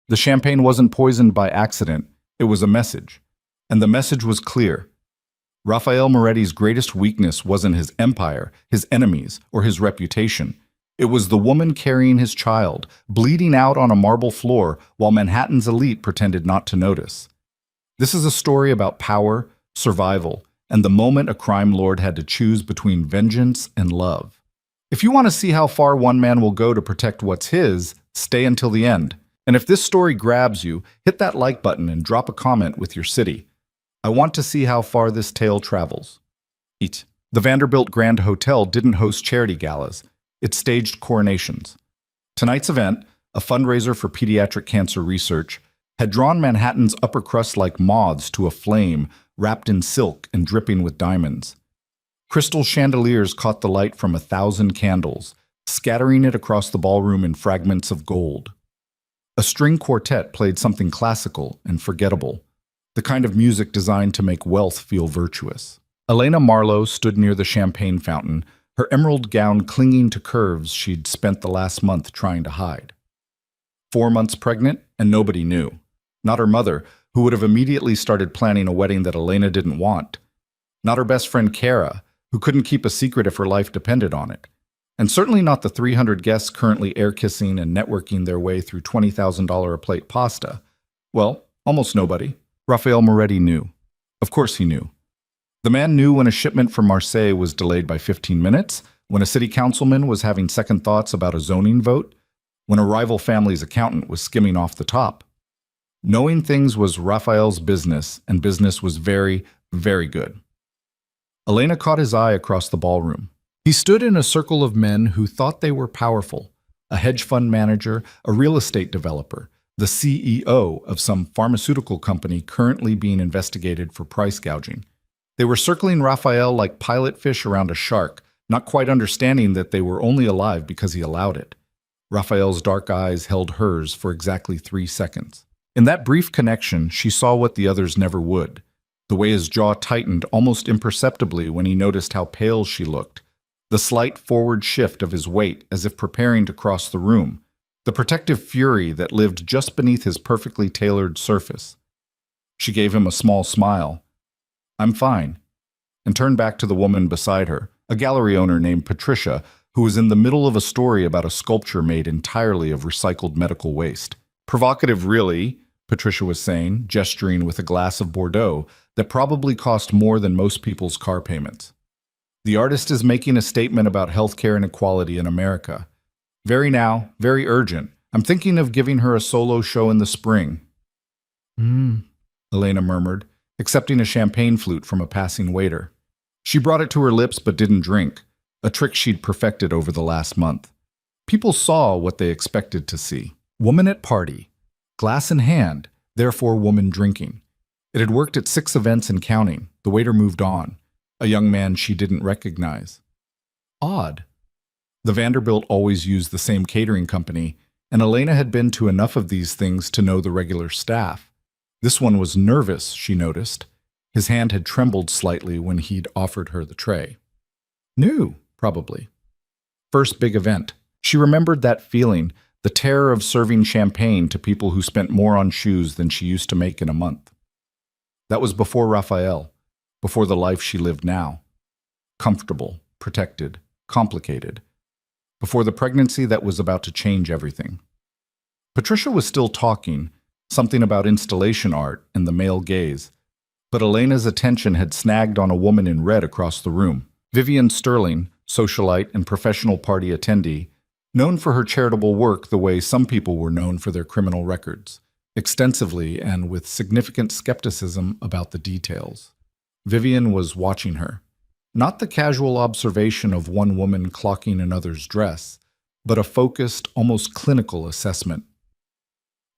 The champagne wasn't poisoned by accident, it was a message. And the message was clear. Rafael Moretti's greatest weakness wasn't his empire, his enemies, or his reputation. It was the woman carrying his child, bleeding out on a marble floor while Manhattan's elite pretended not to notice. This is a story about power, survival, and the moment a crime lord had to choose between vengeance and love. If you want to see how far one man will go to protect what's his, stay until the end. And if this story grabs you, hit that like button and drop a comment with your city. I want to see how far this tale travels. Eat. The Vanderbilt Grand Hotel didn't host charity galas. It staged coronations. Tonight's event, a fundraiser for pediatric cancer research, had drawn Manhattan's upper crust like moths to a flame wrapped in silk and dripping with diamonds. Crystal chandeliers caught the light from 1,000 candles, scattering it across the ballroom in fragments of gold. A string quartet played something classical and forgettable, the kind of music designed to make wealth feel virtuous. Elena Marlowe stood near the champagne fountain, her emerald gown clinging to curves she'd spent the last month trying to hide. 4 months pregnant, and nobody knew. Not her mother, who would have immediately started planning a wedding that Elena didn't want. Not her best friend Kara, who couldn't keep a secret if her life depended on it. And certainly not the 300 guests currently air-kissing and networking their way through $20,000 a plate pasta. Well, almost nobody. Rafael Moretti knew. Of course he knew. The man knew when a shipment from Marseille was delayed by 15 minutes, when a city councilman was having second thoughts about a zoning vote, when a rival family's accountant was skimming off the top. Knowing things was Rafael's business, and business was very, very good. Elena caught his eye across the ballroom. He stood in a circle of men who thought they were powerful, a hedge fund manager, a real estate developer, the CEO of some pharmaceutical company currently being investigated for price gouging. They were circling Rafael like pilot fish around a shark, not quite understanding that they were only alive because he allowed it. Rafael's dark eyes held hers for exactly 3 seconds. In that brief connection, she saw what the others never would, the way his jaw tightened almost imperceptibly when he noticed how pale she looked, the slight forward shift of his weight as if preparing to cross the room, the protective fury that lived just beneath his perfectly tailored surface. She gave him a small smile. "I'm fine," and turned back to the woman beside her, a gallery owner named Patricia, who was in the middle of a story about a sculpture made entirely of recycled medical waste. "Provocative, really," Patricia was saying, gesturing with a glass of Bordeaux that probably cost more than most people's car payments. "The artist is making a statement about healthcare inequality in America. Very now, very urgent. I'm thinking of giving her a solo show in the spring." Elena murmured, accepting a champagne flute from a passing waiter. She brought it to her lips but didn't drink, a trick she'd perfected over the last month. People saw what they expected to see. Woman at party. Glass in hand, therefore woman drinking. It had worked at 6 events and counting. The waiter moved on, a young man she didn't recognize. Odd. The Vanderbilt always used the same catering company, and Elena had been to enough of these things to know the regular staff. This one was nervous, she noticed. His hand had trembled slightly when he'd offered her the tray. New, probably. First big event. She remembered that feeling, the terror of serving champagne to people who spent more on shoes than she used to make in a month. That was before Rafael, before the life she lived now. Comfortable, protected, complicated. Before the pregnancy that was about to change everything. Patricia was still talking, something about installation art and the male gaze, but Elena's attention had snagged on a woman in red across the room. Vivian Sterling, socialite and professional party attendee, known for her charitable work the way some people were known for their criminal records, extensively and with significant skepticism about the details. Vivian was watching her. Not the casual observation of one woman clocking another's dress, but a focused, almost clinical assessment.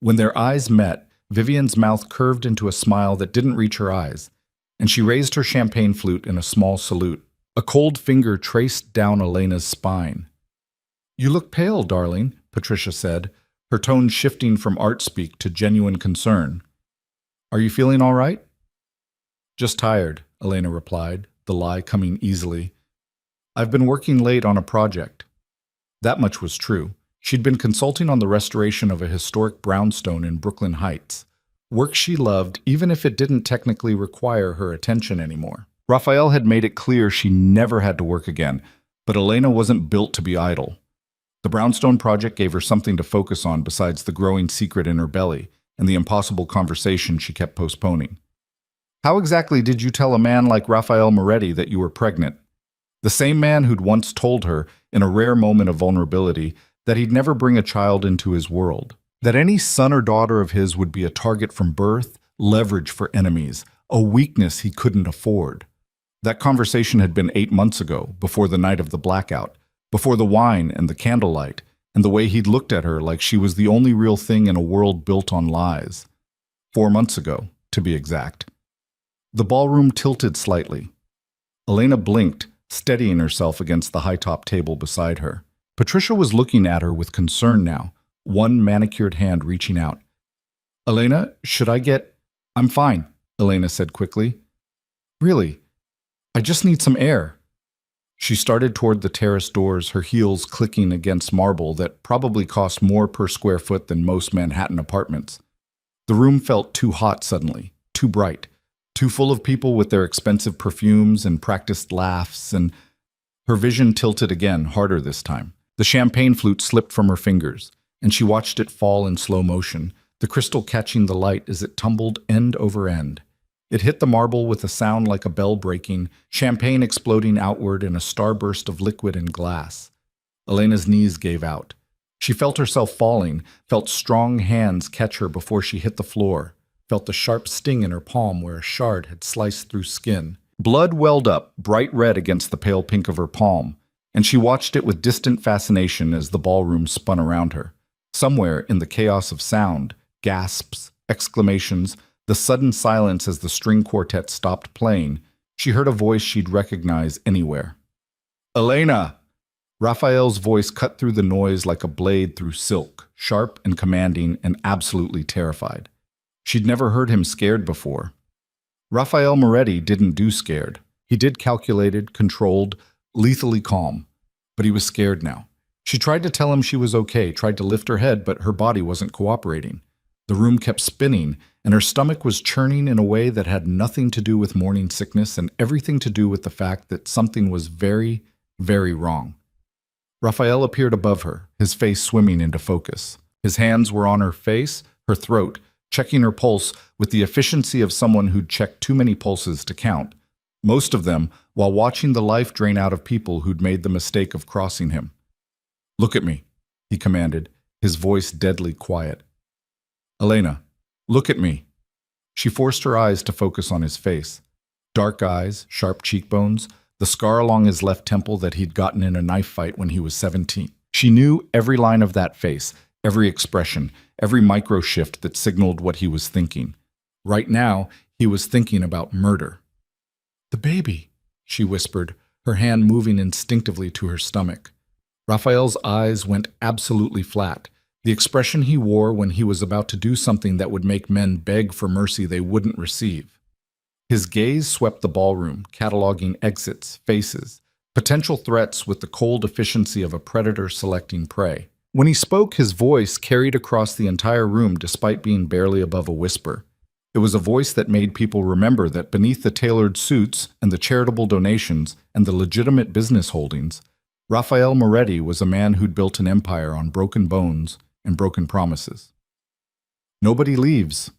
When their eyes met, Vivian's mouth curved into a smile that didn't reach her eyes, and she raised her champagne flute in a small salute. A cold finger traced down Elena's spine. "You look pale, darling," Patricia said, her tone shifting from art speak to genuine concern. "Are you feeling all right?" "Just tired," Elena replied, the lie coming easily. "I've been working late on a project." That much was true. She'd been consulting on the restoration of a historic brownstone in Brooklyn Heights, work she loved even if it didn't technically require her attention anymore. Raphael had made it clear she never had to work again, but Elena wasn't built to be idle. The brownstone project gave her something to focus on besides the growing secret in her belly and the impossible conversation she kept postponing. How exactly did you tell a man like Raphael Moretti that you were pregnant? The same man who'd once told her, in a rare moment of vulnerability, that he'd never bring a child into his world, that any son or daughter of his would be a target from birth, leverage for enemies, a weakness he couldn't afford. That conversation had been 8 months ago, before the night of the blackout, before the wine and the candlelight, and the way he'd looked at her like she was the only real thing in a world built on lies. 4 months ago, to be exact. The ballroom tilted slightly. Elena blinked, steadying herself against the high-top table beside her. Patricia was looking at her with concern now, one manicured hand reaching out. "Elena, should I get—" "I'm fine," Elena said quickly. "Really, I just need some air." She started toward the terrace doors, her heels clicking against marble that probably cost more per square foot than most Manhattan apartments. The room felt too hot suddenly, too bright, too full of people with their expensive perfumes and practiced laughs, and her vision tilted again, harder this time. The champagne flute slipped from her fingers, and she watched it fall in slow motion, the crystal catching the light as it tumbled end over end. It hit the marble with a sound like a bell breaking, champagne exploding outward in a starburst of liquid and glass. Elena's knees gave out. She felt herself falling, felt strong hands catch her before she hit the floor, felt the sharp sting in her palm where a shard had sliced through skin. Blood welled up, bright red against the pale pink of her palm, and she watched it with distant fascination as the ballroom spun around her. Somewhere in the chaos of sound, gasps, exclamations, the sudden silence as the string quartet stopped playing, she heard a voice she'd recognize anywhere. "Elena!" Raphael's voice cut through the noise like a blade through silk, sharp and commanding and absolutely terrified. She'd never heard him scared before. Raphael Moretti didn't do scared. He did calculated, controlled, lethally calm. But he was scared now. She tried to tell him she was okay, tried to lift her head, but her body wasn't cooperating. The room kept spinning, and her stomach was churning in a way that had nothing to do with morning sickness and everything to do with the fact that something was very, very wrong. Raphael appeared above her, his face swimming into focus. His hands were on her face, her throat, checking her pulse with the efficiency of someone who'd checked too many pulses to count, most of them while watching the life drain out of people who'd made the mistake of crossing him. "Look at me," he commanded, his voice deadly quiet. "Elena, look at me." She forced her eyes to focus on his face. Dark eyes, sharp cheekbones, the scar along his left temple that he'd gotten in a knife fight when he was 17. She knew every line of that face, every expression, every micro shift that signaled what he was thinking. Right now, he was thinking about murder. "The baby," she whispered, her hand moving instinctively to her stomach. Raphael's eyes went absolutely flat, the expression he wore when he was about to do something that would make men beg for mercy they wouldn't receive. His gaze swept the ballroom, cataloging exits, faces, potential threats with the cold efficiency of a predator selecting prey. When he spoke, his voice carried across the entire room despite being barely above a whisper. It was a voice that made people remember that beneath the tailored suits and the charitable donations and the legitimate business holdings, Raphael Moretti was a man who'd built an empire on broken bones and broken promises. "Nobody leaves."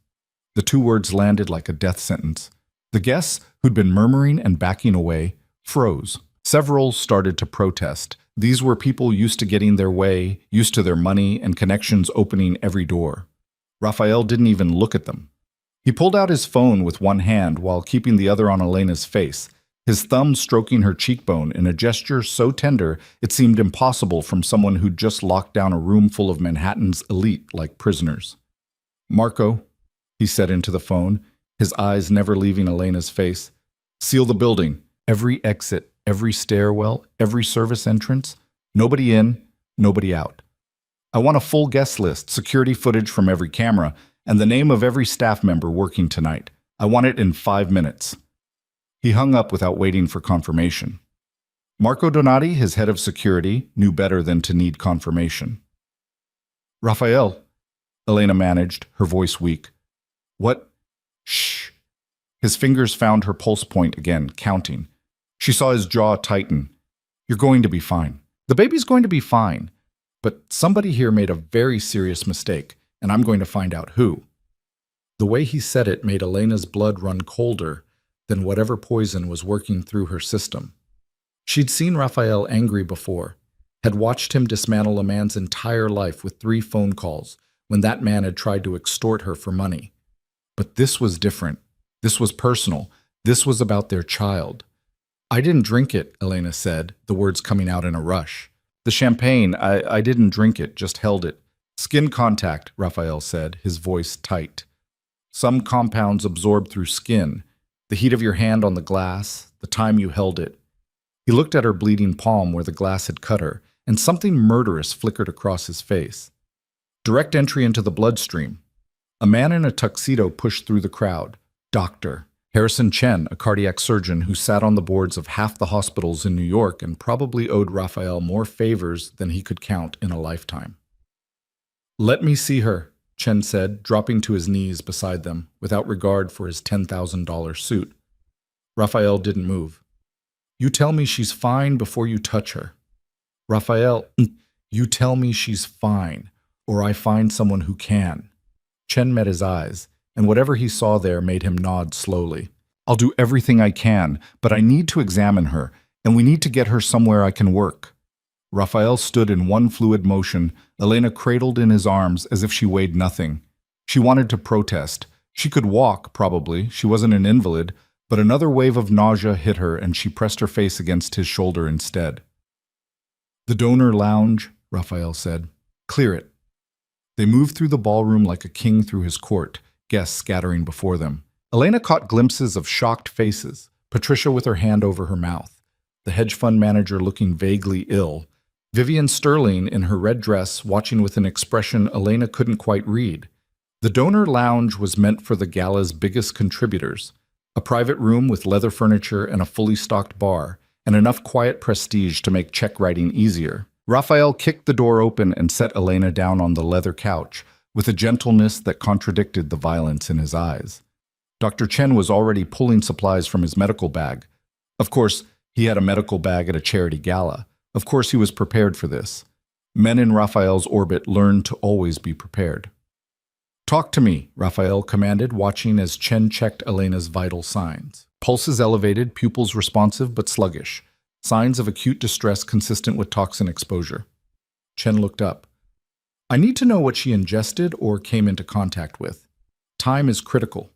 The two words landed like a death sentence. The guests, who'd been murmuring and backing away, froze. Several started to protest. These were people used to getting their way, used to their money and connections opening every door. Raphael didn't even look at them. He pulled out his phone with one hand while keeping the other on Elena's face, his thumb stroking her cheekbone in a gesture so tender it seemed impossible from someone who'd just locked down a room full of Manhattan's elite like prisoners. "Marco," he said into the phone, his eyes never leaving Elena's face, "seal the building. Every exit, every stairwell, every service entrance. Nobody in, nobody out. I want a full guest list, security footage from every camera, and the name of every staff member working tonight. I want it in 5 minutes." He hung up without waiting for confirmation. Marco Donati, his head of security, knew better than to need confirmation. Raphael, Elena managed, her voice weak. What? Shh. His fingers found her pulse point again, counting. She saw his jaw tighten. You're going to be fine. The baby's going to be fine. But somebody here made a very serious mistake, and I'm going to find out who. The way he said it made Elena's blood run colder than whatever poison was working through her system. She'd seen Raphael angry before, had watched him dismantle a man's entire life with 3 phone calls when that man had tried to extort her for money. But this was different. This was personal. This was about their child. I didn't drink it, Elena said, the words coming out in a rush. The champagne, I didn't drink it, just held it. Skin contact, Raphael said, his voice tight. Some compounds absorb through skin, the heat of your hand on the glass, the time you held it. He looked at her bleeding palm where the glass had cut her, and something murderous flickered across his face. Direct entry into the bloodstream. A man in a tuxedo pushed through the crowd. Doctor Harrison Chen, a cardiac surgeon who sat on the boards of half the hospitals in New York and probably owed Raphael more favors than he could count in a lifetime. Let me see her, Chen said, dropping to his knees beside them, without regard for his $10,000 suit. Raphael didn't move. You tell me she's fine before you touch her. Raphael, you tell me she's fine, or I find someone who can. Chen met his eyes, and whatever he saw there made him nod slowly. I'll do everything I can, but I need to examine her, and we need to get her somewhere I can work. Raphael stood in one fluid motion, Elena cradled in his arms as if she weighed nothing. She wanted to protest. She could walk, probably. She wasn't an invalid, but another wave of nausea hit her and she pressed her face against his shoulder instead. The donor lounge, Raphael said. Clear it. They moved through the ballroom like a king through his court, guests scattering before them. Elena caught glimpses of shocked faces, Patricia with her hand over her mouth, the hedge fund manager looking vaguely ill, Vivian Sterling in her red dress watching with an expression Elena couldn't quite read. The donor lounge was meant for the Gala's biggest contributors, a private room with leather furniture and a fully stocked bar, and enough quiet prestige to make check writing easier. Raphael kicked the door open and set Elena down on the leather couch, with a gentleness that contradicted the violence in his eyes. Dr. Chen was already pulling supplies from his medical bag. Of course, he had a medical bag at a charity gala. Of course, he was prepared for this. Men in Raphael's orbit learned to always be prepared. Talk to me, Raphael commanded, watching as Chen checked Elena's vital signs. Pulses elevated, pupils responsive but sluggish. Signs of acute distress consistent with toxin exposure. Chen looked up. I need to know what she ingested or came into contact with. Time is critical.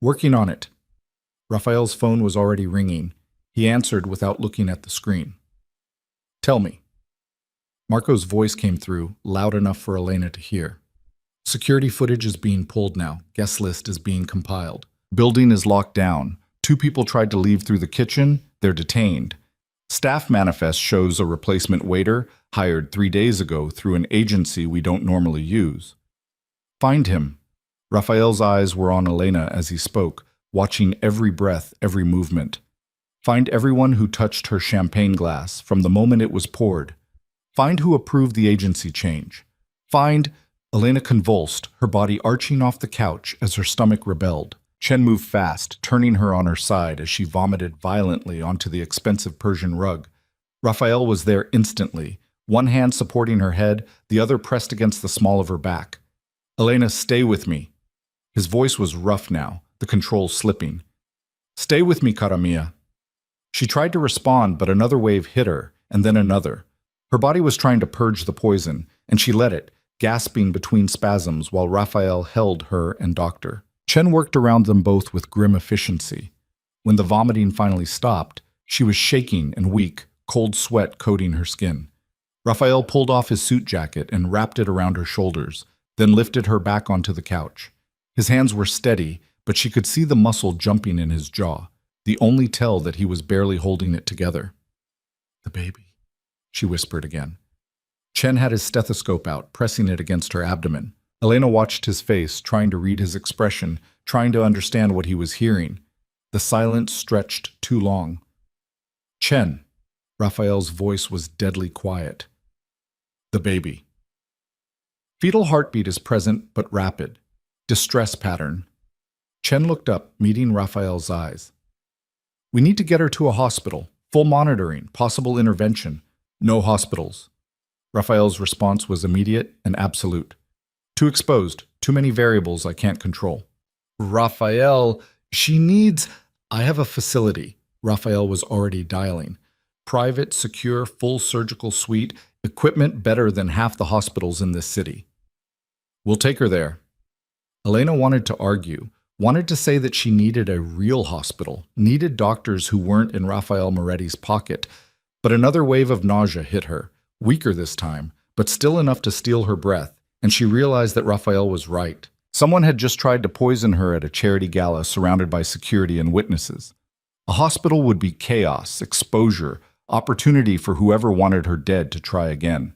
Working on it. Raphael's phone was already ringing. He answered without looking at the screen. Tell me. Marco's voice came through, loud enough for Elena to hear. Security footage is being pulled now. Guest list is being compiled. Building is locked down. 2 people tried to leave through the kitchen. They're detained. Staff manifest shows a replacement waiter hired 3 days ago through an agency we don't normally use. Find him. Raphael's eyes were on Elena as he spoke, watching every breath, every movement. Find everyone who touched her champagne glass from the moment it was poured. Find who approved the agency change. Find... Elena convulsed, her body arching off the couch as her stomach rebelled. Chen moved fast, turning her on her side as she vomited violently onto the expensive Persian rug. Raphael was there instantly, one hand supporting her head, the other pressed against the small of her back. Elena, stay with me. His voice was rough now, the controls slipping. Stay with me, cara mia. She tried to respond, but another wave hit her, and then another. Her body was trying to purge the poison, and she let it, gasping between spasms while Raphael held her and Doctor. Chen worked around them both with grim efficiency. When the vomiting finally stopped, she was shaking and weak, cold sweat coating her skin. Raphael pulled off his suit jacket and wrapped it around her shoulders, then lifted her back onto the couch. His hands were steady, but she could see the muscle jumping in his jaw, the only tell that he was barely holding it together. The baby, she whispered again. Chen had his stethoscope out, pressing it against her abdomen. Elena watched his face, trying to read his expression, trying to understand what he was hearing. The silence stretched too long. Chen. Raphael's voice was deadly quiet. The baby. Fetal heartbeat is present but rapid. Distress pattern. Chen looked up, meeting Raphael's eyes. We need to get her to a hospital. Full monitoring, possible intervention. No hospitals. Raphael's response was immediate and absolute. Too exposed, too many variables I can't control. Raphael, she needs... I have a facility. Raphael was already dialing. Private, secure, full surgical suite, equipment better than half the hospitals in this city. We'll take her there. Elena wanted to argue, wanted to say that she needed a real hospital, needed doctors who weren't in Raphael Moretti's pocket, but another wave of nausea hit her, weaker this time, but still enough to steal her breath, and she realized that Raphael was right. Someone had just tried to poison her at a charity gala surrounded by security and witnesses. A hospital would be chaos, exposure, opportunity for whoever wanted her dead to try again.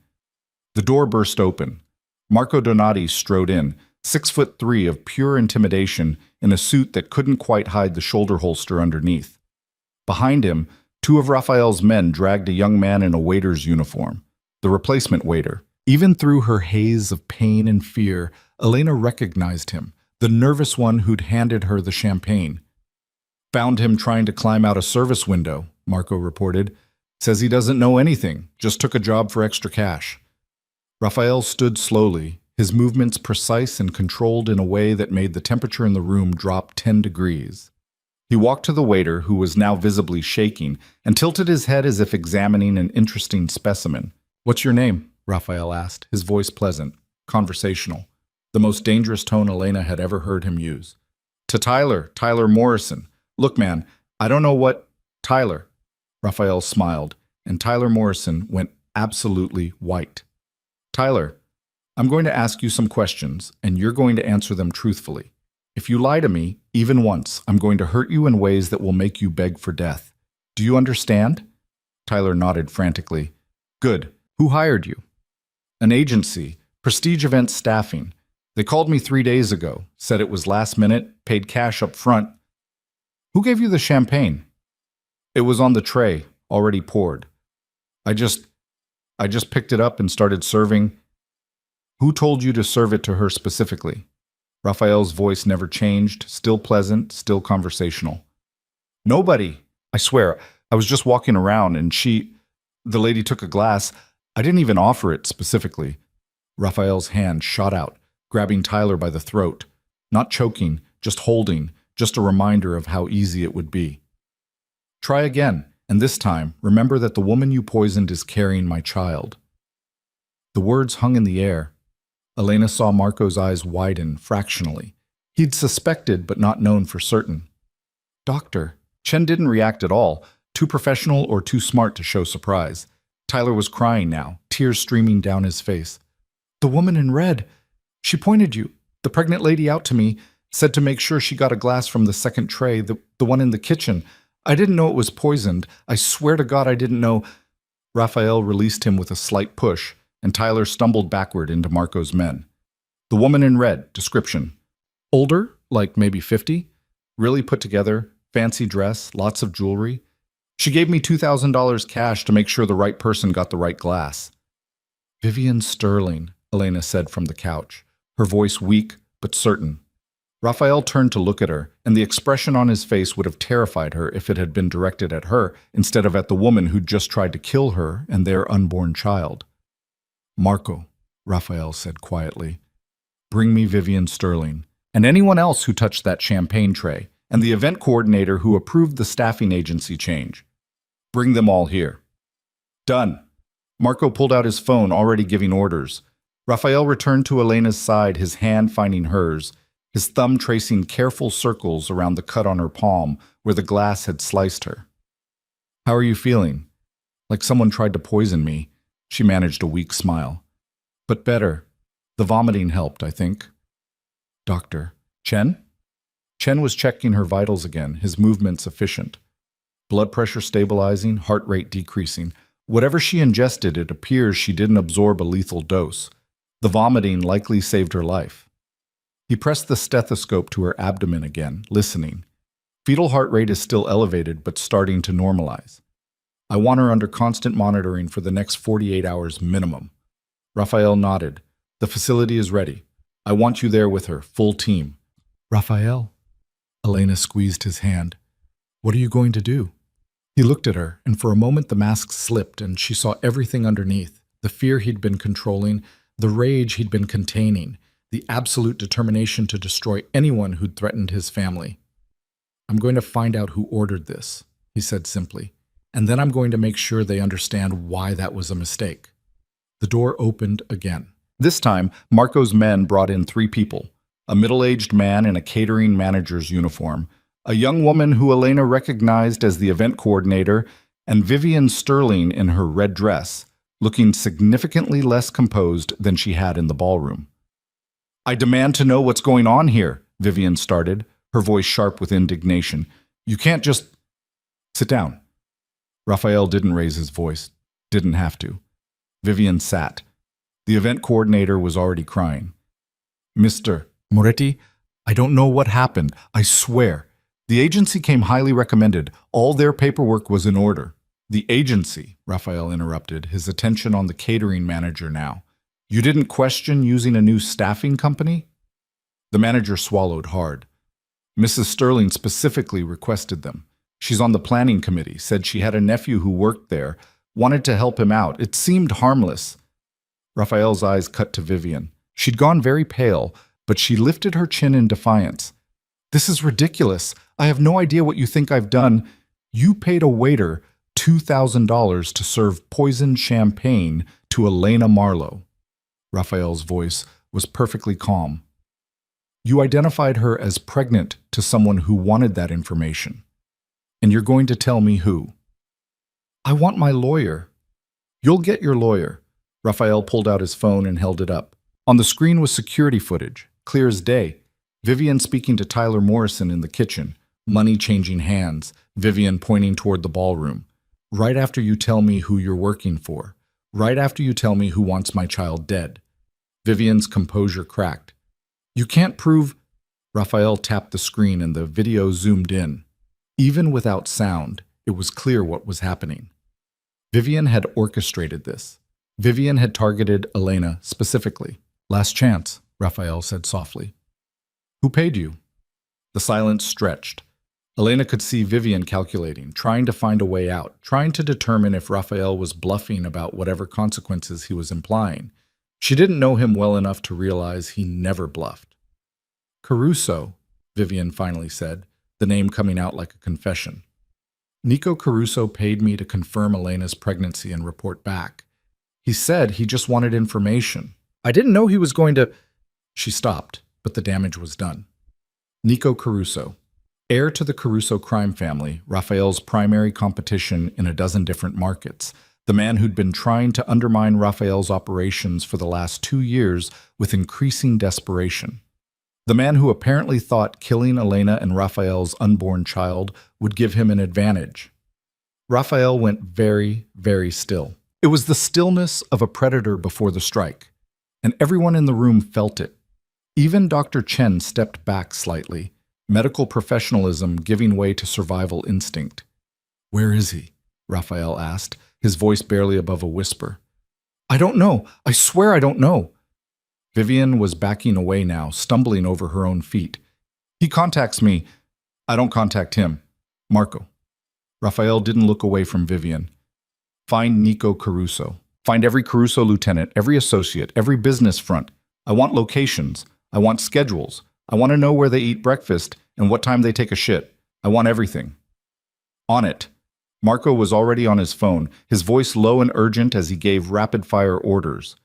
The door burst open. Marco Donati strode in, 6'3" of pure intimidation in a suit that couldn't quite hide the shoulder holster underneath. Behind him, two of Raphael's men dragged a young man in a waiter's uniform, the replacement waiter. Even through her haze of pain and fear, Elena recognized him, the nervous one who'd handed her the champagne. Found him trying to climb out a service window, Marco reported. Says he doesn't know anything, just took a job for extra cash. Raphael stood slowly, his movements precise and controlled in a way that made the temperature in the room drop 10 degrees. He walked to the waiter, who was now visibly shaking, and tilted his head as if examining an interesting specimen. "What's your name?" Raphael asked, his voice pleasant, conversational, the most dangerous tone Elena had ever heard him use. "To Tyler Morrison. Look, man, I don't know what—" "Tyler." Raphael smiled, and Tyler Morrison went absolutely white. "Tyler, I'm going to ask you some questions, and you're going to answer them truthfully. If you lie to me, even once, I'm going to hurt you in ways that will make you beg for death. Do you understand?" Tyler nodded frantically. "Good. Who hired you?" "An agency, Prestige Events Staffing. They called me 3 days ago, said it was last minute, paid cash up front." "Who gave you the champagne?" "It was on the tray, already poured. I just picked it up and started serving." "Who told you to serve it to her specifically?" Raphael's voice never changed, still pleasant, still conversational. "Nobody. I swear, I was just walking around and the lady took a glass. I didn't even offer it specifically." Raphael's hand shot out, grabbing Tyler by the throat. Not choking, just holding, just a reminder of how easy it would be. "Try again, and this time, remember that the woman you poisoned is carrying my child." The words hung in the air. Elena saw Marco's eyes widen fractionally. He'd suspected, but not known for certain. "Doctor." Chen didn't react at all, too professional or too smart to show surprise. Tyler was crying now, tears streaming down his face. "The woman in red. She pointed you, the pregnant lady, out to me, said to make sure she got a glass from the second tray, the one in the kitchen. I didn't know it was poisoned. I swear to God I didn't know." Raphael released him with a slight push, and Tyler stumbled backward into Marco's men. "The woman in red, description. Older, like maybe 50, really put together, fancy dress, lots of jewelry. She gave me $2,000 cash to make sure the right person got the right glass." "Vivian Sterling," Elena said from the couch, her voice weak but certain. Raphael turned to look at her, and the expression on his face would have terrified her if it had been directed at her instead of at the woman who'd just tried to kill her and their unborn child. "Marco," Raphael said quietly, "bring me Vivian Sterling, and anyone else who touched that champagne tray, and the event coordinator who approved the staffing agency change. Bring them all here." "Done." Marco pulled out his phone, already giving orders. Raphael returned to Elena's side, his hand finding hers, his thumb tracing careful circles around the cut on her palm where the glass had sliced her. "How are you feeling?" "Like someone tried to poison me." She managed a weak smile. "But better. The vomiting helped, I think." "Doctor." "Chen?" Chen was checking her vitals again, his movements efficient. Blood pressure stabilizing, heart rate decreasing. Whatever she ingested, it appears she didn't absorb a lethal dose. The vomiting likely saved her life. He pressed the stethoscope to her abdomen again, listening. Fetal heart rate is still elevated, but starting to normalize. "I want her under constant monitoring for the next 48 hours minimum." Raphael nodded. The facility is ready. I want you there with her, full team. Raphael. Elena squeezed his hand. What are you going to do? He looked at her, and for a moment the mask slipped and she saw everything underneath. The fear he'd been controlling, the rage he'd been containing, the absolute determination to destroy anyone who'd threatened his family. I'm going to find out who ordered this, he said simply, and then I'm going to make sure they understand why that was a mistake. The door opened again. This time, Marco's men brought in 3 people, a middle-aged man in a catering manager's uniform, a young woman who Elena recognized as the event coordinator, and Vivian Sterling in her red dress, looking significantly less composed than she had in the ballroom. I demand to know what's going on here, Vivian started, her voice sharp with indignation. You can't just... Sit down. Raphael didn't raise his voice, didn't have to. Vivian sat. The event coordinator was already crying. Mr. Moretti, I don't know what happened, I swear. The agency came highly recommended. All their paperwork was in order. The agency, Raphael interrupted, his attention on the catering manager now. You didn't question using a new staffing company? The manager swallowed hard. Mrs. Sterling specifically requested them. She's on the planning committee, said she had a nephew who worked there, wanted to help him out. It seemed harmless. Raphael's eyes cut to Vivian. She'd gone very pale, but she lifted her chin in defiance. This is ridiculous. I have no idea what you think I've done. You paid a waiter $2,000 to serve poisoned champagne to Elena Marlowe. Raphael's voice was perfectly calm. You identified her as pregnant to someone who wanted that information. And you're going to tell me who? I want my lawyer. You'll get your lawyer. Raphael pulled out his phone and held it up. On the screen was security footage, clear as day. Vivian speaking to Tyler Morrison in the kitchen, money changing hands, Vivian pointing toward the ballroom. Right after you tell me who you're working for. Right after you tell me who wants my child dead. Vivian's composure cracked. You can't prove... Raphael tapped the screen and the video zoomed in. Even without sound, it was clear what was happening. Vivian had orchestrated this. Vivian had targeted Elena specifically. Last chance, Raphael said softly. Who paid you? The silence stretched. Elena could see Vivian calculating, trying to find a way out, trying to determine if Raphael was bluffing about whatever consequences he was implying. She didn't know him well enough to realize he never bluffed. Caruso, Vivian finally said, the name coming out like a confession. Nico Caruso paid me to confirm Elena's pregnancy and report back. He said he just wanted information. I didn't know he was going to... She stopped, but the damage was done. Nico Caruso, heir to the Caruso crime family, Raphael's primary competition in a dozen different markets, the man who'd been trying to undermine Raphael's operations for the last 2 years with increasing desperation. The man who apparently thought killing Elena and Raphael's unborn child would give him an advantage. Raphael went very, very still. It was the stillness of a predator before the strike, and everyone in the room felt it. Even Dr. Chen stepped back slightly, medical professionalism giving way to survival instinct. Where is he? Raphael asked, his voice barely above a whisper. I don't know. I swear I don't know. Vivian was backing away now, stumbling over her own feet. He contacts me. I don't contact him. Marco. Raphael didn't look away from Vivian. Find Nico Caruso. Find every Caruso lieutenant, every associate, every business front. I want locations. I want schedules. I want to know where they eat breakfast and what time they take a shit. I want everything. On it. Marco was already on his phone, his voice low and urgent as he gave rapid-fire orders.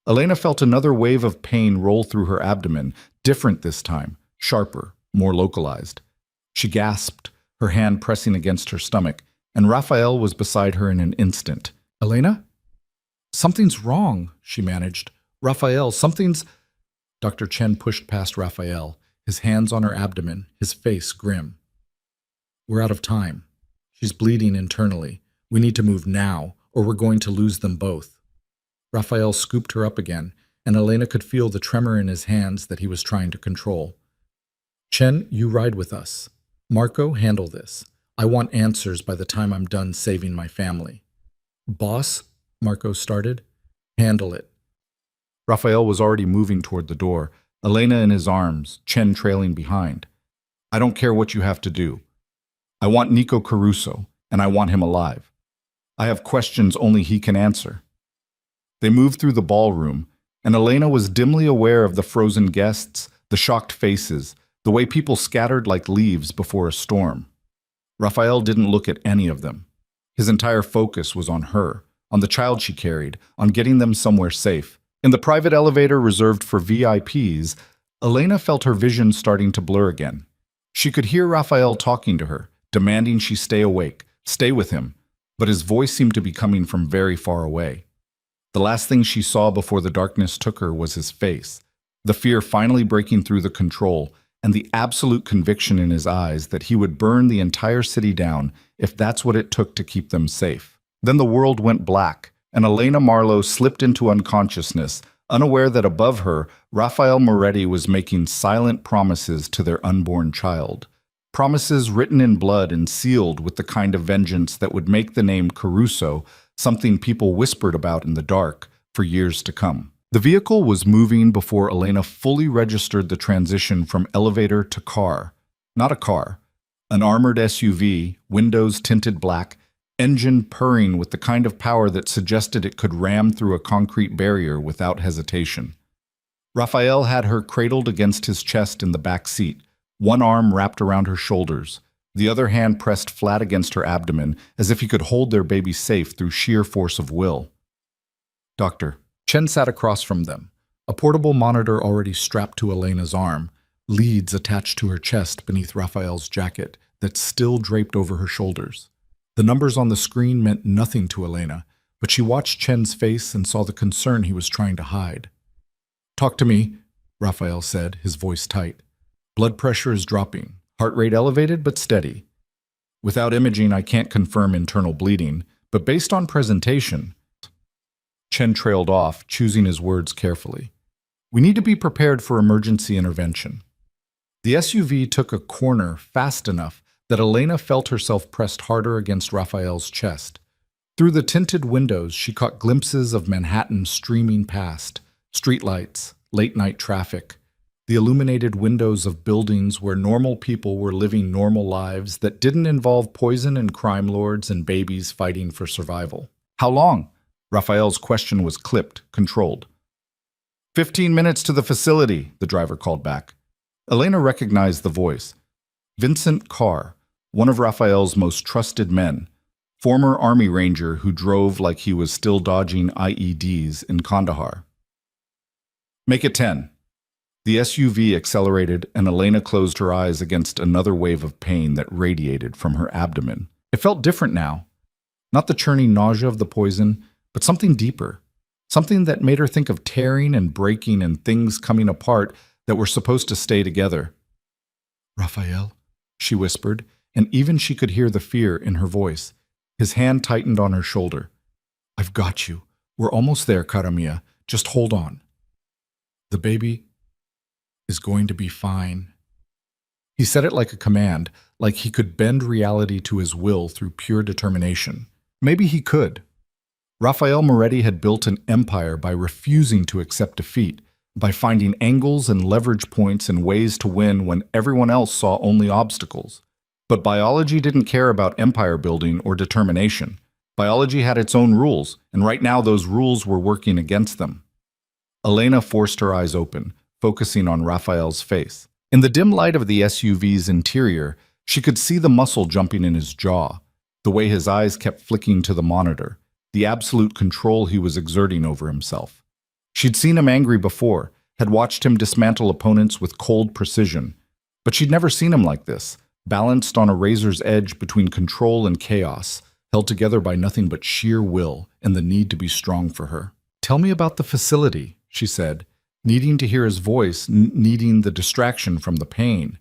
Elena felt another wave of pain roll through her abdomen, different this time, sharper, more localized. She gasped, her hand pressing against her stomach, and Raphael was beside her in an instant. Elena? Something's wrong, she managed. Raphael, something's... Dr. Chen pushed past Raphael, his hands on her abdomen, his face grim. We're out of time. She's bleeding internally. We need to move now, or we're going to lose them both. Raphael scooped her up again, and Elena could feel the tremor in his hands that he was trying to control. Chen, you ride with us. Marco, handle this. I want answers by the time I'm done saving my family. Boss, Marco started. Handle it. Raphael was already moving toward the door, Elena in his arms, Chen trailing behind. I don't care what you have to do. I want Nico Caruso, and I want him alive. I have questions only he can answer. They moved through the ballroom, and Elena was dimly aware of the frozen guests, the shocked faces, the way people scattered like leaves before a storm. Raphael didn't look at any of them. His entire focus was on her, on the child she carried, on getting them somewhere safe. In the private elevator reserved for VIPs, Elena felt her vision starting to blur again. She could hear Raphael talking to her, demanding she stay awake, stay with him, but his voice seemed to be coming from very far away. The last thing she saw before the darkness took her was his face, the fear finally breaking through the control, and the absolute conviction in his eyes that he would burn the entire city down if that's what it took to keep them safe. Then the world went black, and Elena Marlowe slipped into unconsciousness, unaware that above her, Raphael Moretti was making silent promises to their unborn child. Promises written in blood and sealed with the kind of vengeance that would make the name Caruso something people whispered about in the dark for years to come. The vehicle was moving before Elena fully registered the transition from elevator to car. Not a car. An armored SUV, windows tinted black, engine purring with the kind of power that suggested it could ram through a concrete barrier without hesitation. Raphael had her cradled against his chest in the back seat, one arm wrapped around her shoulders, the other hand pressed flat against her abdomen as if he could hold their baby safe through sheer force of will. Doctor. Chen sat across from them, a portable monitor already strapped to Elena's arm, leads attached to her chest beneath Raphael's jacket that still draped over her shoulders. The numbers on the screen meant nothing to Elena, but she watched Chen's face and saw the concern he was trying to hide. Talk to me, Raphael said, his voice tight. Blood pressure is dropping, heart rate elevated but steady. Without imaging, I can't confirm internal bleeding, but based on presentation... Chen trailed off, choosing his words carefully. We need to be prepared for emergency intervention. The SUV took a corner fast enough that Elena felt herself pressed harder against Raphael's chest. Through the tinted windows, she caught glimpses of Manhattan streaming past, streetlights, late-night traffic, the illuminated windows of buildings where normal people were living normal lives that didn't involve poison and crime lords and babies fighting for survival. How long? Raphael's question was clipped, controlled. 15 minutes to the facility, the driver called back. Elena recognized the voice. Vincent Carr, one of Raphael's most trusted men, former army ranger who drove like he was still dodging IEDs in Kandahar. Make it 10. The SUV accelerated and Elena closed her eyes against another wave of pain that radiated from her abdomen. It felt different now. Not the churning nausea of the poison, but something deeper, something that made her think of tearing and breaking and things coming apart that were supposed to stay together. Raphael, she whispered, and even she could hear the fear in her voice. His hand tightened on her shoulder. I've got you. We're almost there, cara mia. Just hold on. The baby is going to be fine. He said it like a command, like he could bend reality to his will through pure determination. Maybe he could. Raphael Moretti had built an empire by refusing to accept defeat, by finding angles and leverage points and ways to win when everyone else saw only obstacles. But biology didn't care about empire building or determination. Biology had its own rules, and right now those rules were working against them. Elena forced her eyes open, focusing on Raphael's face. In the dim light of the SUV's interior, she could see the muscle jumping in his jaw, the way his eyes kept flicking to the monitor, the absolute control he was exerting over himself. She'd seen him angry before, had watched him dismantle opponents with cold precision, but she'd never seen him like this, balanced on a razor's edge between control and chaos, held together by nothing but sheer will and the need to be strong for her. Tell me about the facility, she said, needing to hear his voice, needing the distraction from the pain.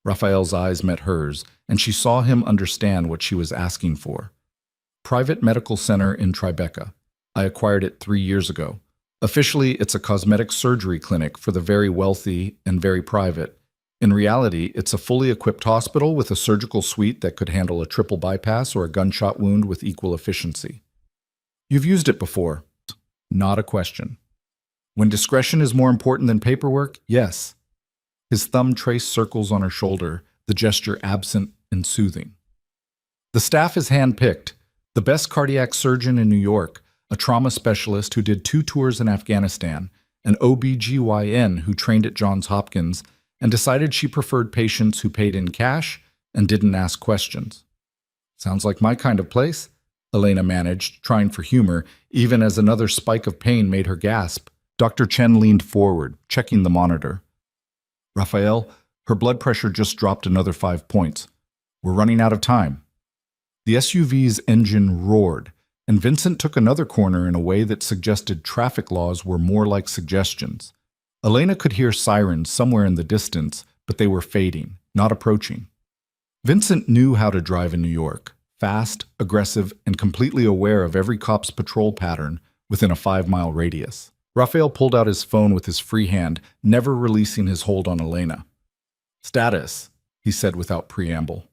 Raphael's eyes met hers, and she saw him understand what she was asking for. Private medical center in Tribeca. I acquired it 3 years ago. Officially, it's a cosmetic surgery clinic for the very wealthy and very private. In reality, it's a fully equipped hospital with a surgical suite that could handle a triple bypass or a gunshot wound with equal efficiency. You've used it before. Not a question. When discretion is more important than paperwork, yes. His thumb traced circles on her shoulder, the gesture absent and soothing. The staff is handpicked. The best cardiac surgeon in New York, a trauma specialist who did 2 tours in Afghanistan, an OBGYN who trained at Johns Hopkins, and decided she preferred patients who paid in cash and didn't ask questions. Sounds like my kind of place, Elena managed, trying for humor, even as another spike of pain made her gasp. Dr. Chen leaned forward, checking the monitor. Raphael, her blood pressure just dropped another 5 points. We're running out of time. The SUV's engine roared, and Vincent took another corner in a way that suggested traffic laws were more like suggestions. Elena could hear sirens somewhere in the distance, but they were fading, not approaching. Vincent knew how to drive in New York, fast, aggressive, and completely aware of every cop's patrol pattern within a 5-mile radius. Raphael pulled out his phone with his free hand, never releasing his hold on Elena. "Status," he said without preamble.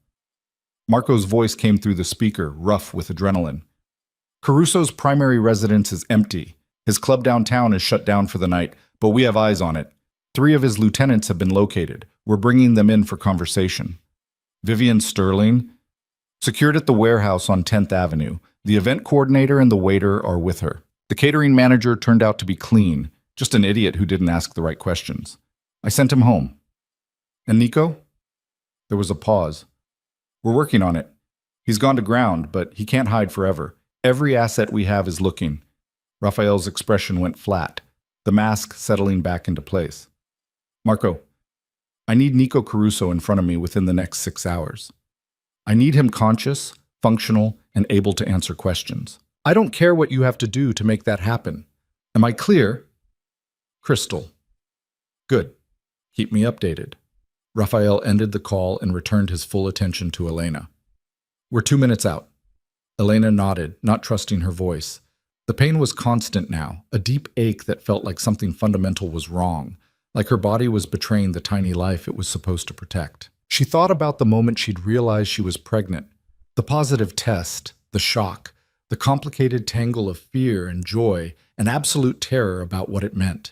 Marco's voice came through the speaker, rough with adrenaline. "Caruso's primary residence is empty. His club downtown is shut down for the night, but we have eyes on it. 3 of his lieutenants have been located. We're bringing them in for conversation." Vivian Sterling, secured at the warehouse on 10th Avenue. The event coordinator and the waiter are with her. The catering manager turned out to be clean, just an idiot who didn't ask the right questions. I sent him home. "And Nico?" There was a pause. "We're working on it. He's gone to ground, but he can't hide forever. Every asset we have is looking." Raphael's expression went flat, the mask settling back into place. "Marco, I need Nico Caruso in front of me within the next 6 hours. I need him conscious, functional, and able to answer questions. I don't care what you have to do to make that happen. Am I clear?" "Crystal." "Good. Keep me updated." Raphael ended the call and returned his full attention to Elena. "We're 2 minutes out." Elena nodded, not trusting her voice. The pain was constant now, a deep ache that felt like something fundamental was wrong, like her body was betraying the tiny life it was supposed to protect. She thought about the moment she'd realized she was pregnant, the positive test, the shock, the complicated tangle of fear and joy and absolute terror about what it meant.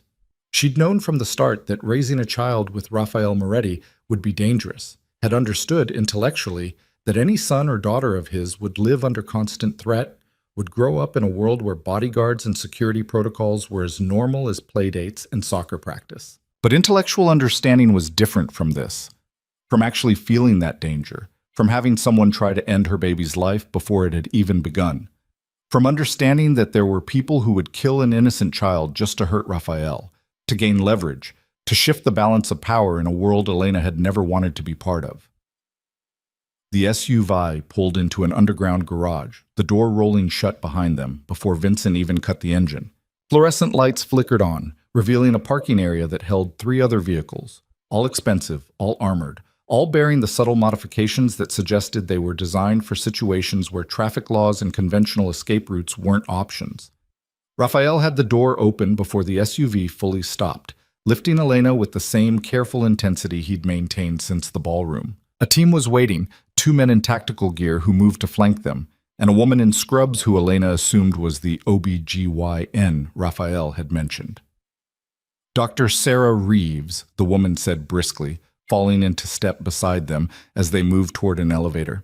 She'd known from the start that raising a child with Raphael Moretti would be dangerous, had understood intellectually that any son or daughter of his would live under constant threat, would grow up in a world where bodyguards and security protocols were as normal as playdates and soccer practice. But intellectual understanding was different from this, from actually feeling that danger, from having someone try to end her baby's life before it had even begun, from understanding that there were people who would kill an innocent child just to hurt Raphael, to gain leverage, to shift the balance of power in a world Elena had never wanted to be part of. The SUV pulled into an underground garage, the door rolling shut behind them before Vincent even cut the engine. Fluorescent lights flickered on, revealing a parking area that held 3 other vehicles, all expensive, all armored, all bearing the subtle modifications that suggested they were designed for situations where traffic laws and conventional escape routes weren't options. Raphael had the door open before the SUV fully stopped, lifting Elena with the same careful intensity he'd maintained since the ballroom. A team was waiting, 2 men in tactical gear who moved to flank them, and a woman in scrubs who Elena assumed was the OBGYN Raphael had mentioned. "Dr. Sarah Reeves," the woman said briskly, falling into step beside them as they moved toward an elevator.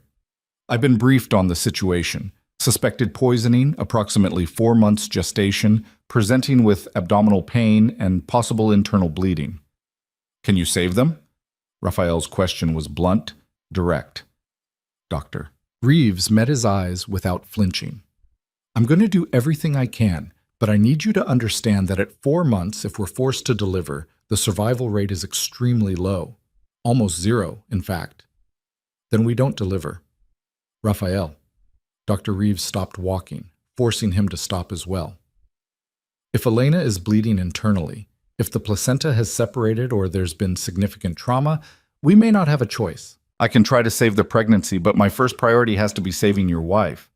"I've been briefed on the situation. Suspected poisoning, approximately 4 months gestation, presenting with abdominal pain and possible internal bleeding." "Can you save them?" Raphael's question was blunt, direct. "Doctor." Reeves met his eyes without flinching. "I'm going to do everything I can, but I need you to understand that at 4 months, if we're forced to deliver, the survival rate is extremely low. Almost 0, in fact. Then we don't deliver." "Raphael." Dr. Reeves stopped walking, forcing him to stop as well. "If Elena is bleeding internally, if the placenta has separated or there's been significant trauma, we may not have a choice. I can try to save the pregnancy, but my first priority has to be saving your wife."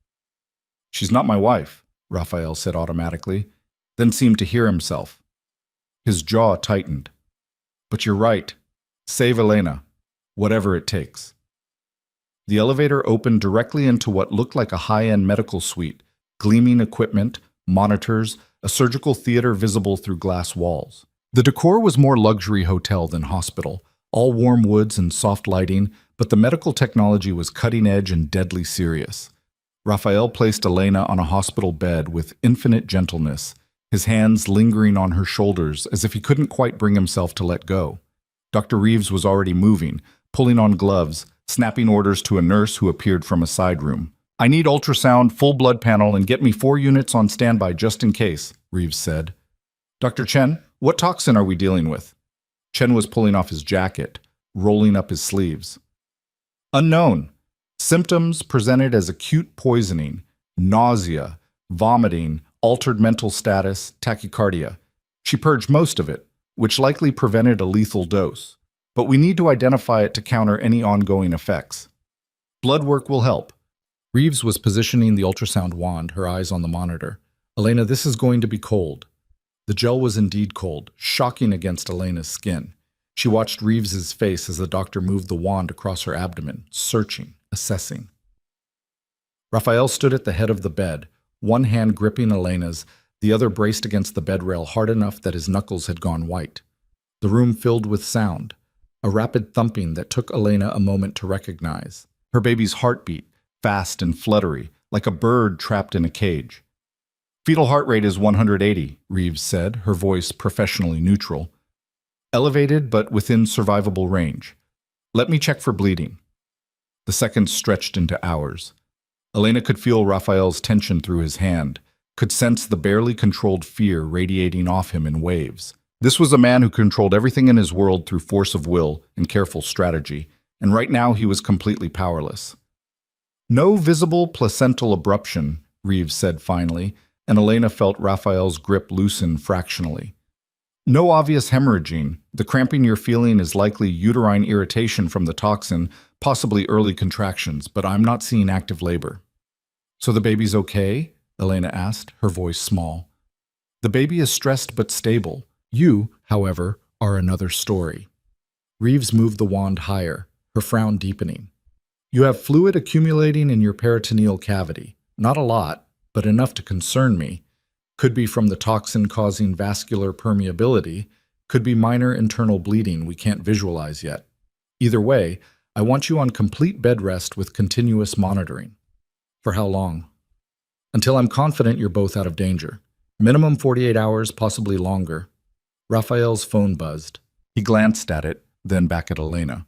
"She's not my wife," Raphael said automatically, then seemed to hear himself. His jaw tightened. "But you're right. Save Elena, whatever it takes." The elevator opened directly into what looked like a high-end medical suite, gleaming equipment, monitors, a surgical theater visible through glass walls. The decor was more luxury hotel than hospital, all warm woods and soft lighting, but the medical technology was cutting edge and deadly serious. Raphael placed Elena on a hospital bed with infinite gentleness, his hands lingering on her shoulders as if he couldn't quite bring himself to let go. Dr. Reeves was already moving, pulling on gloves, snapping orders to a nurse who appeared from a side room. "I need ultrasound, full blood panel, and get me 4 units on standby just in case," Reeves said. "Dr. Chen, what toxin are we dealing with?" Chen was pulling off his jacket, rolling up his sleeves. "Unknown. Symptoms presented as acute poisoning, nausea, vomiting, altered mental status, tachycardia. She purged most of it, which likely prevented a lethal dose. But we need to identify it to counter any ongoing effects. Blood work will help." Reeves was positioning the ultrasound wand, her eyes on the monitor. "Elena, this is going to be cold." The gel was indeed cold, shocking against Elena's skin. She watched Reeves's face as the doctor moved the wand across her abdomen, searching, assessing. Raphael stood at the head of the bed, one hand gripping Elena's, the other braced against the bed rail hard enough that his knuckles had gone white. The room filled with sound, a rapid thumping that took Elena a moment to recognize. Her baby's heartbeat, fast and fluttery, like a bird trapped in a cage. "Fetal heart rate is 180, Reeves said, her voice professionally neutral. "Elevated, but within survivable range. Let me check for bleeding." The seconds stretched into hours. Elena could feel Raphael's tension through his hand, could sense the barely controlled fear radiating off him in waves. This was a man who controlled everything in his world through force of will and careful strategy, and right now he was completely powerless. "No visible placental abruption," Reeves said finally, and Elena felt Raphael's grip loosen fractionally. "No obvious hemorrhaging. The cramping you're feeling is likely uterine irritation from the toxin, possibly early contractions, but I'm not seeing active labor." "So the baby's okay?" Elena asked, her voice small. "The baby is stressed but stable. You, however, are another story." Reeves moved the wand higher, her frown deepening. "You have fluid accumulating in your peritoneal cavity. Not a lot, but enough to concern me. Could be from the toxin causing vascular permeability, could be minor internal bleeding we can't visualize yet. Either way, I want you on complete bed rest with continuous monitoring." "For how long?" "Until I'm confident you're both out of danger. Minimum 48 hours, possibly longer." Raphael's phone buzzed. He glanced at it, then back at Elena.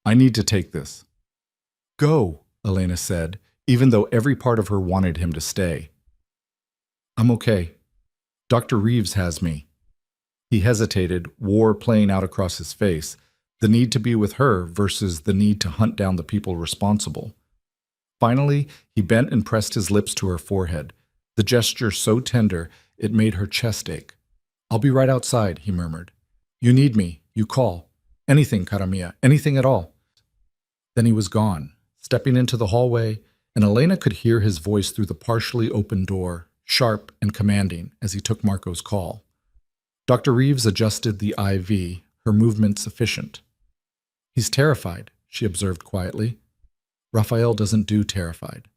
"I need to take this." "Go," Elena said, even though every part of her wanted him to stay. "I'm okay. Dr. Reeves has me." He hesitated, war playing out across his face, the need to be with her versus the need to hunt down the people responsible. Finally, he bent and pressed his lips to her forehead, the gesture so tender it made her chest ache. "I'll be right outside," he murmured. "You need me, you call. Anything, cara mia, anything at all." Then he was gone, stepping into the hallway, and Elena could hear his voice through the partially open door, sharp and commanding, as he took Marco's call. Dr. Reeves adjusted the IV, her movements efficient. "He's terrified," she observed quietly. "Raphael doesn't do terrified."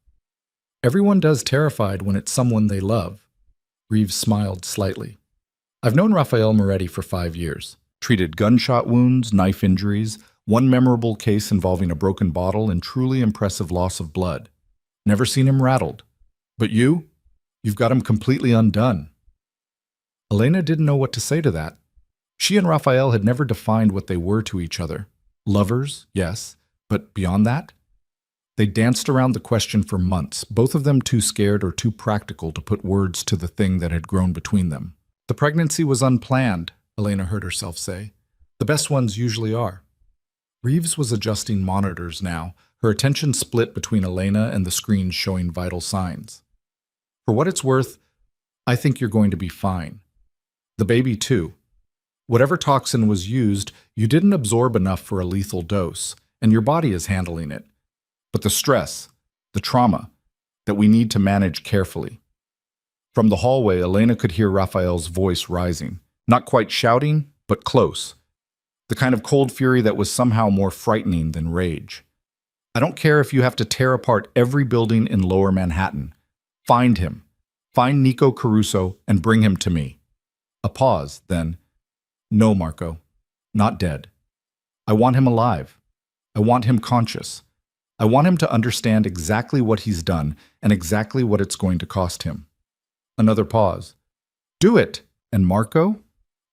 "Everyone does terrified when it's someone they love." Reeves smiled slightly. "I've known Raphael Moretti for 5 years. Treated gunshot wounds, knife injuries, one memorable case involving a broken bottle and truly impressive loss of blood. Never seen him rattled. But you've got him completely undone." Elena didn't know what to say to that. She and Raphael had never defined what they were to each other. Lovers, yes, but beyond that? They danced around the question for months, both of them too scared or too practical to put words to the thing that had grown between them. "The pregnancy was unplanned," Elena heard herself say. "The best ones usually are." Reeves was adjusting monitors now, her attention split between Elena and the screens showing vital signs. "For what it's worth, I think you're going to be fine. The baby, too. Whatever toxin was used, you didn't absorb enough for a lethal dose, and your body is handling it. But the stress, the trauma, that we need to manage carefully." From the hallway, Elena could hear Raphael's voice rising, not quite shouting, but close. The kind of cold fury that was somehow more frightening than rage. "I don't care if you have to tear apart every building in Lower Manhattan. Find him. Find Nico Caruso and bring him to me. A pause, then. No, Marco. Not dead. I want him alive. I want him conscious. I want him to understand exactly what he's done and exactly what it's going to cost him. Another pause. Do it! And Marco?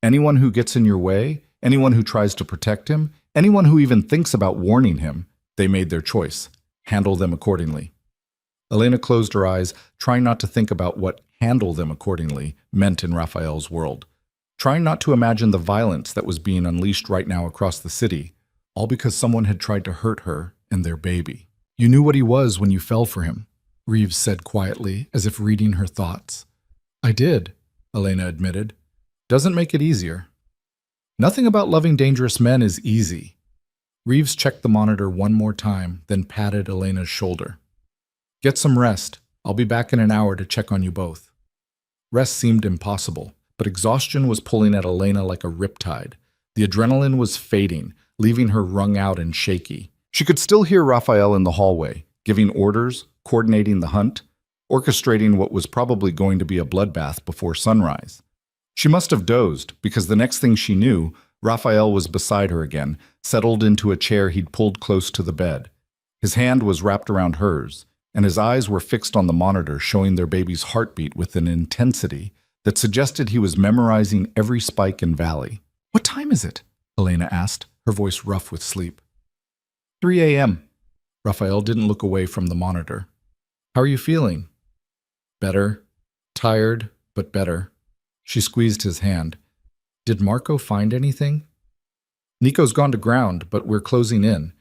Anyone who gets in your way, anyone who tries to protect him, anyone who even thinks about warning him, they made their choice. Handle them accordingly. Elena closed her eyes, trying not to think about what handle them accordingly meant in Raphael's world. Trying not to imagine the violence that was being unleashed right now across the city, all because someone had tried to hurt her and their baby. You knew what he was when you fell for him, Reeves said quietly, as if reading her thoughts. I did, Elena admitted. Doesn't make it easier. Nothing about loving dangerous men is easy. Reeves checked the monitor one more time, then patted Elena's shoulder. Get some rest. I'll be back in an hour to check on you both. Rest seemed impossible, but exhaustion was pulling at Elena like a riptide. The adrenaline was fading, leaving her wrung out and shaky. She could still hear Raphael in the hallway, giving orders, coordinating the hunt, orchestrating what was probably going to be a bloodbath before sunrise. She must have dozed, because the next thing she knew, Raphael was beside her again, settled into a chair he'd pulled close to the bed. His hand was wrapped around hers, and his eyes were fixed on the monitor, showing their baby's heartbeat with an intensity that suggested he was memorizing every spike and valley. What time is it? Elena asked, her voice rough with sleep. 3 a.m. Raphael didn't look away from the monitor. How are you feeling? Better. Tired, but better. She squeezed his hand. Did Marco find anything? Nico's gone to ground, but we're closing in.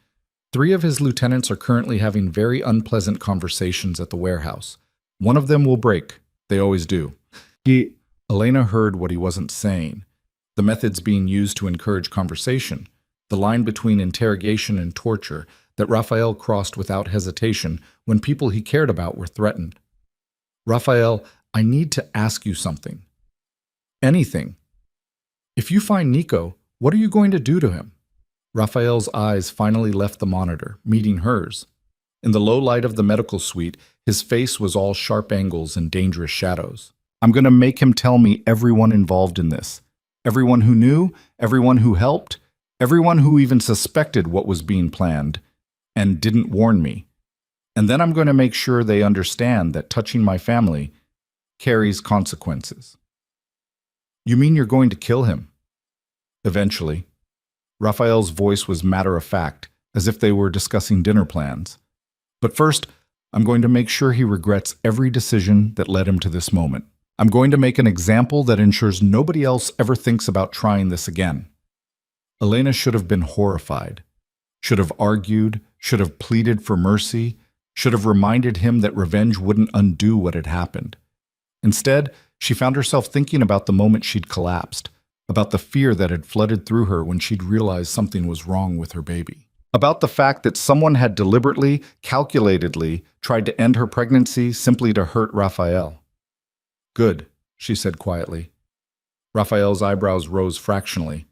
3 of his lieutenants are currently having very unpleasant conversations at the warehouse. One of them will break. They always do. Elena heard what he wasn't saying. The methods being used to encourage conversation. The line between interrogation and torture that Raphael crossed without hesitation when people he cared about were threatened. Raphael, I need to ask you something. Anything. If you find Nico, what are you going to do to him? Raphael's eyes finally left the monitor, meeting hers. In the low light of the medical suite, his face was all sharp angles and dangerous shadows. I'm going to make him tell me everyone involved in this. Everyone who knew, everyone who helped, everyone who even suspected what was being planned and didn't warn me. And then I'm going to make sure they understand that touching my family carries consequences. You mean you're going to kill him? Eventually. Raphael's voice was matter-of-fact, as if they were discussing dinner plans. But first, I'm going to make sure he regrets every decision that led him to this moment. I'm going to make an example that ensures nobody else ever thinks about trying this again. Elena should have been horrified, should have argued, should have pleaded for mercy, should have reminded him that revenge wouldn't undo what had happened. Instead, she found herself thinking about the moment she'd collapsed, about the fear that had flooded through her when she'd realized something was wrong with her baby. About the fact that someone had deliberately, calculatedly tried to end her pregnancy simply to hurt Raphael. Good, she said quietly. Raphael's eyebrows rose fractionally.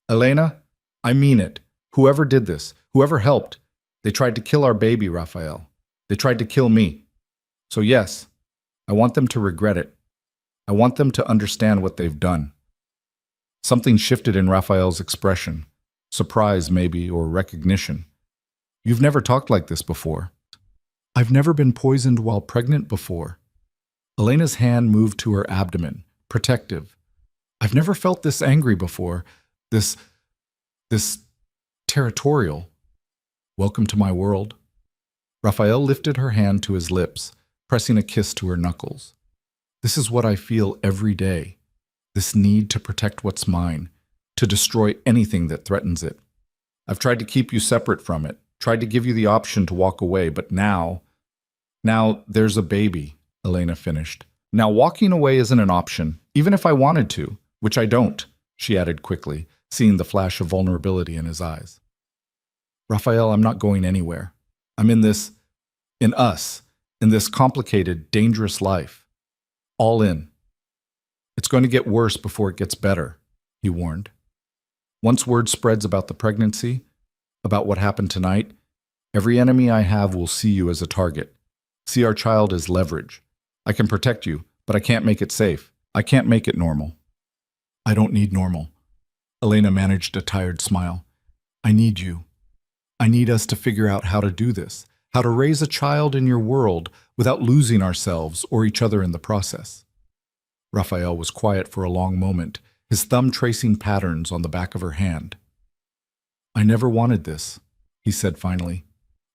Elena, I mean it. Whoever did this, whoever helped, they tried to kill our baby, Raphael. They tried to kill me. So yes, I want them to regret it. I want them to understand what they've done. Something shifted in Raphael's expression. Surprise, maybe, or recognition. You've never talked like this before. I've never been poisoned while pregnant before. Elena's hand moved to her abdomen, protective. I've never felt this angry before. This territorial. Welcome to my world. Raphael lifted her hand to his lips, pressing a kiss to her knuckles. This is what I feel every day. This need to protect what's mine, to destroy anything that threatens it. I've tried to keep you separate from it, tried to give you the option to walk away, but now there's a baby, Elena finished. Now walking away isn't an option, even if I wanted to, which I don't, she added quickly, seeing the flash of vulnerability in his eyes. Raphael, I'm not going anywhere. I'm in this complicated, dangerous life. All in. It's going to get worse before it gets better, he warned. Once word spreads about the pregnancy, about what happened tonight, every enemy I have will see you as a target, see our child as leverage. I can protect you, but I can't make it safe. I can't make it normal. I don't need normal. Elena managed a tired smile. I need you. I need us to figure out how to do this, how to raise a child in your world without losing ourselves or each other in the process. Raphael was quiet for a long moment, his thumb tracing patterns on the back of her hand. I never wanted this, he said finally.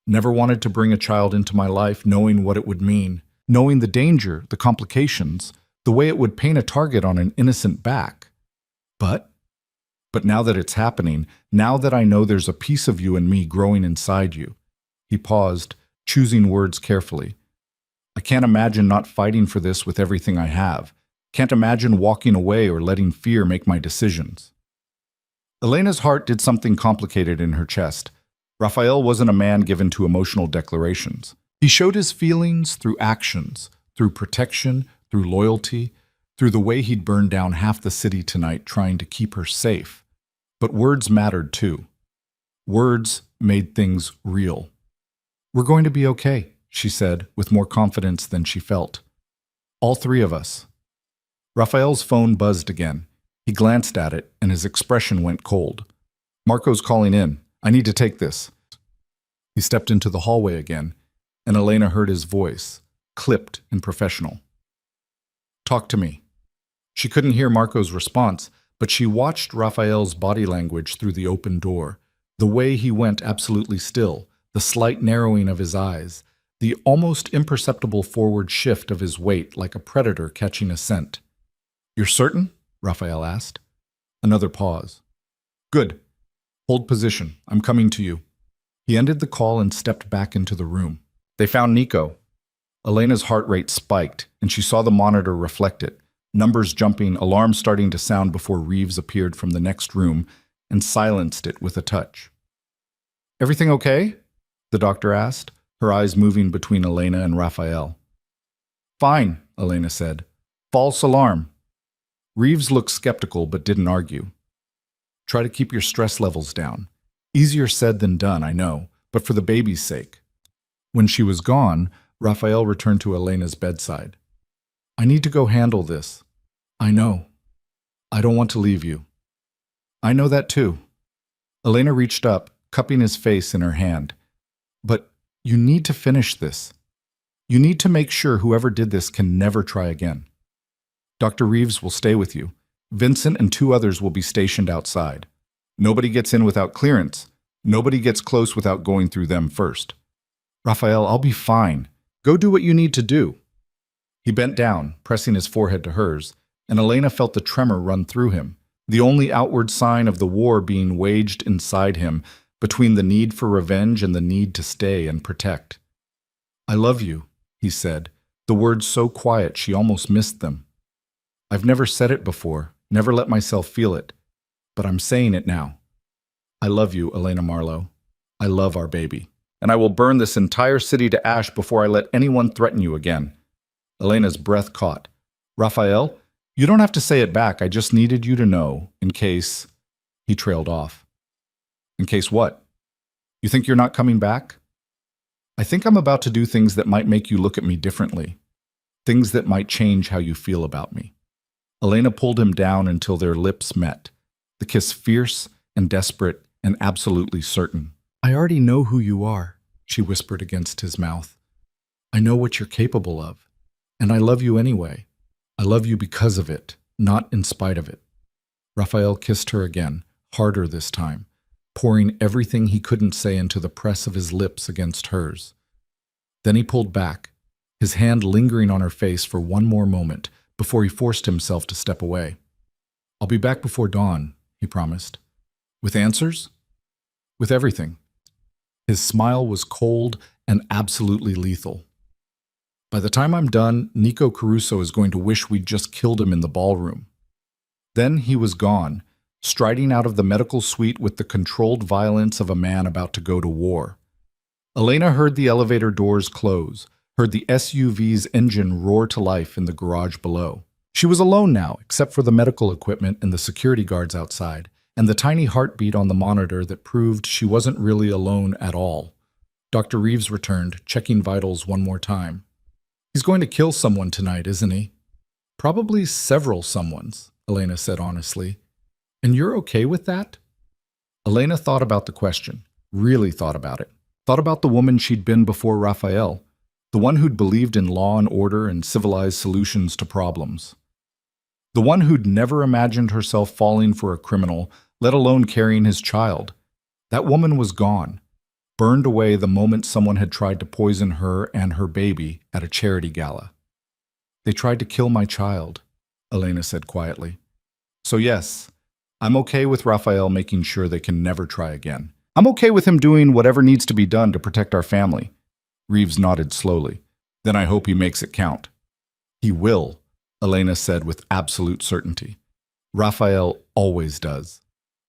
Never wanted to bring a child into my life knowing what it would mean, knowing the danger, the complications, the way it would paint a target on an innocent back. But now that it's happening, now that I know there's a piece of you and me growing inside you. He paused, choosing words carefully. I can't imagine not fighting for this with everything I have. Can't imagine walking away or letting fear make my decisions. Elena's heart did something complicated in her chest. Raphael wasn't a man given to emotional declarations. He showed his feelings through actions, through protection, through loyalty, through the way he'd burned down half the city tonight trying to keep her safe. But words mattered too. Words made things real. We're going to be okay, she said, with more confidence than she felt. All three of us. Raphael's phone buzzed again. He glanced at it, and his expression went cold. Marco's calling in. I need to take this. He stepped into the hallway again, and Elena heard his voice, clipped and professional. Talk to me. She couldn't hear Marco's response, but she watched Raphael's body language through the open door, the way he went absolutely still, the slight narrowing of his eyes, the almost imperceptible forward shift of his weight like a predator catching a scent. You're certain? Raphael asked. Another pause. Good. Hold position. I'm coming to you. He ended the call and stepped back into the room. They found Nico. Elena's heart rate spiked, and she saw the monitor reflect it. Numbers jumping, alarms starting to sound before Reeves appeared from the next room and silenced it with a touch. Everything okay? The doctor asked, her eyes moving between Elena and Raphael. Fine, Elena said. False alarm. Reeves looked skeptical but didn't argue. Try to keep your stress levels down. Easier said than done, I know, but for the baby's sake. When she was gone, Raphael returned to Elena's bedside. I need to go handle this. I know. I don't want to leave you. I know that too. Elena reached up, cupping his face in her hand. But you need to finish this. You need to make sure whoever did this can never try again. Dr. Reeves will stay with you. Vincent and 2 others will be stationed outside. Nobody gets in without clearance. Nobody gets close without going through them first. Raphael, I'll be fine. Go do what you need to do. He bent down, pressing his forehead to hers, and Elena felt the tremor run through him, the only outward sign of the war being waged inside him, between the need for revenge and the need to stay and protect. I love you, he said, the words so quiet she almost missed them. I've never said it before, never let myself feel it, but I'm saying it now. I love you, Elena Marlowe. I love our baby. And I will burn this entire city to ash before I let anyone threaten you again. Elena's breath caught. Raphael, you don't have to say it back. I just needed you to know, in case... He trailed off. In case what? You think you're not coming back? I think I'm about to do things that might make you look at me differently. Things that might change how you feel about me. Elena pulled him down until their lips met, the kiss fierce and desperate and absolutely certain. I already know who you are, she whispered against his mouth. I know what you're capable of, and I love you anyway. I love you because of it, not in spite of it. Raphael kissed her again, harder this time, pouring everything he couldn't say into the press of his lips against hers. Then he pulled back, his hand lingering on her face for one more moment before he forced himself to step away. I'll be back before dawn, he promised. With answers? With everything. His smile was cold and absolutely lethal. By the time I'm done, Nico Caruso is going to wish we'd just killed him in the ballroom. Then he was gone, striding out of the medical suite with the controlled violence of a man about to go to war. Elena heard the elevator doors close, heard the SUV's engine roar to life in the garage below. She was alone now, except for the medical equipment and the security guards outside, and the tiny heartbeat on the monitor that proved she wasn't really alone at all. Dr. Reeves returned, checking vitals one more time. He's going to kill someone tonight, isn't he? Probably several someones, Elena said honestly. And you're okay with that? Elena thought about the question, really thought about it. Thought about the woman she'd been before Raphael, the one who'd believed in law and order and civilized solutions to problems. The one who'd never imagined herself falling for a criminal, let alone carrying his child. That woman was gone, burned away the moment someone had tried to poison her and her baby at a charity gala. They tried to kill my child, Elena said quietly. So yes, I'm okay with Raphael making sure they can never try again. I'm okay with him doing whatever needs to be done to protect our family. Reeves nodded slowly. Then I hope he makes it count. He will, Elena said with absolute certainty. Raphael always does.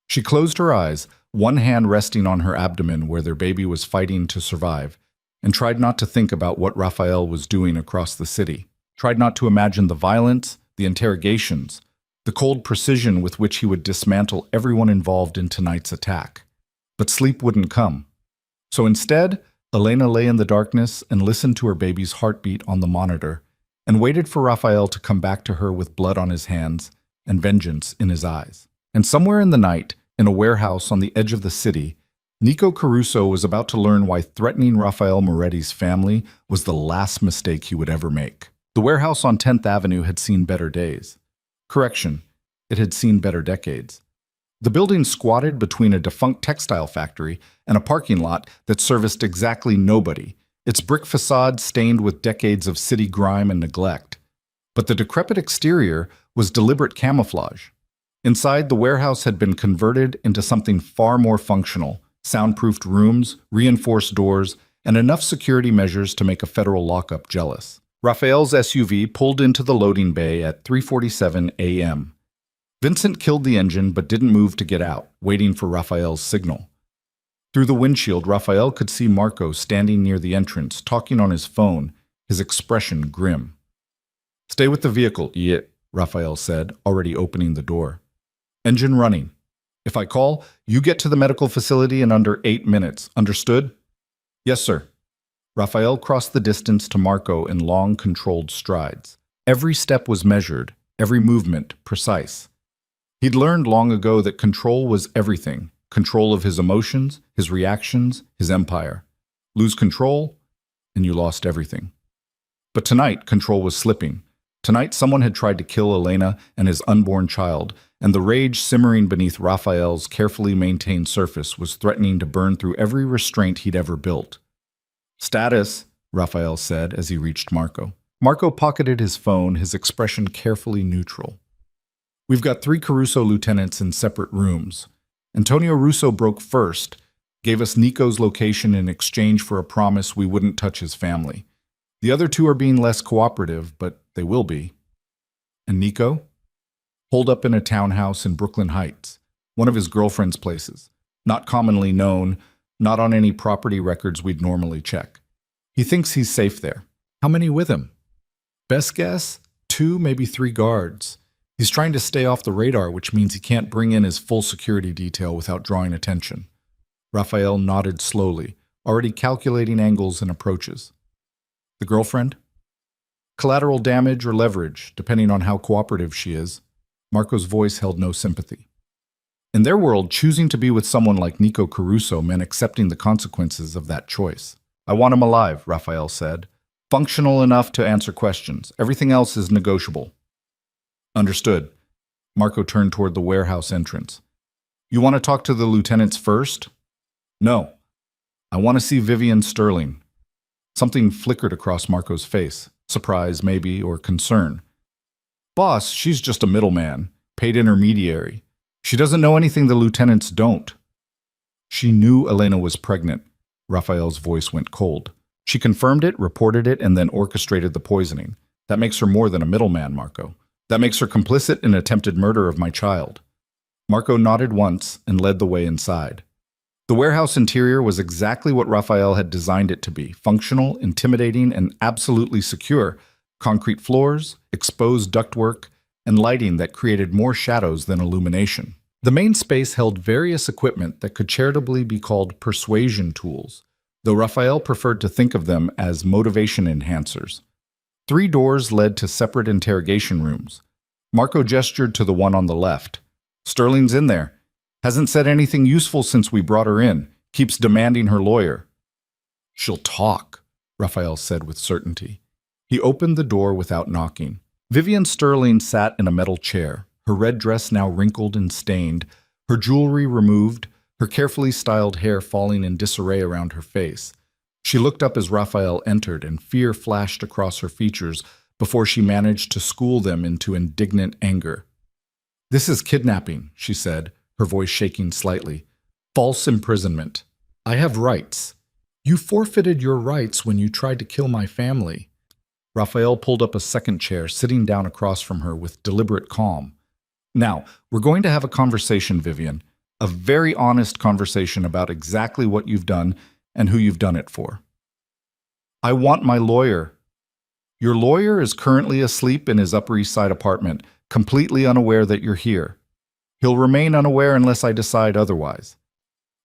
She closed her eyes, one hand resting on her abdomen where their baby was fighting to survive, and tried not to think about what Raphael was doing across the city. Tried not to imagine the violence, the interrogations, the cold precision with which he would dismantle everyone involved in tonight's attack. But sleep wouldn't come. So instead, Elena lay in the darkness and listened to her baby's heartbeat on the monitor, and waited for Raphael to come back to her with blood on his hands and vengeance in his eyes. And somewhere in the night, in a warehouse on the edge of the city, Nico Caruso was about to learn why threatening Rafael Moretti's family was the last mistake he would ever make. The warehouse on 10th Avenue had seen better days. Correction, it had seen better decades. The building squatted between a defunct textile factory and a parking lot that serviced exactly nobody, its brick facade stained with decades of city grime and neglect. But the decrepit exterior was deliberate camouflage. Inside, the warehouse had been converted into something far more functional: soundproofed rooms, reinforced doors, and enough security measures to make a federal lockup jealous. Raphael's SUV pulled into the loading bay at 3:47 a.m. Vincent killed the engine but didn't move to get out, waiting for Raphael's signal. Through the windshield, Raphael could see Marco standing near the entrance, talking on his phone, his expression grim. "Stay with the vehicle, Raphael said, already opening the door. "Engine running. If I call, you get to the medical facility in under 8 minutes. Understood?" "Yes, sir." Raphael crossed the distance to Marco in long, controlled strides. Every step was measured, every movement precise. He'd learned long ago that control was everything. Control of his emotions, his reactions, his empire. Lose control, and you lost everything. But tonight, control was slipping. Tonight, someone had tried to kill Elena and his unborn child, and the rage simmering beneath Raphael's carefully maintained surface was threatening to burn through every restraint he'd ever built. "Status," Raphael said as he reached Marco. Marco pocketed his phone, his expression carefully neutral. "We've got 3 Caruso lieutenants in separate rooms. Antonio Russo broke first, gave us Nico's location in exchange for a promise we wouldn't touch his family. The other 2 are being less cooperative, but they will be." "And Nico?" "Holed up in a townhouse in Brooklyn Heights, one of his girlfriend's places. Not commonly known, not on any property records we'd normally check. He thinks he's safe there." "How many with him?" "Best guess, 2, maybe 3 guards. He's trying to stay off the radar, which means he can't bring in his full security detail without drawing attention." Raphael nodded slowly, already calculating angles and approaches. "The girlfriend?" "Collateral damage or leverage, depending on how cooperative she is." Marco's voice held no sympathy. In their world, choosing to be with someone like Nico Caruso meant accepting the consequences of that choice. "I want him alive," Raphael said. "Functional enough to answer questions. Everything else is negotiable." "Understood." Marco turned toward the warehouse entrance. "You want to talk to the lieutenants first?" "No. I want to see Vivian Sterling." Something flickered across Marco's face. Surprise, maybe, or concern. "Boss, she's just a middleman, paid intermediary. She doesn't know anything the lieutenants don't." "She knew Elena was pregnant." Raphael's voice went cold. "She confirmed it, reported it, and then orchestrated the poisoning. That makes her more than a middleman, Marco. That makes her complicit in attempted murder of my child." Marco nodded once and led the way inside. The warehouse interior was exactly what Raphael had designed it to be: functional, intimidating, and absolutely secure. Concrete floors, exposed ductwork, and lighting that created more shadows than illumination. The main space held various equipment that could charitably be called persuasion tools, though Raphael preferred to think of them as motivation enhancers. 3 doors led to separate interrogation rooms. Marco gestured to the one on the left. Sterling's in there. Hasn't said anything useful since we brought her in. Keeps demanding her lawyer. She'll talk, Raphael said with certainty. He opened the door without knocking. Vivian Sterling sat in a metal chair, her red dress now wrinkled and stained, her jewelry removed, her carefully styled hair falling in disarray around her face. She looked up as Raphael entered, and fear flashed across her features before she managed to school them into indignant anger. "This is kidnapping," she said, her voice shaking slightly. "False imprisonment. I have rights. You forfeited your rights when you tried to kill my family." Raphael pulled up a second chair, sitting down across from her with deliberate calm. "Now, we're going to have a conversation, Vivian. A very honest conversation about exactly what you've done and who you've done it for." "I want my lawyer." "Your lawyer is currently asleep in his Upper East Side apartment, completely unaware that you're here. He'll remain unaware unless I decide otherwise."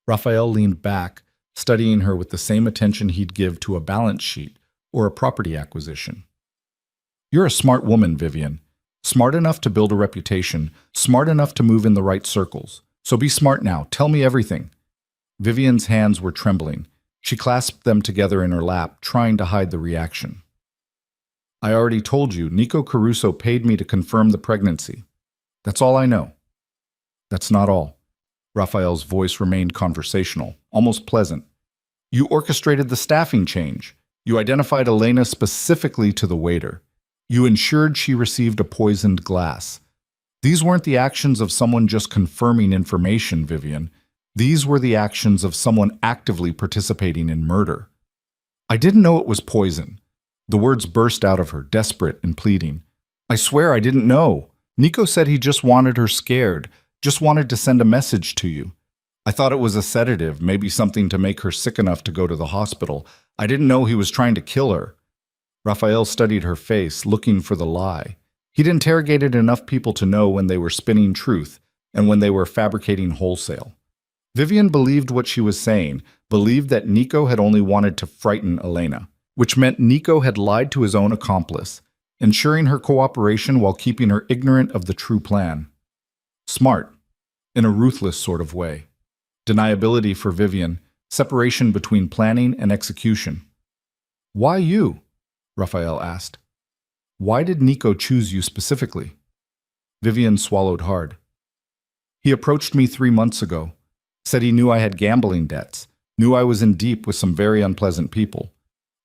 Raphael leaned back, studying her with the same attention he'd give to a balance sheet or a property acquisition. "You're a smart woman, Vivian. Smart enough to build a reputation, smart enough to move in the right circles. So be smart now. Tell me everything." Vivian's hands were trembling. She clasped them together in her lap, trying to hide the reaction. "I already told you, Nico Caruso paid me to confirm the pregnancy. That's all I know." "That's not all." Raphael's voice remained conversational, almost pleasant. "You orchestrated the staffing change. You identified Elena specifically to the waiter. You ensured she received a poisoned glass. These weren't the actions of someone just confirming information, Vivian. These were the actions of someone actively participating in murder." "I didn't know it was poison." The words burst out of her, desperate and pleading. "I swear I didn't know. Nico said he just wanted her scared, just wanted to send a message to you. I thought it was a sedative, maybe something to make her sick enough to go to the hospital. I didn't know he was trying to kill her." Raphael studied her face, looking for the lie. He'd interrogated enough people to know when they were spinning truth and when they were fabricating wholesale. Vivian believed what she was saying, believed that Nico had only wanted to frighten Elena, which meant Nico had lied to his own accomplice, ensuring her cooperation while keeping her ignorant of the true plan. Smart, in a ruthless sort of way. Deniability for Vivian, separation between planning and execution. "Why you?" Raphael asked. "Why did Nico choose you specifically?" Vivian swallowed hard. "He approached me 3 months ago, said he knew I had gambling debts, knew I was in deep with some very unpleasant people.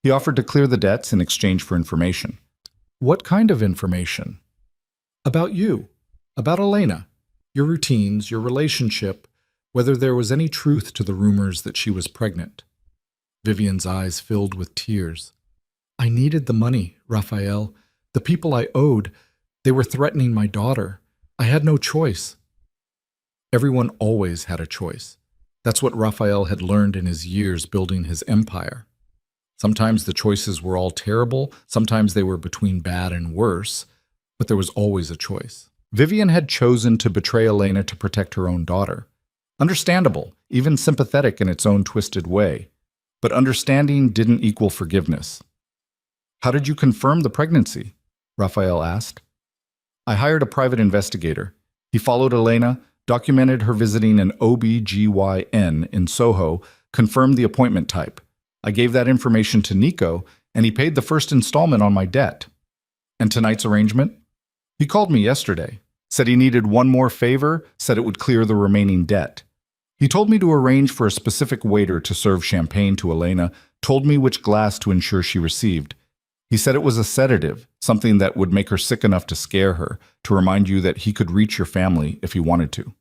He offered to clear the debts in exchange for information." "What kind of information?" "About you, about Elena, your routines, your relationship, whether there was any truth to the rumors that she was pregnant." Vivian's eyes filled with tears. "I needed the money, Raphael. The people I owed, they were threatening my daughter. I had no choice." Everyone always had a choice. That's what Raphael had learned in his years building his empire. Sometimes the choices were all terrible, sometimes they were between bad and worse, but there was always a choice. Vivian had chosen to betray Elena to protect her own daughter. Understandable, even sympathetic in its own twisted way. But understanding didn't equal forgiveness. "How did you confirm the pregnancy?" Raphael asked. "I hired a private investigator. He followed Elena, documented her visiting an OB-GYN in Soho, confirmed the appointment type. I gave that information to Nico, and he paid the first installment on my debt." "And tonight's arrangement?" "He called me yesterday, said he needed one more favor, said it would clear the remaining debt. He told me to arrange for a specific waiter to serve champagne to Elena, told me which glass to ensure she received. He said it was a sedative, something that would make her sick enough to scare her, to remind you that he could reach your family if he wanted to."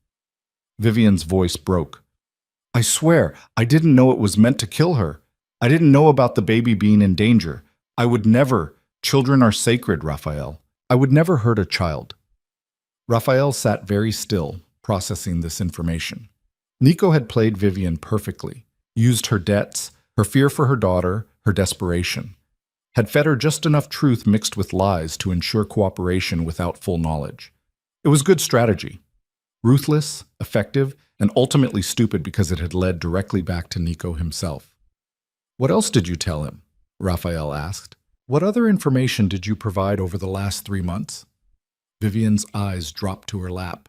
Vivian's voice broke. "I swear, I didn't know it was meant to kill her. I didn't know about the baby being in danger. I would never. Children are sacred, Raphael. I would never hurt a child." Raphael sat very still, processing this information. Nico had played Vivian perfectly, used her debts, her fear for her daughter, her desperation. Had fed her just enough truth mixed with lies to ensure cooperation without full knowledge. It was good strategy. Ruthless, effective, and ultimately stupid because it had led directly back to Nico himself. "What else did you tell him?" Raphael asked. What other information did you provide over the last 3 months? Vivian's eyes dropped to her lap.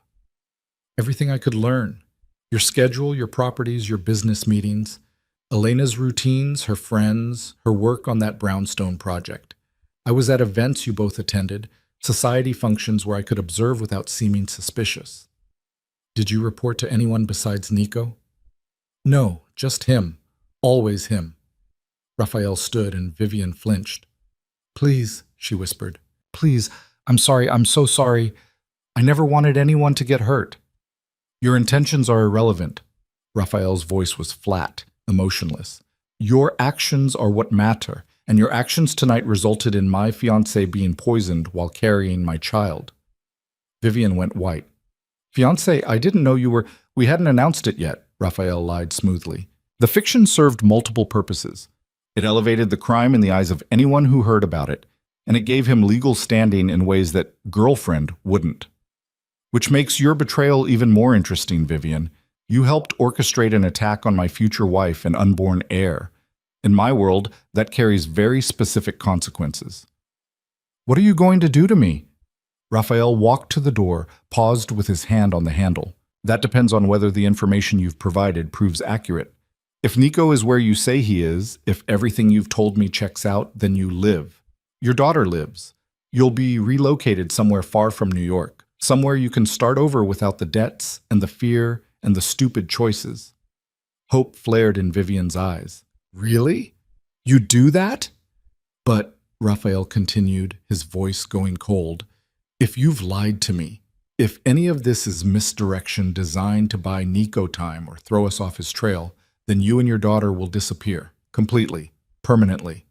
Everything I could learn. Your schedule, your properties, your business meetings, Elena's routines, her friends, her work on that brownstone project. I was at events you both attended, society functions where I could observe without seeming suspicious. Did you report to anyone besides Nico? No, just him. Always him. Raphael stood and Vivian flinched. Please, she whispered. Please, I'm sorry, I'm so sorry. I never wanted anyone to get hurt. Your intentions are irrelevant. Raphael's voice was flat, emotionless. Your actions are what matter, and your actions tonight resulted in my fiancé being poisoned while carrying my child. Vivian went white. Fiancé, I didn't know you were— We hadn't announced it yet, Raphael lied smoothly. The fiction served multiple purposes. It elevated the crime in the eyes of anyone who heard about it, and it gave him legal standing in ways that girlfriend wouldn't. Which makes your betrayal even more interesting, Vivian. You helped orchestrate an attack on my future wife and unborn heir. In my world, that carries very specific consequences. What are you going to do to me? Raphael walked to the door, paused with his hand on the handle. That depends on whether the information you've provided proves accurate. If Nico is where you say he is, if everything you've told me checks out, then you live. Your daughter lives. You'll be relocated somewhere far from New York, somewhere you can start over without the debts and the fear and the stupid choices. Hope flared in Vivian's eyes. Really? You do that? But, Raphael continued, his voice going cold, if you've lied to me, if any of this is misdirection designed to buy Nico time or throw us off his trail, then you and your daughter will disappear, completely, permanently.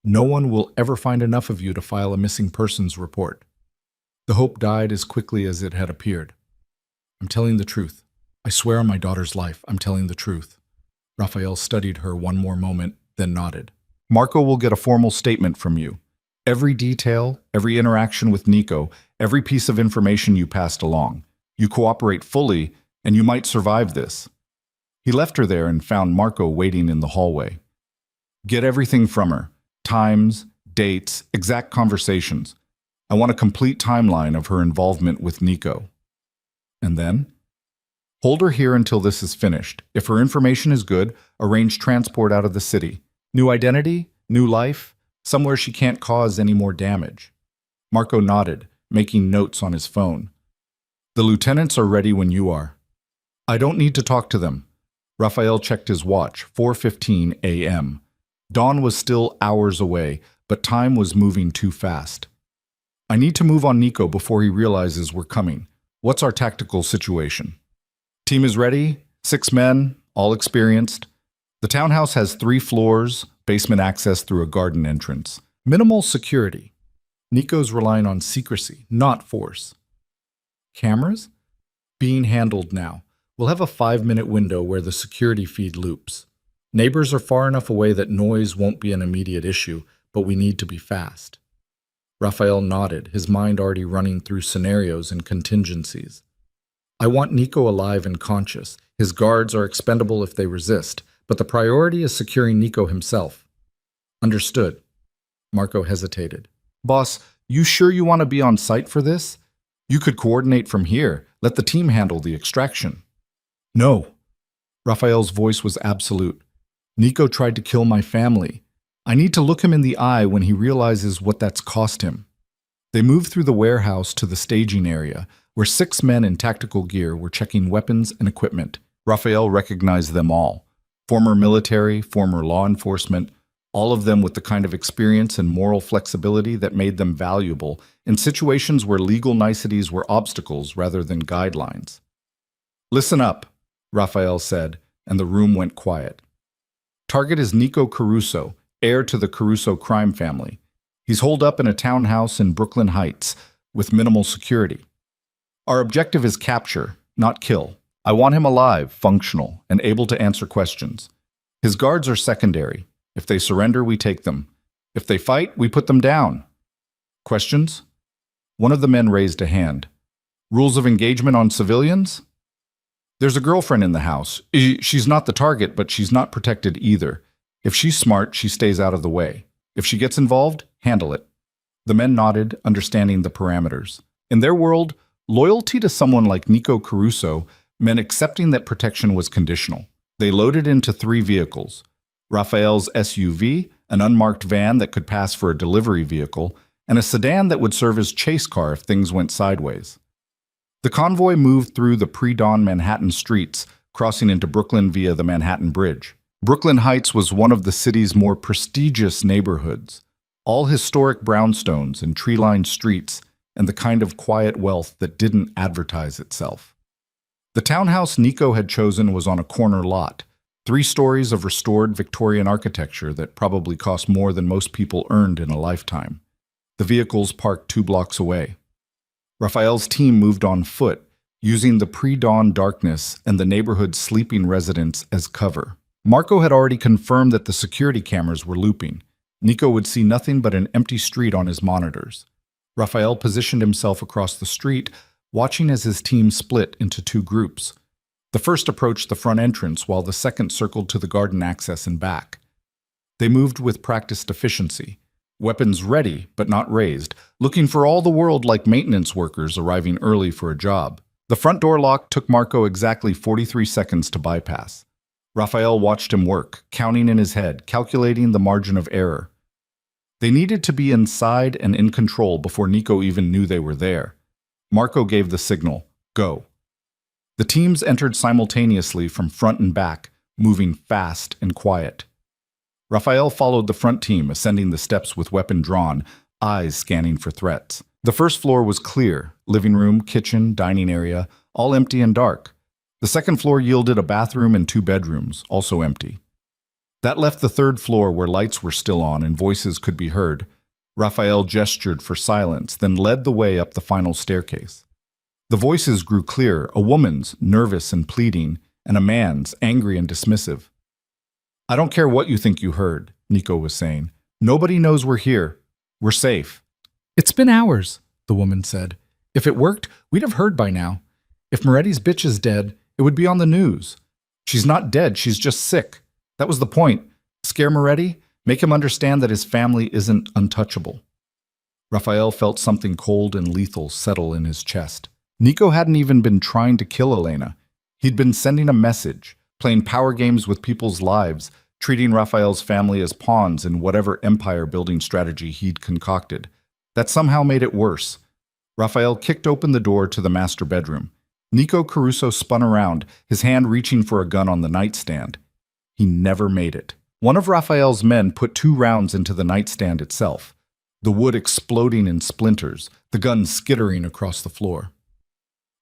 No one will ever find enough of you to file a missing persons report. The hope died as quickly as it had appeared. I'm telling the truth. I swear on my daughter's life, I'm telling the truth. Raphael studied her one more moment, then nodded. Marco will get a formal statement from you. Every detail, every interaction with Nico, every piece of information you passed along. You cooperate fully, and you might survive this. He left her there and found Marco waiting in the hallway. Get everything from her. Times, dates, exact conversations. I want a complete timeline of her involvement with Nico. And then? Hold her here until this is finished. If her information is good, arrange transport out of the city. New identity, new life, somewhere she can't cause any more damage. Marco nodded, making notes on his phone. The lieutenants are ready when you are. I don't need to talk to them. Raphael checked his watch, 4:15 a.m. Dawn was still hours away, but time was moving too fast. I need to move on Nico before he realizes we're coming. What's our tactical situation? Team is ready, 6 men, all experienced. The townhouse has 3 floors, basement access through a garden entrance. Minimal security. Nico's relying on secrecy, not force. Cameras? Being handled now. We'll have a 5-minute window where the security feed loops. Neighbors are far enough away that noise won't be an immediate issue, but we need to be fast. Raphael nodded, his mind already running through scenarios and contingencies. I want Nico alive and conscious. His guards are expendable if they resist, but the priority is securing Nico himself. Understood. Marco hesitated. Boss, you sure you want to be on site for this? You could coordinate from here. Let the team handle the extraction. No. Raphael's voice was absolute. Nico tried to kill my family. I need to look him in the eye when he realizes what that's cost him. They moved through the warehouse to the staging area, where 6 men in tactical gear were checking weapons and equipment. Raphael recognized them all. Former military, former law enforcement, all of them with the kind of experience and moral flexibility that made them valuable in situations where legal niceties were obstacles rather than guidelines. Listen up, Raphael said, and the room went quiet. Target is Nico Caruso, heir to the Caruso crime family. He's holed up in a townhouse in Brooklyn Heights with minimal security. Our objective is capture, not kill. I want him alive, functional, and able to answer questions. His guards are secondary. If they surrender, we take them. If they fight, we put them down. Questions? One of the men raised a hand. Rules of engagement on civilians? There's a girlfriend in the house. She's not the target, but she's not protected either. If she's smart, she stays out of the way. If she gets involved, handle it. The men nodded, understanding the parameters. In their world, loyalty to someone like Nico Caruso meant accepting that protection was conditional. They loaded into 3 vehicles: Raphael's SUV, an unmarked van that could pass for a delivery vehicle, and a sedan that would serve as chase car if things went sideways. The convoy moved through the pre-dawn Manhattan streets, crossing into Brooklyn via the Manhattan Bridge. Brooklyn Heights was one of the city's more prestigious neighborhoods, all historic brownstones and tree-lined streets, and the kind of quiet wealth that didn't advertise itself. The townhouse Nico had chosen was on a corner lot, 3 stories of restored Victorian architecture that probably cost more than most people earned in a lifetime. The vehicles parked 2 blocks away. Raphael's team moved on foot, using the pre-dawn darkness and the neighborhood's sleeping residents as cover. Marco had already confirmed that the security cameras were looping. Nico would see nothing but an empty street on his monitors. Raphael positioned himself across the street, watching as his team split into 2 groups. The first approached the front entrance, while the second circled to the garden access and back. They moved with practiced efficiency, weapons ready but not raised, looking for all the world like maintenance workers arriving early for a job. The front door lock took Marco exactly 43 seconds to bypass. Raphael watched him work, counting in his head, calculating the margin of error. They needed to be inside and in control before Nico even knew they were there. Marco gave the signal, go. The teams entered simultaneously from front and back, moving fast and quiet. Raphael followed the front team, ascending the steps with weapon drawn, eyes scanning for threats. The first floor was clear: living room, kitchen, dining area, all empty and dark. The second floor yielded a bathroom and 2 bedrooms, also empty. That left the third floor where lights were still on and voices could be heard. Raphael gestured for silence, then led the way up the final staircase. The voices grew clearer, a woman's, nervous and pleading, and a man's, angry and dismissive. "I don't care what you think you heard," Nico was saying. "Nobody knows we're here. We're safe." "It's been hours," the woman said. "If it worked, we'd have heard by now. If Moretti's bitch is dead, it would be on the news. She's not dead, she's just sick. That was the point. Scare Moretti, make him understand that his family isn't untouchable." Raphael felt something cold and lethal settle in his chest. Nico hadn't even been trying to kill Elena. He'd been sending a message, playing power games with people's lives, treating Raphael's family as pawns in whatever empire-building strategy he'd concocted. That somehow made it worse. Raphael kicked open the door to the master bedroom. Nico Caruso spun around, his hand reaching for a gun on the nightstand. He never made it. One of Raphael's men put 2 rounds into the nightstand itself, the wood exploding in splinters, the gun skittering across the floor.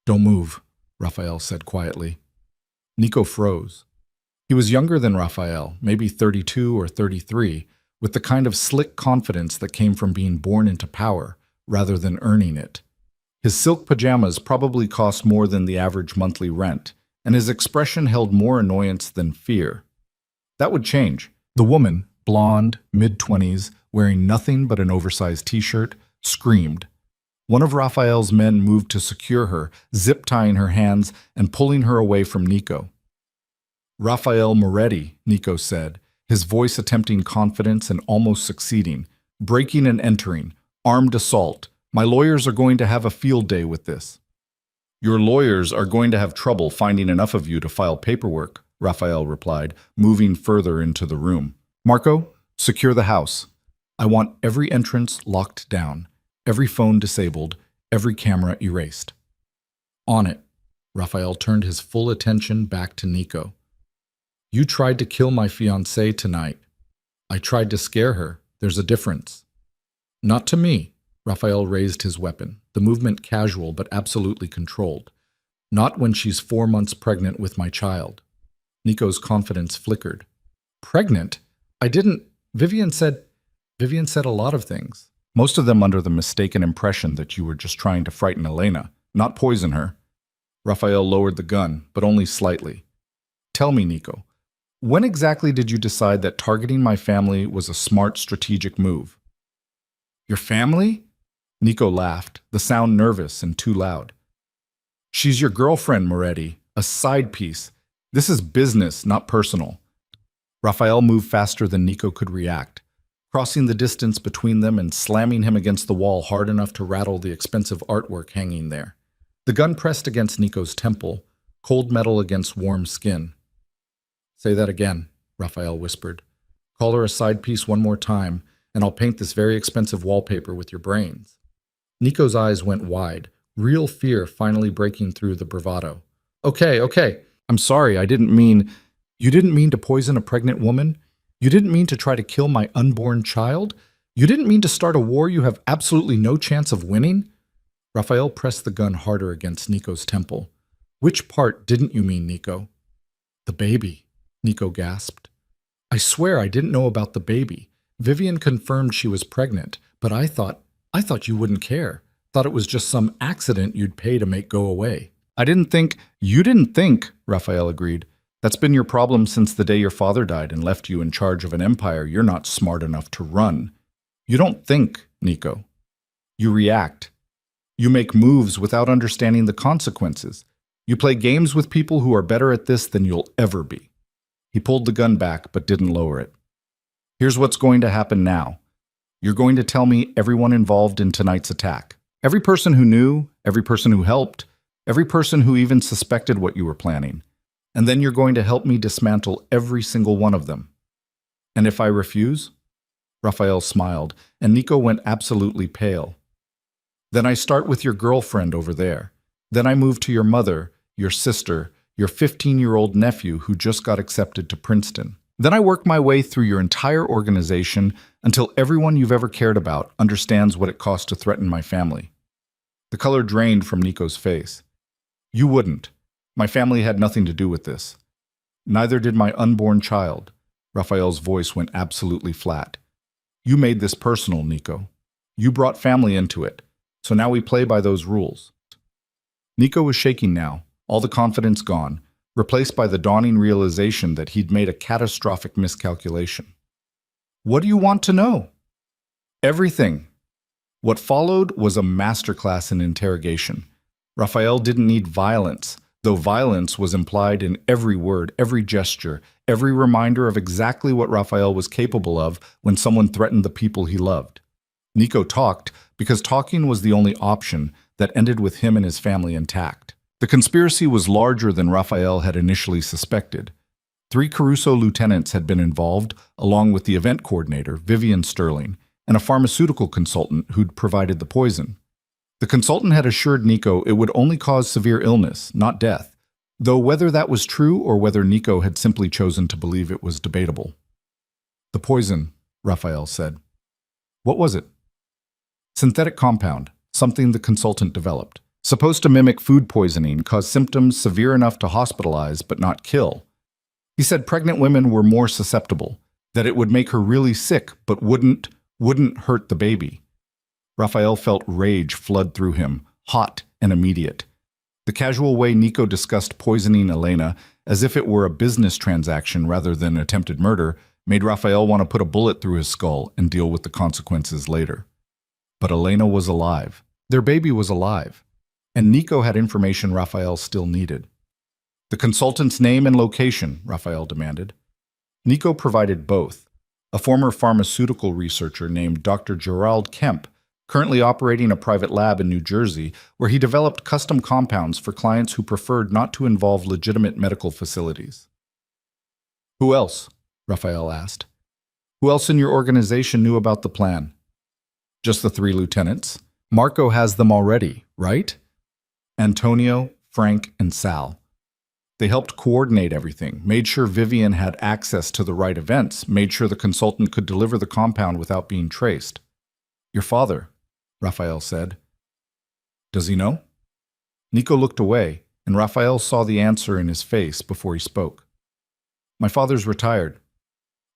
"Don't move," Raphael said quietly. Nico froze. He was younger than Raphael, maybe 32 or 33, with the kind of slick confidence that came from being born into power rather than earning it. His silk pajamas probably cost more than the average monthly rent, and his expression held more annoyance than fear. That would change. The woman, blonde, mid-20s, wearing nothing but an oversized t-shirt, screamed. One of Raphael's men moved to secure her, zip-tying her hands and pulling her away from Nico. "Raphael Moretti," Nico said, his voice attempting confidence and almost succeeding. "Breaking and entering. Armed assault. My lawyers are going to have a field day with this." "Your lawyers are going to have trouble finding enough of you to file paperwork," Raphael replied, moving further into the room. "Marco, secure the house. I want every entrance locked down, every phone disabled, every camera erased." "On it." Raphael turned his full attention back to Nico. "You tried to kill my fiancée tonight. I tried to scare her. There's a difference." "Not to me." Raphael raised his weapon, the movement casual but absolutely controlled. "Not when she's 4 months pregnant with my child." Nico's confidence flickered. "Pregnant? I didn't—" Vivian said a lot of things. Most of them under the mistaken impression that you were just trying to frighten Elena, not poison her. Raphael lowered the gun, but only slightly. "Tell me, Nico, when exactly did you decide that targeting my family was a smart strategic move?" "Your family?" Nico laughed, the sound nervous and too loud. "She's your girlfriend, Moretti, a side piece. This is business, not personal." Raphael moved faster than Nico could react. crossing the distance between them and slamming him against the wall hard enough to rattle the expensive artwork hanging there. The gun pressed against Nico's temple, cold metal against warm skin. "Say that again," Raphael whispered. "Call her a side piece one more time, and I'll paint this very expensive wallpaper with your brains." Nico's eyes went wide, real fear finally breaking through the bravado. Okay. I'm sorry, I didn't mean... You didn't mean to poison a pregnant woman? You didn't mean to try to kill my unborn child? You didn't mean to start a war you have absolutely no chance of winning?" Raphael pressed the gun harder against Nico's temple. "Which part didn't you mean, Nico?" "The baby," Nico gasped. "I swear I didn't know about the baby. Vivian confirmed she was pregnant, but I thought you wouldn't care. Thought it was just some accident you'd pay to make go away." You didn't think, Raphael agreed. "That's been your problem since the day your father died and left you in charge of an empire you're not smart enough to run. You don't think, Nico. You react. You make moves without understanding the consequences. You play games with people who are better at this than you'll ever be." He pulled the gun back but didn't lower it. "Here's what's going to happen now. You're going to tell me everyone involved in tonight's attack. Every person who knew, every person who helped, every person who even suspected what you were planning. And then you're going to help me dismantle every single one of them. And if I refuse?" Raphael smiled, and Nico went absolutely pale. "Then I start with your girlfriend over there. Then I move to your mother, your sister, your 15-year-old nephew who just got accepted to Princeton. Then I work my way through your entire organization until everyone you've ever cared about understands what it costs to threaten my family." The color drained from Nico's face. "You wouldn't. My family had nothing to do with this. Neither did my unborn child." Raphael's voice went absolutely flat. "You made this personal, Nico. You brought family into it, so now we play by those rules." Nico was shaking now, all the confidence gone, replaced by the dawning realization that he'd made a catastrophic miscalculation. "What do you want to know?" "Everything." What followed was a masterclass in interrogation. Raphael didn't need violence, though violence was implied in every word, every gesture, every reminder of exactly what Raphael was capable of when someone threatened the people he loved. Nico talked because talking was the only option that ended with him and his family intact. The conspiracy was larger than Raphael had initially suspected. 3 Caruso lieutenants had been involved, along with the event coordinator, Vivian Sterling, and a pharmaceutical consultant who'd provided the poison. The consultant had assured Nico it would only cause severe illness, not death, though whether that was true or whether Nico had simply chosen to believe it was debatable. "The poison," Raphael said. "What was it?" "Synthetic compound, something the consultant developed. Supposed to mimic food poisoning, cause symptoms severe enough to hospitalize but not kill. He said pregnant women were more susceptible, that it would make her really sick but wouldn't hurt the baby." Raphael felt rage flood through him, hot and immediate. The casual way Nico discussed poisoning Elena, as if it were a business transaction rather than attempted murder, made Raphael want to put a bullet through his skull and deal with the consequences later. But Elena was alive. Their baby was alive. And Nico had information Raphael still needed. "The consultant's name and location," Raphael demanded. Nico provided both. A former pharmaceutical researcher named Dr. Gerald Kemp, currently operating a private lab in New Jersey, where he developed custom compounds for clients who preferred not to involve legitimate medical facilities. "Who else?" Raphael asked. "Who else in your organization knew about the plan?" "Just the 3 lieutenants. Marco has them already, right? Antonio, Frank, and Sal. They helped coordinate everything, made sure Vivian had access to the right events, made sure the consultant could deliver the compound without being traced." "Your father," Raphael said. "Does he know?" Nico looked away, and Raphael saw the answer in his face before he spoke. "My father's retired.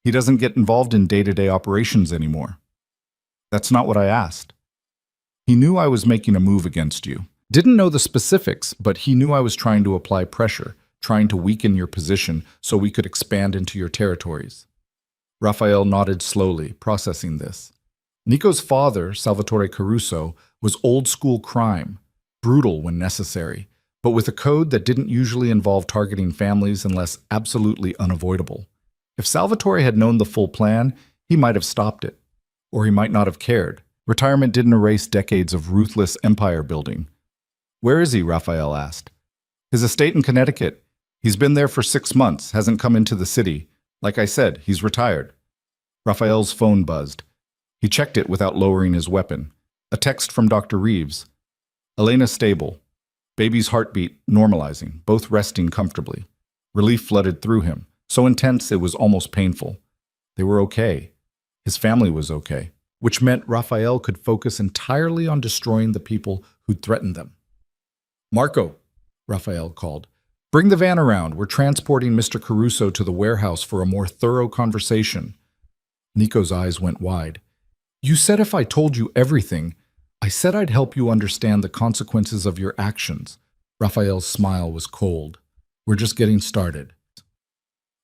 He doesn't get involved in day-to-day operations anymore." "That's not what I asked." "He knew I was making a move against you. Didn't know the specifics, but he knew I was trying to apply pressure, trying to weaken your position so we could expand into your territories." Raphael nodded slowly, processing this. Nico's father, Salvatore Caruso, was old-school crime, brutal when necessary, but with a code that didn't usually involve targeting families unless absolutely unavoidable. If Salvatore had known the full plan, he might have stopped it. Or he might not have cared. Retirement didn't erase decades of ruthless empire building. Where is he? Raphael asked. His estate in Connecticut. He's been there for 6 months, hasn't come into the city. Like I said, he's retired. Raphael's phone buzzed. He checked it without lowering his weapon. A text from Dr. Reeves. Elena stable. Baby's heartbeat normalizing, both resting comfortably. Relief flooded through him, so intense it was almost painful. They were okay. His family was okay, which meant Raphael could focus entirely on destroying the people who'd threatened them. Marco, Raphael called. Bring the van around. We're transporting Mr. Caruso to the warehouse for a more thorough conversation. Nico's eyes went wide. You said if I told you everything, I said I'd help you understand the consequences of your actions. Raphael's smile was cold. We're just getting started.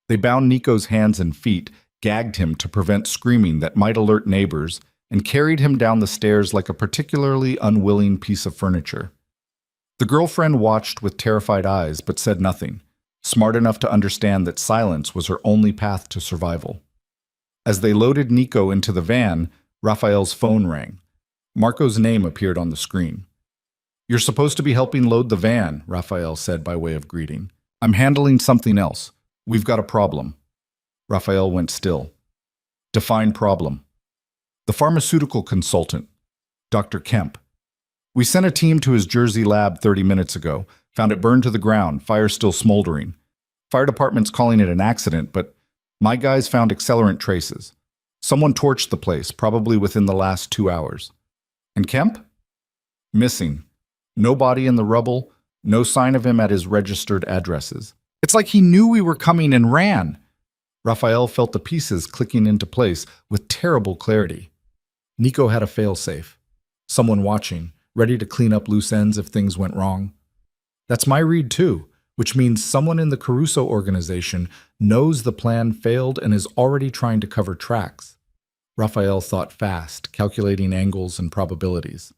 They bound Nico's hands and feet, gagged him to prevent screaming that might alert neighbors, and carried him down the stairs like a particularly unwilling piece of furniture. The girlfriend watched with terrified eyes but said nothing, smart enough to understand that silence was her only path to survival. As they loaded Nico into the van, Raphael's phone rang. Marco's name appeared on the screen. You're supposed to be helping load the van, Raphael said by way of greeting. I'm handling something else. We've got a problem. Raphael went still. Define problem. The pharmaceutical consultant, Dr. Kemp. We sent a team to his Jersey lab 30 minutes ago, found it burned to the ground, fire still smoldering. Fire department's calling it an accident, but my guys found accelerant traces. Someone torched the place, probably within the last 2 hours. And Kemp? Missing. No body in the rubble, no sign of him at his registered addresses. It's like he knew we were coming and ran. Raphael felt the pieces clicking into place with terrible clarity. Nico had a failsafe. Someone watching, ready to clean up loose ends if things went wrong. That's my read too, which means someone in the Caruso organization knows the plan failed and is already trying to cover tracks. Raphael thought fast, calculating angles and probabilities.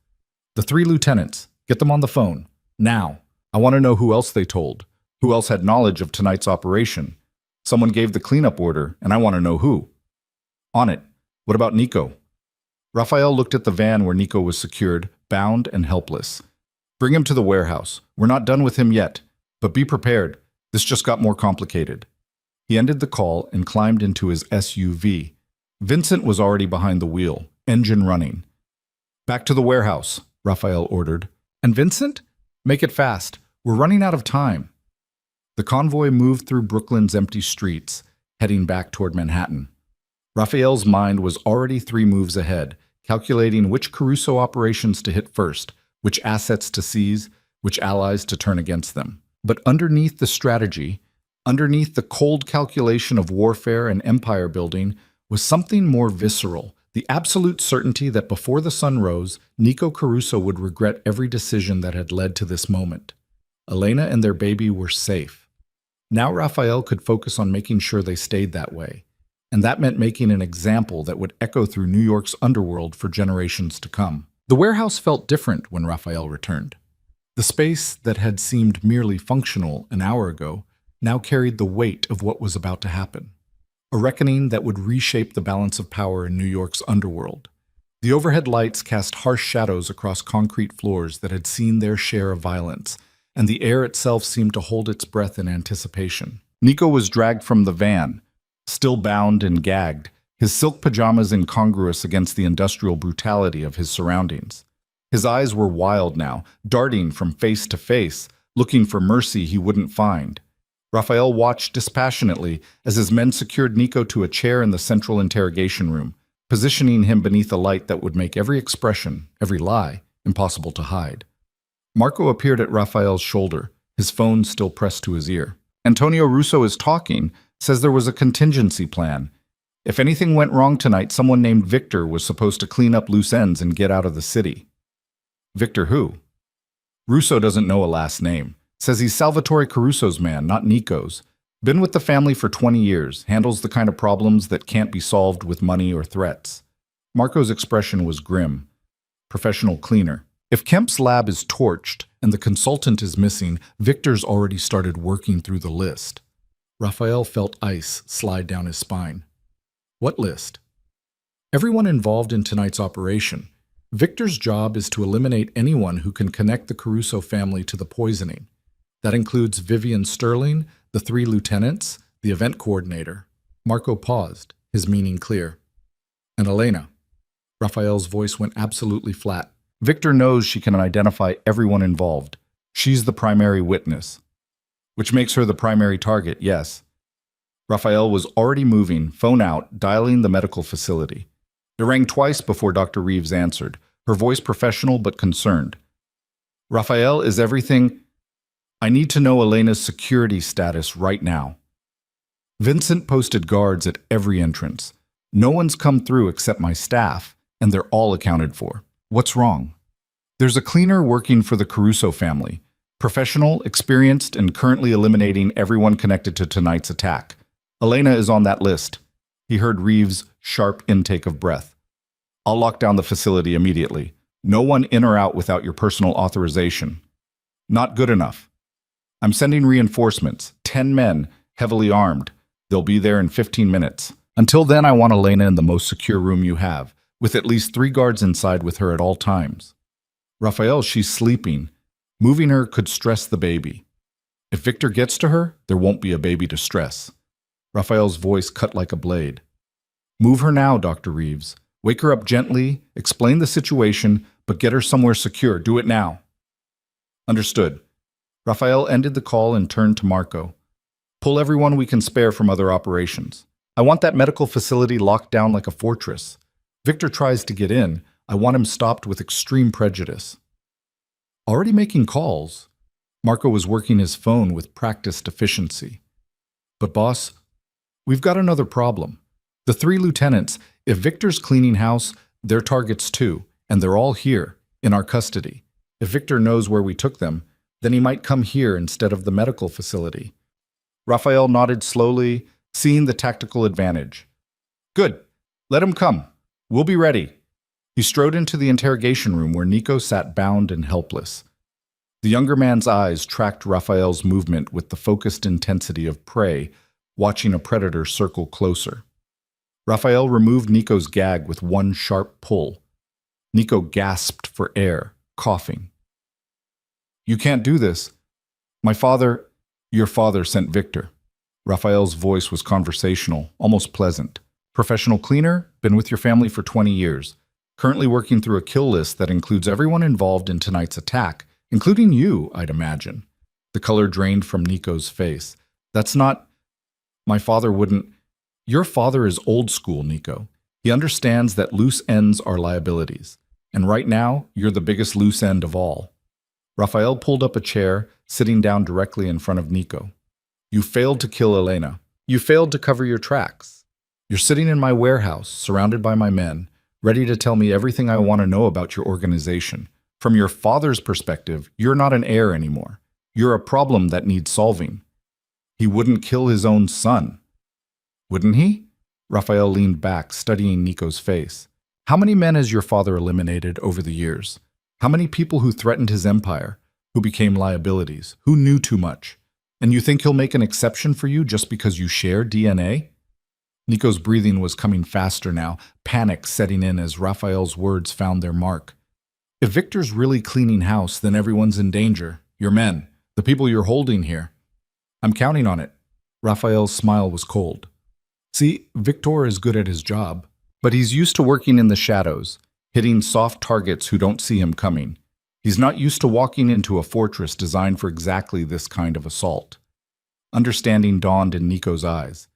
The 3 lieutenants, get them on the phone. Now. I want to know who else they told. Who else had knowledge of tonight's operation? Someone gave the cleanup order, and I want to know who. On it. What about Nico? Raphael looked at the van where Nico was secured, bound and helpless. Bring him to the warehouse. We're not done with him yet, but be prepared. This just got more complicated. He ended the call and climbed into his SUV. Vincent was already behind the wheel, engine running. Back to the warehouse, Raphael ordered. And Vincent? Make it fast. We're running out of time. The convoy moved through Brooklyn's empty streets, heading back toward Manhattan. Raphael's mind was already 3 moves ahead, calculating which Caruso operations to hit first, which assets to seize, which allies to turn against them. But underneath the strategy, underneath the cold calculation of warfare and empire building, was something more visceral, the absolute certainty that before the sun rose, Nico Caruso would regret every decision that had led to this moment. Elena and their baby were safe. Now Raphael could focus on making sure they stayed that way, and that meant making an example that would echo through New York's underworld for generations to come. The warehouse felt different when Raphael returned. The space that had seemed merely functional an hour ago now carried the weight of what was about to happen. A reckoning that would reshape the balance of power in New York's underworld. The overhead lights cast harsh shadows across concrete floors that had seen their share of violence, and the air itself seemed to hold its breath in anticipation. Nico was dragged from the van, still bound and gagged, his silk pajamas incongruous against the industrial brutality of his surroundings. His eyes were wild now, darting from face to face, looking for mercy he wouldn't find. Raphael watched dispassionately as his men secured Nico to a chair in the central interrogation room, positioning him beneath a light that would make every expression, every lie, impossible to hide. Marco appeared at Raphael's shoulder, his phone still pressed to his ear. Antonio Russo is talking, says there was a contingency plan. If anything went wrong tonight, someone named Victor was supposed to clean up loose ends and get out of the city. Victor who? Russo doesn't know a last name. Says he's Salvatore Caruso's man, not Nico's. Been with the family for 20 years, handles the kind of problems that can't be solved with money or threats. Marco's expression was grim. Professional cleaner. If Kemp's lab is torched and the consultant is missing, Victor's already started working through the list. Raphael felt ice slide down his spine. What list? Everyone involved in tonight's operation. Victor's job is to eliminate anyone who can connect the Caruso family to the poisoning. That includes Vivian Sterling, the 3 lieutenants, the event coordinator. Marco paused, his meaning clear. And Elena. Raphael's voice went absolutely flat. Victor knows she can identify everyone involved. She's the primary witness. Which makes her the primary target, yes. Raphael was already moving, phone out, dialing the medical facility. It rang twice before Dr. Reeves answered, her voice professional but concerned. Raphael, is everything... I need to know Elena's security status right now. Vincent posted guards at every entrance. No one's come through except my staff, and they're all accounted for. What's wrong? There's a cleaner working for the Caruso family. Professional, experienced, and currently eliminating everyone connected to tonight's attack. Elena is on that list. He heard Reeves' sharp intake of breath. I'll lock down the facility immediately. No one in or out without your personal authorization. Not good enough. I'm sending reinforcements, 10 men, heavily armed. They'll be there in 15 minutes. Until then, I want Elena in the most secure room you have, with at least 3 guards inside with her at all times. Raphael, she's sleeping. Moving her could stress the baby. If Victor gets to her, there won't be a baby to stress. Raphael's voice cut like a blade. Move her now, Dr. Reeves. Wake her up gently, explain the situation, but get her somewhere secure. Do it now. Understood. Raphael ended the call and turned to Marco. Pull everyone we can spare from other operations. I want that medical facility locked down like a fortress. Victor tries to get in. I want him stopped with extreme prejudice. Already making calls. Marco was working his phone with practiced efficiency. But boss, we've got another problem. The 3 lieutenants, if Victor's cleaning house, they're targets too, and they're all here, in our custody. If Victor knows where we took them, then he might come here instead of the medical facility. Raphael nodded slowly, seeing the tactical advantage. Good. Let him come. We'll be ready. He strode into the interrogation room where Nico sat bound and helpless. The younger man's eyes tracked Raphael's movement with the focused intensity of prey, watching a predator circle closer. Raphael removed Nico's gag with one sharp pull. Nico gasped for air, coughing. You can't do this. Your father sent Victor. Raphael's voice was conversational, almost pleasant. Professional cleaner, been with your family for 20 years. Currently working through a kill list that includes everyone involved in tonight's attack, including you, I'd imagine. The color drained from Nico's face. That's not... My father wouldn't... Your father is old school, Nico. He understands that loose ends are liabilities. And right now, you're the biggest loose end of all. Raphael pulled up a chair, sitting down directly in front of Nico. You failed to kill Elena. You failed to cover your tracks. You're sitting in my warehouse, surrounded by my men, ready to tell me everything I want to know about your organization. From your father's perspective, you're not an heir anymore. You're a problem that needs solving. He wouldn't kill his own son. Wouldn't he? Raphael leaned back, studying Nico's face. How many men has your father eliminated over the years? How many people who threatened his empire, who became liabilities, who knew too much? And you think he'll make an exception for you just because you share DNA? Nico's breathing was coming faster now, panic setting in as Raphael's words found their mark. If Victor's really cleaning house, then everyone's in danger. Your men, the people you're holding here. I'm counting on it. Raphael's smile was cold. See, Victor is good at his job, but he's used to working in the shadows, hitting soft targets who don't see him coming. He's not used to walking into a fortress designed for exactly this kind of assault. Understanding dawned in Nico's eyes.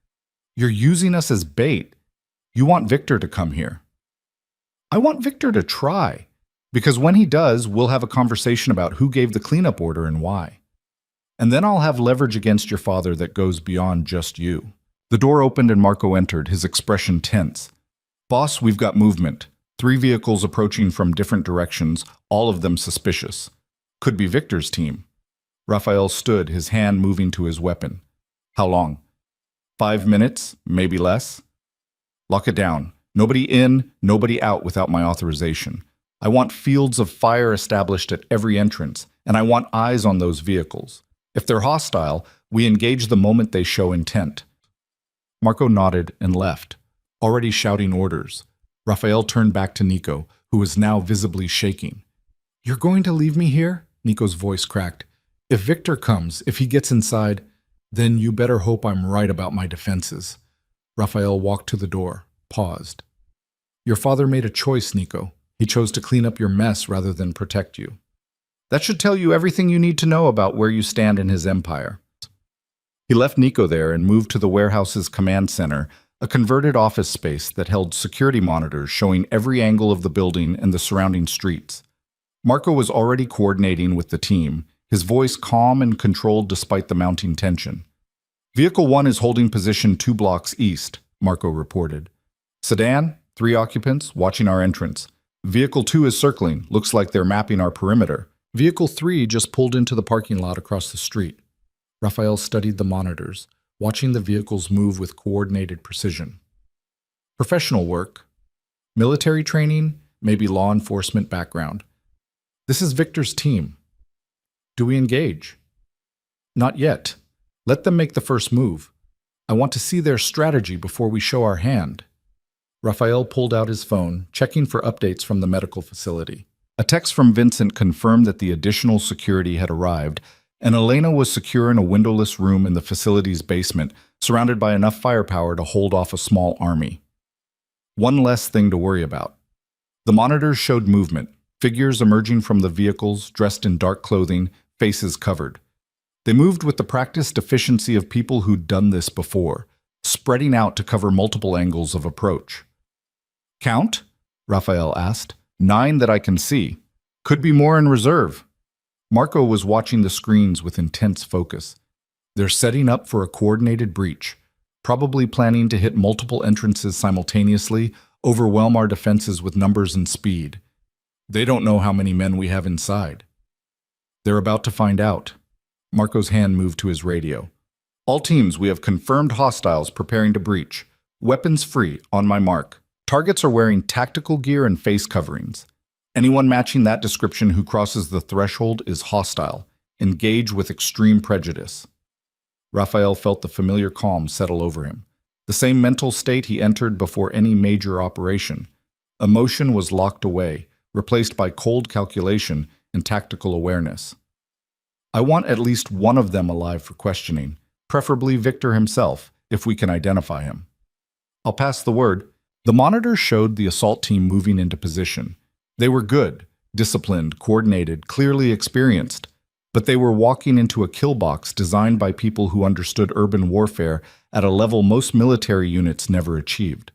You're using us as bait. You want Victor to come here. I want Victor to try, because when he does, we'll have a conversation about who gave the cleanup order and why. And then I'll have leverage against your father that goes beyond just you. The door opened and Marco entered, his expression tense. Boss, we've got movement. 3 vehicles approaching from different directions, all of them suspicious. Could be Victor's team. Raphael stood, his hand moving to his weapon. How long? 5 minutes, maybe less. Lock it down. Nobody in, nobody out without my authorization. I want fields of fire established at every entrance, and I want eyes on those vehicles. If they're hostile, we engage the moment they show intent. Marco nodded and left, already shouting orders. Raphael turned back to Nico, who was now visibly shaking. "You're going to leave me here?" Nico's voice cracked. "If Victor comes, if he gets inside, then you better hope I'm right about my defenses." Raphael walked to the door, paused. "Your father made a choice, Nico. He chose to clean up your mess rather than protect you. That should tell you everything you need to know about where you stand in his empire." He left Nico there and moved to the warehouse's command center, a converted office space that held security monitors showing every angle of the building and the surrounding streets. Marco was already coordinating with the team, his voice calm and controlled despite the mounting tension. "Vehicle 1 is holding position 2 blocks east," Marco reported. "Sedan, 3 occupants, watching our entrance. Vehicle 2 is circling, looks like they're mapping our perimeter. Vehicle 3 just pulled into the parking lot across the street." Raphael studied the monitors, watching the vehicles move with coordinated precision. Professional work, military training, maybe law enforcement background. This is Victor's team. Do we engage? Not yet. Let them make the first move. I want to see their strategy before we show our hand. Raphael pulled out his phone, checking for updates from the medical facility. A text from Vincent confirmed that the additional security had arrived, and Elena was secure in a windowless room in the facility's basement, surrounded by enough firepower to hold off a small army. One less thing to worry about. The monitors showed movement, figures emerging from the vehicles, dressed in dark clothing, faces covered. They moved with the practiced efficiency of people who'd done this before, spreading out to cover multiple angles of approach. "Count?" Raphael asked. "9 that I can see. Could be more in reserve." Marco was watching the screens with intense focus. They're setting up for a coordinated breach, probably planning to hit multiple entrances simultaneously, overwhelm our defenses with numbers and speed. They don't know how many men we have inside. They're about to find out. Marco's hand moved to his radio. "All teams, we have confirmed hostiles preparing to breach. Weapons free, on my mark. Targets are wearing tactical gear and face coverings. Anyone matching that description who crosses the threshold is hostile. Engage with extreme prejudice." Raphael felt the familiar calm settle over him. The same mental state he entered before any major operation. Emotion was locked away, replaced by cold calculation and tactical awareness. "I want at least one of them alive for questioning, preferably Victor himself, if we can identify him." "I'll pass the word." The monitor showed the assault team moving into position. They were good, disciplined, coordinated, clearly experienced, but they were walking into a kill box designed by people who understood urban warfare at a level most military units never achieved.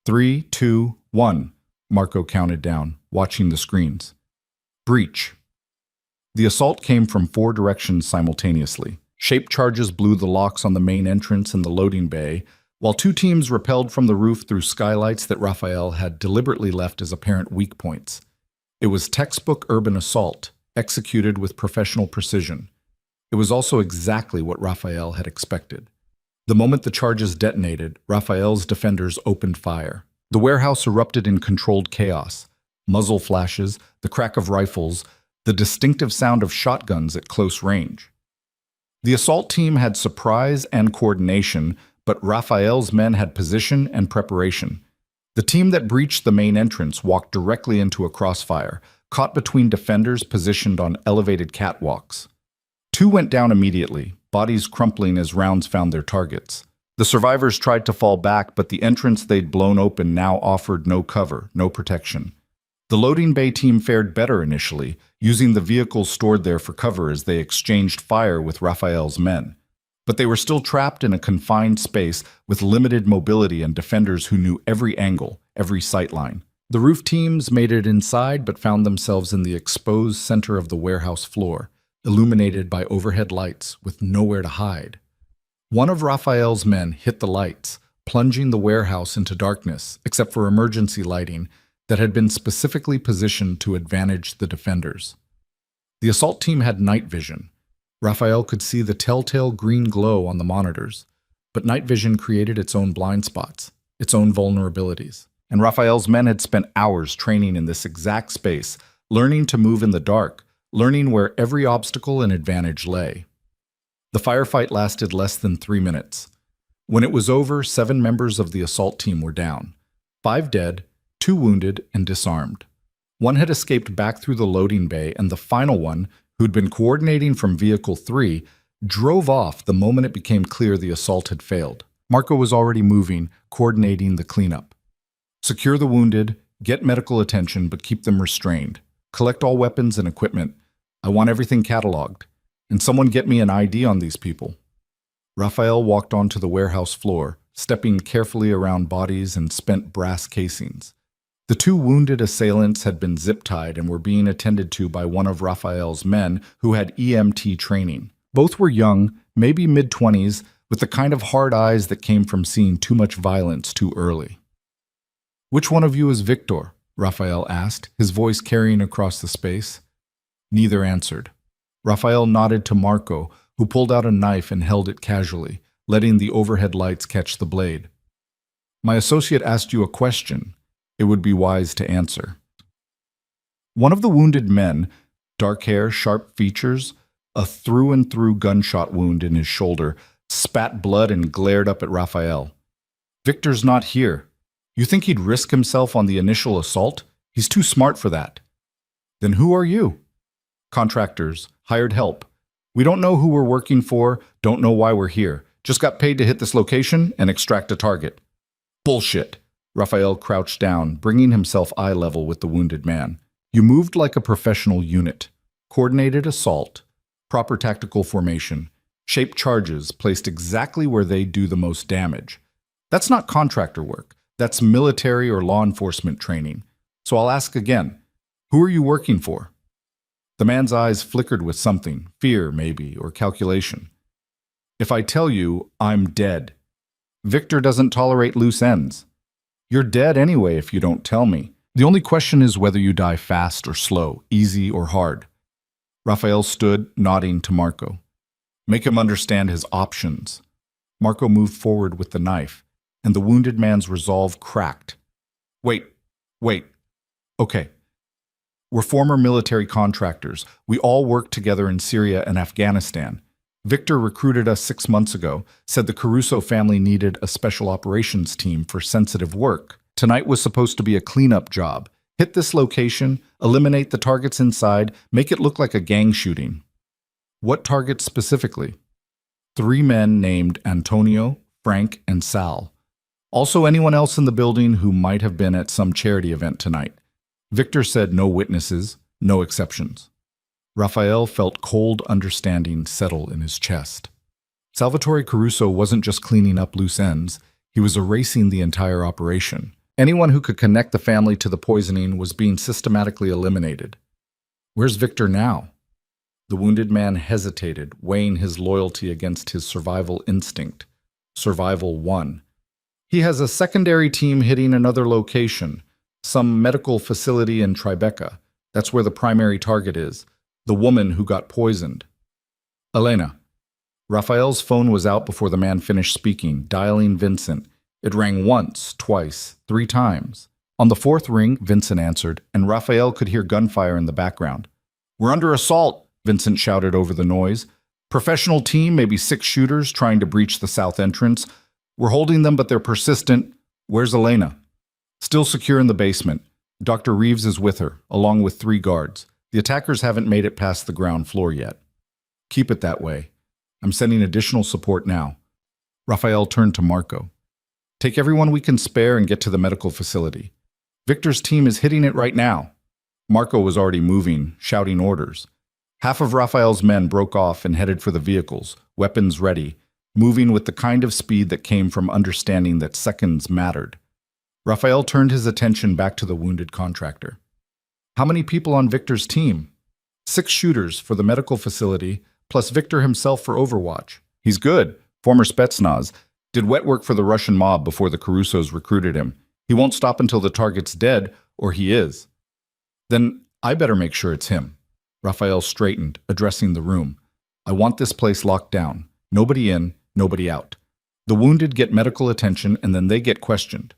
3, 2, 1, Marco counted down, watching the screens. Breach. The assault came from 4 directions simultaneously. Shaped charges blew the locks on the main entrance and the loading bay, while 2 teams rappelled from the roof through skylights that Raphael had deliberately left as apparent weak points. It was textbook urban assault, executed with professional precision. It was also exactly what Raphael had expected. The moment the charges detonated, Raphael's defenders opened fire. The warehouse erupted in controlled chaos. Muzzle flashes, the crack of rifles, the distinctive sound of shotguns at close range. The assault team had surprise and coordination, but Raphael's men had position and preparation. The team that breached the main entrance walked directly into a crossfire, caught between defenders positioned on elevated catwalks. 2 went down immediately, bodies crumpling as rounds found their targets. The survivors tried to fall back, but the entrance they'd blown open now offered no cover, no protection. The loading bay team fared better initially, using the vehicles stored there for cover as they exchanged fire with Raphael's men. But they were still trapped in a confined space with limited mobility and defenders who knew every angle, every sightline. The roof teams made it inside but found themselves in the exposed center of the warehouse floor, illuminated by overhead lights with nowhere to hide. One of Raphael's men hit the lights, plunging the warehouse into darkness, except for emergency lighting that had been specifically positioned to advantage the defenders. The assault team had night vision. Raphael could see the telltale green glow on the monitors, but night vision created its own blind spots, its own vulnerabilities. And Raphael's men had spent hours training in this exact space, learning to move in the dark, learning where every obstacle and advantage lay. The firefight lasted less than 3 minutes. When it was over, 7 members of the assault team were down, 5 dead, 2 wounded and disarmed. One had escaped back through the loading bay, and the final one, who'd been coordinating from Vehicle 3, drove off the moment it became clear the assault had failed. Marco was already moving, coordinating the cleanup. Secure the wounded, get medical attention, but keep them restrained. Collect all weapons and equipment. I want everything cataloged. And someone get me an ID on these people. Raphael walked onto the warehouse floor, stepping carefully around bodies and spent brass casings. The 2 wounded assailants had been zip-tied and were being attended to by one of Raphael's men who had EMT training. Both were young, maybe mid-20s, with the kind of hard eyes that came from seeing too much violence too early. "Which one of you is Victor?" Raphael asked, his voice carrying across the space. Neither answered. Raphael nodded to Marco, who pulled out a knife and held it casually, letting the overhead lights catch the blade. "My associate asked you a question. It would be wise to answer." One of the wounded men, dark hair, sharp features, a through-and-through gunshot wound in his shoulder, spat blood and glared up at Raphael. "Victor's not here. You think he'd risk himself on the initial assault? He's too smart for that." "Then who are you?" "Contractors, hired help. We don't know who we're working for, don't know why we're here. Just got paid to hit this location and extract a target." "Bullshit." Raphael crouched down, bringing himself eye level with the wounded man. "You moved like a professional unit. Coordinated assault, proper tactical formation, shaped charges placed exactly where they do the most damage. That's not contractor work. That's military or law enforcement training. So I'll ask again, who are you working for?" The man's eyes flickered with something, fear maybe, or calculation. "If I tell you, I'm dead. Victor doesn't tolerate loose ends. You're dead anyway if you don't tell me. The only question is whether you die fast or slow, easy or hard." Raphael stood, nodding to Marco. "Make him understand his options." Marco moved forward with the knife, and the wounded man's resolve cracked. Wait. Okay. We're former military contractors. We all worked together in Syria and Afghanistan. Victor recruited us 6 months ago, said the Caruso family needed a special operations team for sensitive work. Tonight was supposed to be a cleanup job. Hit this location, eliminate the targets inside, make it look like a gang shooting. What targets specifically? 3 men named Antonio, Frank, and Sal. Also anyone else in the building who might have been at some charity event tonight. Victor said no witnesses, no exceptions. Raphael felt cold understanding settle in his chest. Salvatore Caruso wasn't just cleaning up loose ends, he was erasing the entire operation. Anyone who could connect the family to the poisoning was being systematically eliminated. Where's Victor now? The wounded man hesitated, weighing his loyalty against his survival instinct. Survival won. He has a secondary team hitting another location, some medical facility in Tribeca. That's where the primary target is. The woman who got poisoned. Elena. Raphael's phone was out before the man finished speaking, dialing Vincent. It rang once, twice, 3 times. On the 4th ring, Vincent answered, and Raphael could hear gunfire in the background. "We're under assault," Vincent shouted over the noise. "Professional team, maybe 6 shooters trying to breach the south entrance. We're holding them, but they're persistent. Where's Elena?" "Still secure in the basement. Dr. Reeves is with her, along with 3 guards. The attackers haven't made it past the ground floor yet." "Keep it that way. I'm sending additional support now." Raphael turned to Marco. "Take everyone we can spare and get to the medical facility. Victor's team is hitting it right now." Marco was already moving, shouting orders. Half of Raphael's men broke off and headed for the vehicles, weapons ready, moving with the kind of speed that came from understanding that seconds mattered. Raphael turned his attention back to the wounded contractor. "How many people on Victor's team?" 6 shooters for the medical facility, plus Victor himself for Overwatch. He's good, former Spetsnaz. Did wet work for the Russian mob before the Carusos recruited him. He won't stop until the target's dead, or he is. "Then I better make sure it's him." Raphael straightened, addressing the room. "I want this place locked down. Nobody in, nobody out. The wounded get medical attention, and then they get questioned.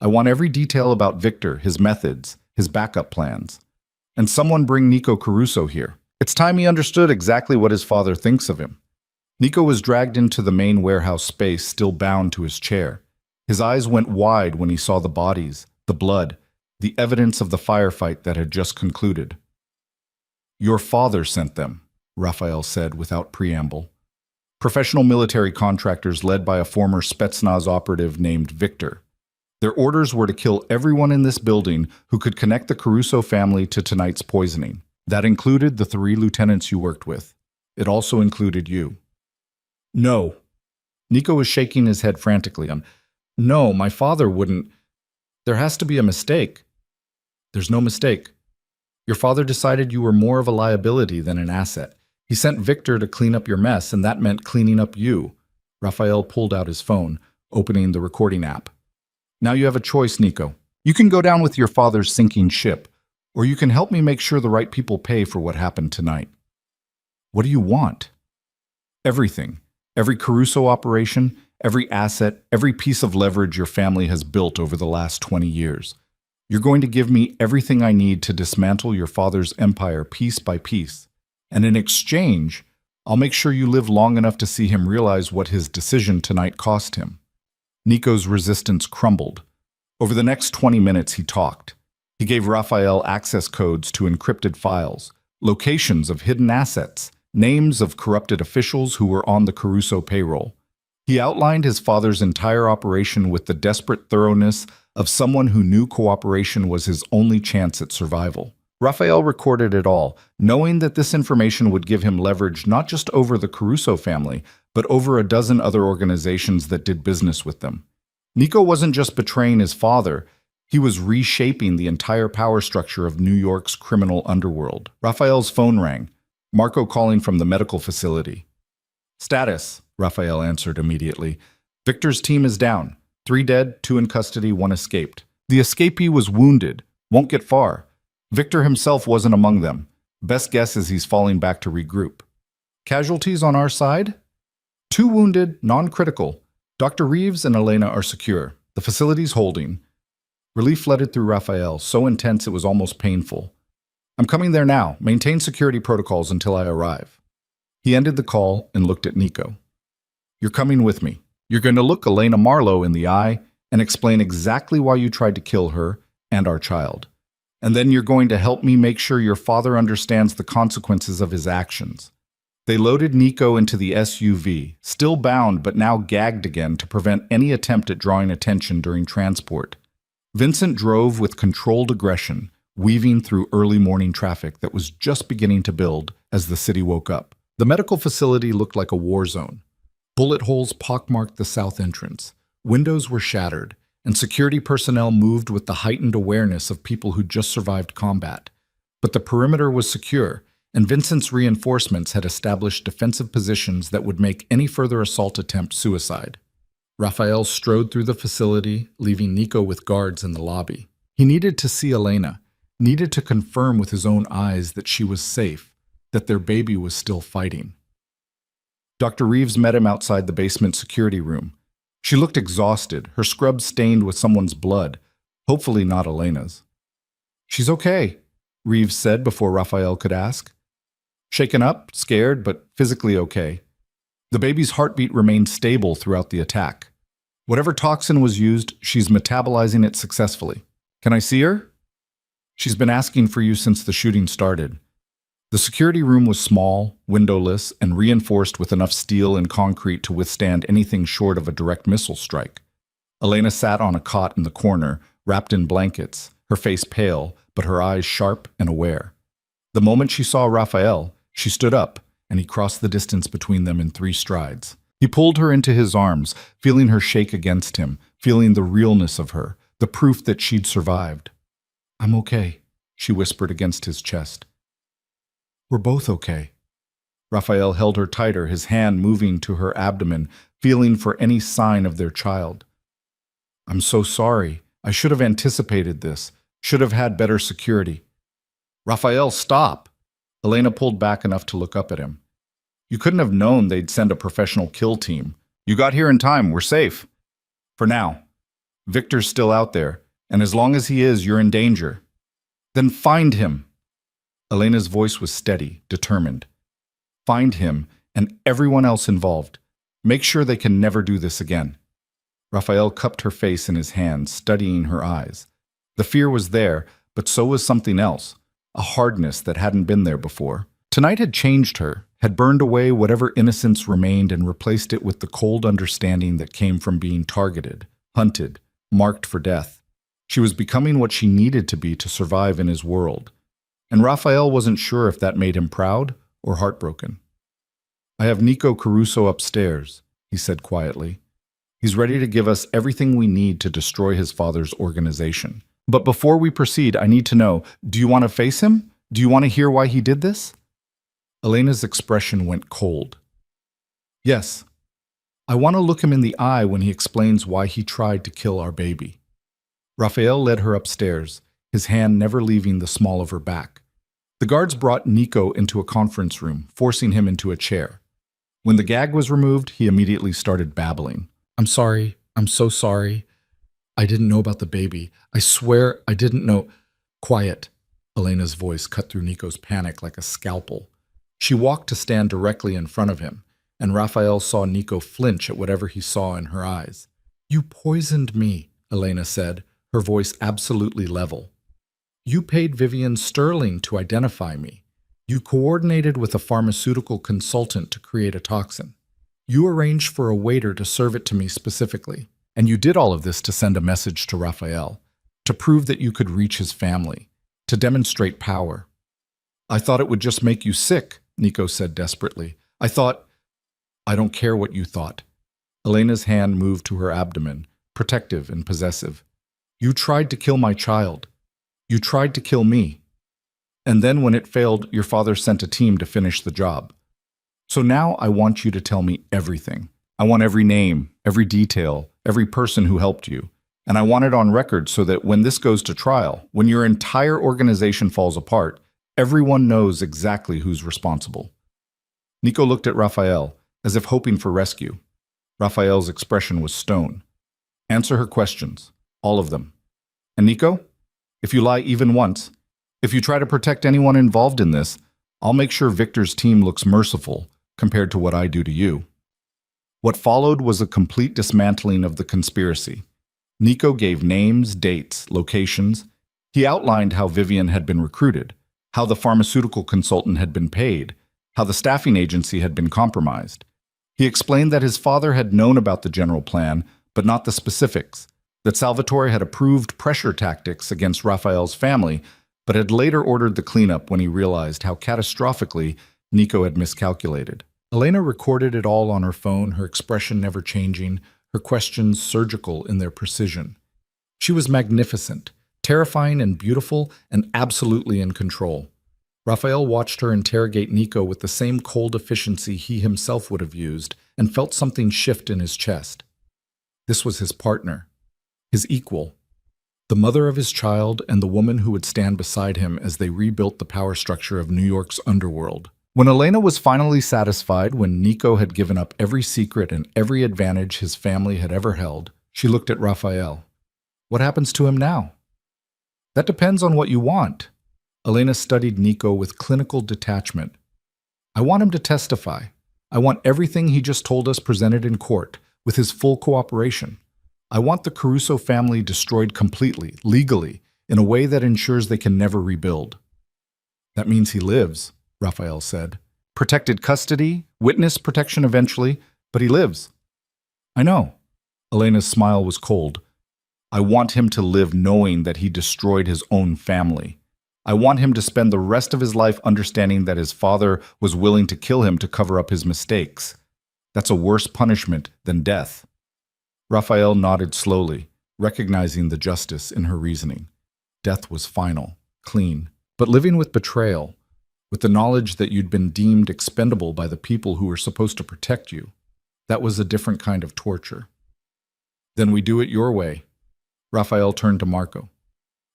I want every detail about Victor, his methods, his backup plans. And someone bring Nico Caruso here. It's time he understood exactly what his father thinks of him." Nico was dragged into the main warehouse space, still bound to his chair. His eyes went wide when he saw the bodies, the blood. the evidence of the firefight that had just concluded. Your father sent them, Raphael said without preamble. Professional military contractors led by a former Spetsnaz operative named Victor. Their orders were to kill everyone in this building who could connect the Caruso family to tonight's poisoning. That included the 3 lieutenants you worked with. It also included you. No. Nico was shaking his head frantically. No, my father wouldn't. There has to be a mistake. There's no mistake. Your father decided you were more of a liability than an asset. He sent Victor to clean up your mess, and that meant cleaning up you. Raphael pulled out his phone, opening the recording app. Now you have a choice, Nico. You can go down with your father's sinking ship, or you can help me make sure the right people pay for what happened tonight. What do you want? Everything. Every Caruso operation, every asset, every piece of leverage your family has built over the last 20 years. You're going to give me everything I need to dismantle your father's empire piece by piece. And in exchange, I'll make sure you live long enough to see him realize what his decision tonight cost him. Nico's resistance crumbled. Over the next 20 minutes, he talked. He gave Raphael access codes to encrypted files, locations of hidden assets, names of corrupted officials who were on the Caruso payroll. He outlined his father's entire operation with the desperate thoroughness of someone who knew cooperation was his only chance at survival. Raphael recorded it all, knowing that this information would give him leverage not just over the Caruso family, but over a dozen other organizations that did business with them. Nico wasn't just betraying his father, he was reshaping the entire power structure of New York's criminal underworld. Raphael's phone rang, Marco calling from the medical facility. Status, Raphael answered immediately. Victor's team is down. 3 dead, 2 in custody, 1 escaped. The escapee was wounded, won't get far. Victor himself wasn't among them. Best guess is he's falling back to regroup. Casualties on our side? 2 wounded, non-critical. Dr. Reeves and Elena are secure. The facility's holding. Relief flooded through Raphael, so intense it was almost painful. I'm coming there now. Maintain security protocols until I arrive. He ended the call and looked at Nico. You're coming with me. You're going to look Elena Marlowe in the eye and explain exactly why you tried to kill her and our child. And then you're going to help me make sure your father understands the consequences of his actions. They loaded Nico into the SUV, still bound but now gagged again to prevent any attempt at drawing attention during transport. Vincent drove with controlled aggression, weaving through early morning traffic that was just beginning to build as the city woke up. The medical facility looked like a war zone. Bullet holes pockmarked the south entrance. Windows were shattered, and security personnel moved with the heightened awareness of people who just survived combat. But the perimeter was secure, and Vincent's reinforcements had established defensive positions that would make any further assault attempt suicide. Raphael strode through the facility, leaving Nico with guards in the lobby. He needed to see Elena, needed to confirm with his own eyes that she was safe, that their baby was still fighting. Dr. Reeves met him outside the basement security room. She looked exhausted, her scrub stained with someone's blood, hopefully not Elena's. She's okay, Reeves said before Raphael could ask. Shaken up, scared, but physically okay. The baby's heartbeat remained stable throughout the attack. Whatever toxin was used, she's metabolizing it successfully. Can I see her? She's been asking for you since the shooting started. The security room was small, windowless, and reinforced with enough steel and concrete to withstand anything short of a direct missile strike. Elena sat on a cot in the corner, wrapped in blankets, her face pale, but her eyes sharp and aware. The moment she saw Raphael, she stood up, and he crossed the distance between them in 3 strides. He pulled her into his arms, feeling her shake against him, feeling the realness of her, the proof that she'd survived. I'm okay, she whispered against his chest. We're both okay. Raphael held her tighter, his hand moving to her abdomen, feeling for any sign of their child. I'm so sorry. I should have anticipated this, should have had better security. Raphael, stop! Elena pulled back enough to look up at him. You couldn't have known they'd send a professional kill team. You got here in time, we're safe. For now. Victor's still out there, and as long as he is, you're in danger. Then find him. Elena's voice was steady, determined. Find him and everyone else involved. Make sure they can never do this again. Raphael cupped her face in his hands, studying her eyes. The fear was there, but so was something else, a hardness that hadn't been there before. Tonight had changed her, had burned away whatever innocence remained and replaced it with the cold understanding that came from being targeted, hunted, marked for death. She was becoming what she needed to be to survive in his world. And Raphael wasn't sure if that made him proud or heartbroken. "I have Nico Caruso upstairs," he said quietly. "He's ready to give us everything we need to destroy his father's organization. But before we proceed, I need to know, do you want to face him? Do you want to hear why he did this?" Elena's expression went cold. "Yes. I want to look him in the eye when he explains why he tried to kill our baby." Raphael led her upstairs, his hand never leaving the small of her back. The guards brought Nico into a conference room, forcing him into a chair. When the gag was removed, he immediately started babbling. "I'm sorry. I'm so sorry. I didn't know about the baby. I swear I didn't know." "Quiet." Elena's voice cut through Nico's panic like a scalpel. She walked to stand directly in front of him, and Raphael saw Nico flinch at whatever he saw in her eyes. "You poisoned me," Elena said, her voice absolutely level. "You paid Vivian Sterling to identify me. You coordinated with a pharmaceutical consultant to create a toxin. You arranged for a waiter to serve it to me specifically. And you did all of this to send a message to Raphael, to prove that you could reach his family, to demonstrate power." "I thought it would just make you sick," Nico said desperately. "I thought—" "I don't care what you thought." Elena's hand moved to her abdomen, protective and possessive. "You tried to kill my child. You tried to kill me. And then when it failed, your father sent a team to finish the job. So now I want you to tell me everything. I want every name, every detail, every person who helped you. And I want it on record so that when this goes to trial, when your entire organization falls apart, everyone knows exactly who's responsible." Nico looked at Raphael, as if hoping for rescue. Raphael's expression was stone. "Answer her questions. All of them. And Nico, if you lie even once, if you try to protect anyone involved in this, I'll make sure Victor's team looks merciful compared to what I do to you." What followed was a complete dismantling of the conspiracy. Nico gave names, dates, locations. He outlined how Vivian had been recruited, how the pharmaceutical consultant had been paid, how the staffing agency had been compromised. He explained that his father had known about the general plan, but not the specifics, that Salvatore had approved pressure tactics against Raphael's family, but had later ordered the cleanup when he realized how catastrophically Nico had miscalculated. Elena recorded it all on her phone, her expression never changing, her questions surgical in their precision. She was magnificent, terrifying and beautiful, and absolutely in control. Raphael watched her interrogate Nico with the same cold efficiency he himself would have used, and felt something shift in his chest. This was his partner, his equal, the mother of his child and the woman who would stand beside him as they rebuilt the power structure of New York's underworld. When Elena was finally satisfied, when Nico had given up every secret and every advantage his family had ever held, she looked at Raphael. "What happens to him now?" "That depends on what you want." Elena studied Nico with clinical detachment. "I want him to testify. I want everything he just told us presented in court, with his full cooperation. I want the Caruso family destroyed completely, legally, in a way that ensures they can never rebuild." "That means he lives," Raphael said. "Protected custody, witness protection eventually, but he lives." "I know." Elena's smile was cold. "I want him to live knowing that he destroyed his own family. I want him to spend the rest of his life understanding that his father was willing to kill him to cover up his mistakes. That's a worse punishment than death." Raphael nodded slowly, recognizing the justice in her reasoning. Death was final, clean, but living with betrayal, with the knowledge that you'd been deemed expendable by the people who were supposed to protect you, that was a different kind of torture. "Then we do it your way." Raphael turned to Marco.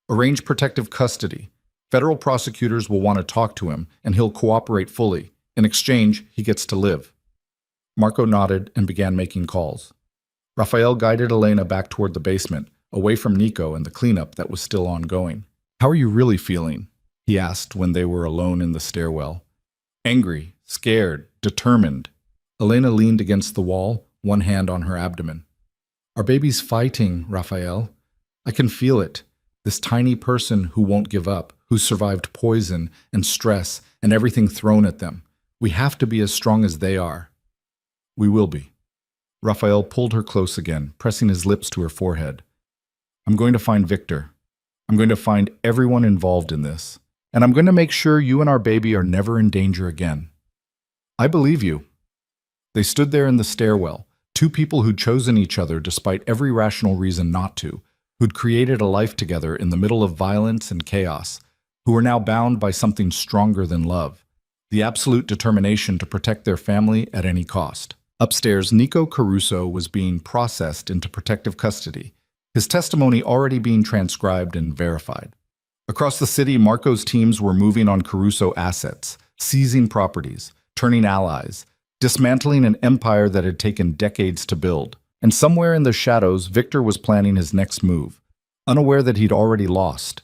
"Arrange protective custody. Federal prosecutors will want to talk to him, and he'll cooperate fully. In exchange, he gets to live." Marco nodded and began making calls. Raphael guided Elena back toward the basement, away from Nico and the cleanup that was still ongoing. "How are you really feeling?" he asked when they were alone in the stairwell. "Angry, scared, determined." Elena leaned against the wall, one hand on her abdomen. "Our baby's fighting, Raphael. I can feel it. This tiny person who won't give up, who survived poison and stress and everything thrown at them. We have to be as strong as they are. We will be. Raphael pulled her close again, pressing his lips to her forehead. I'm going to find Victor. I'm going to find everyone involved in this. And I'm going to make sure you and our baby are never in danger again. I believe you. They stood there in the stairwell, two people who'd chosen each other despite every rational reason not to, who'd created a life together in the middle of violence and chaos, who were now bound by something stronger than love, the absolute determination to protect their family at any cost. Upstairs, Nico Caruso was being processed into protective custody, his testimony already being transcribed and verified. Across the city, Marco's teams were moving on Caruso assets, seizing properties, turning allies, dismantling an empire that had taken decades to build. And somewhere in the shadows, Victor was planning his next move, unaware that he'd already lost,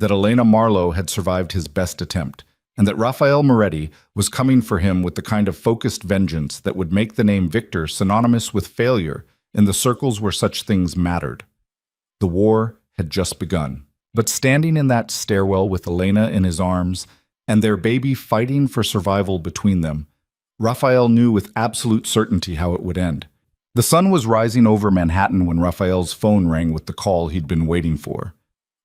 that Elena Marlowe had survived his best attempt, and that Rafael Moretti was coming for him with the kind of focused vengeance that would make the name Victor synonymous with failure in the circles where such things mattered. The war had just begun. But standing in that stairwell with Elena in his arms and their baby fighting for survival between them, Rafael knew with absolute certainty how it would end. The sun was rising over Manhattan when Rafael's phone rang with the call he'd been waiting for.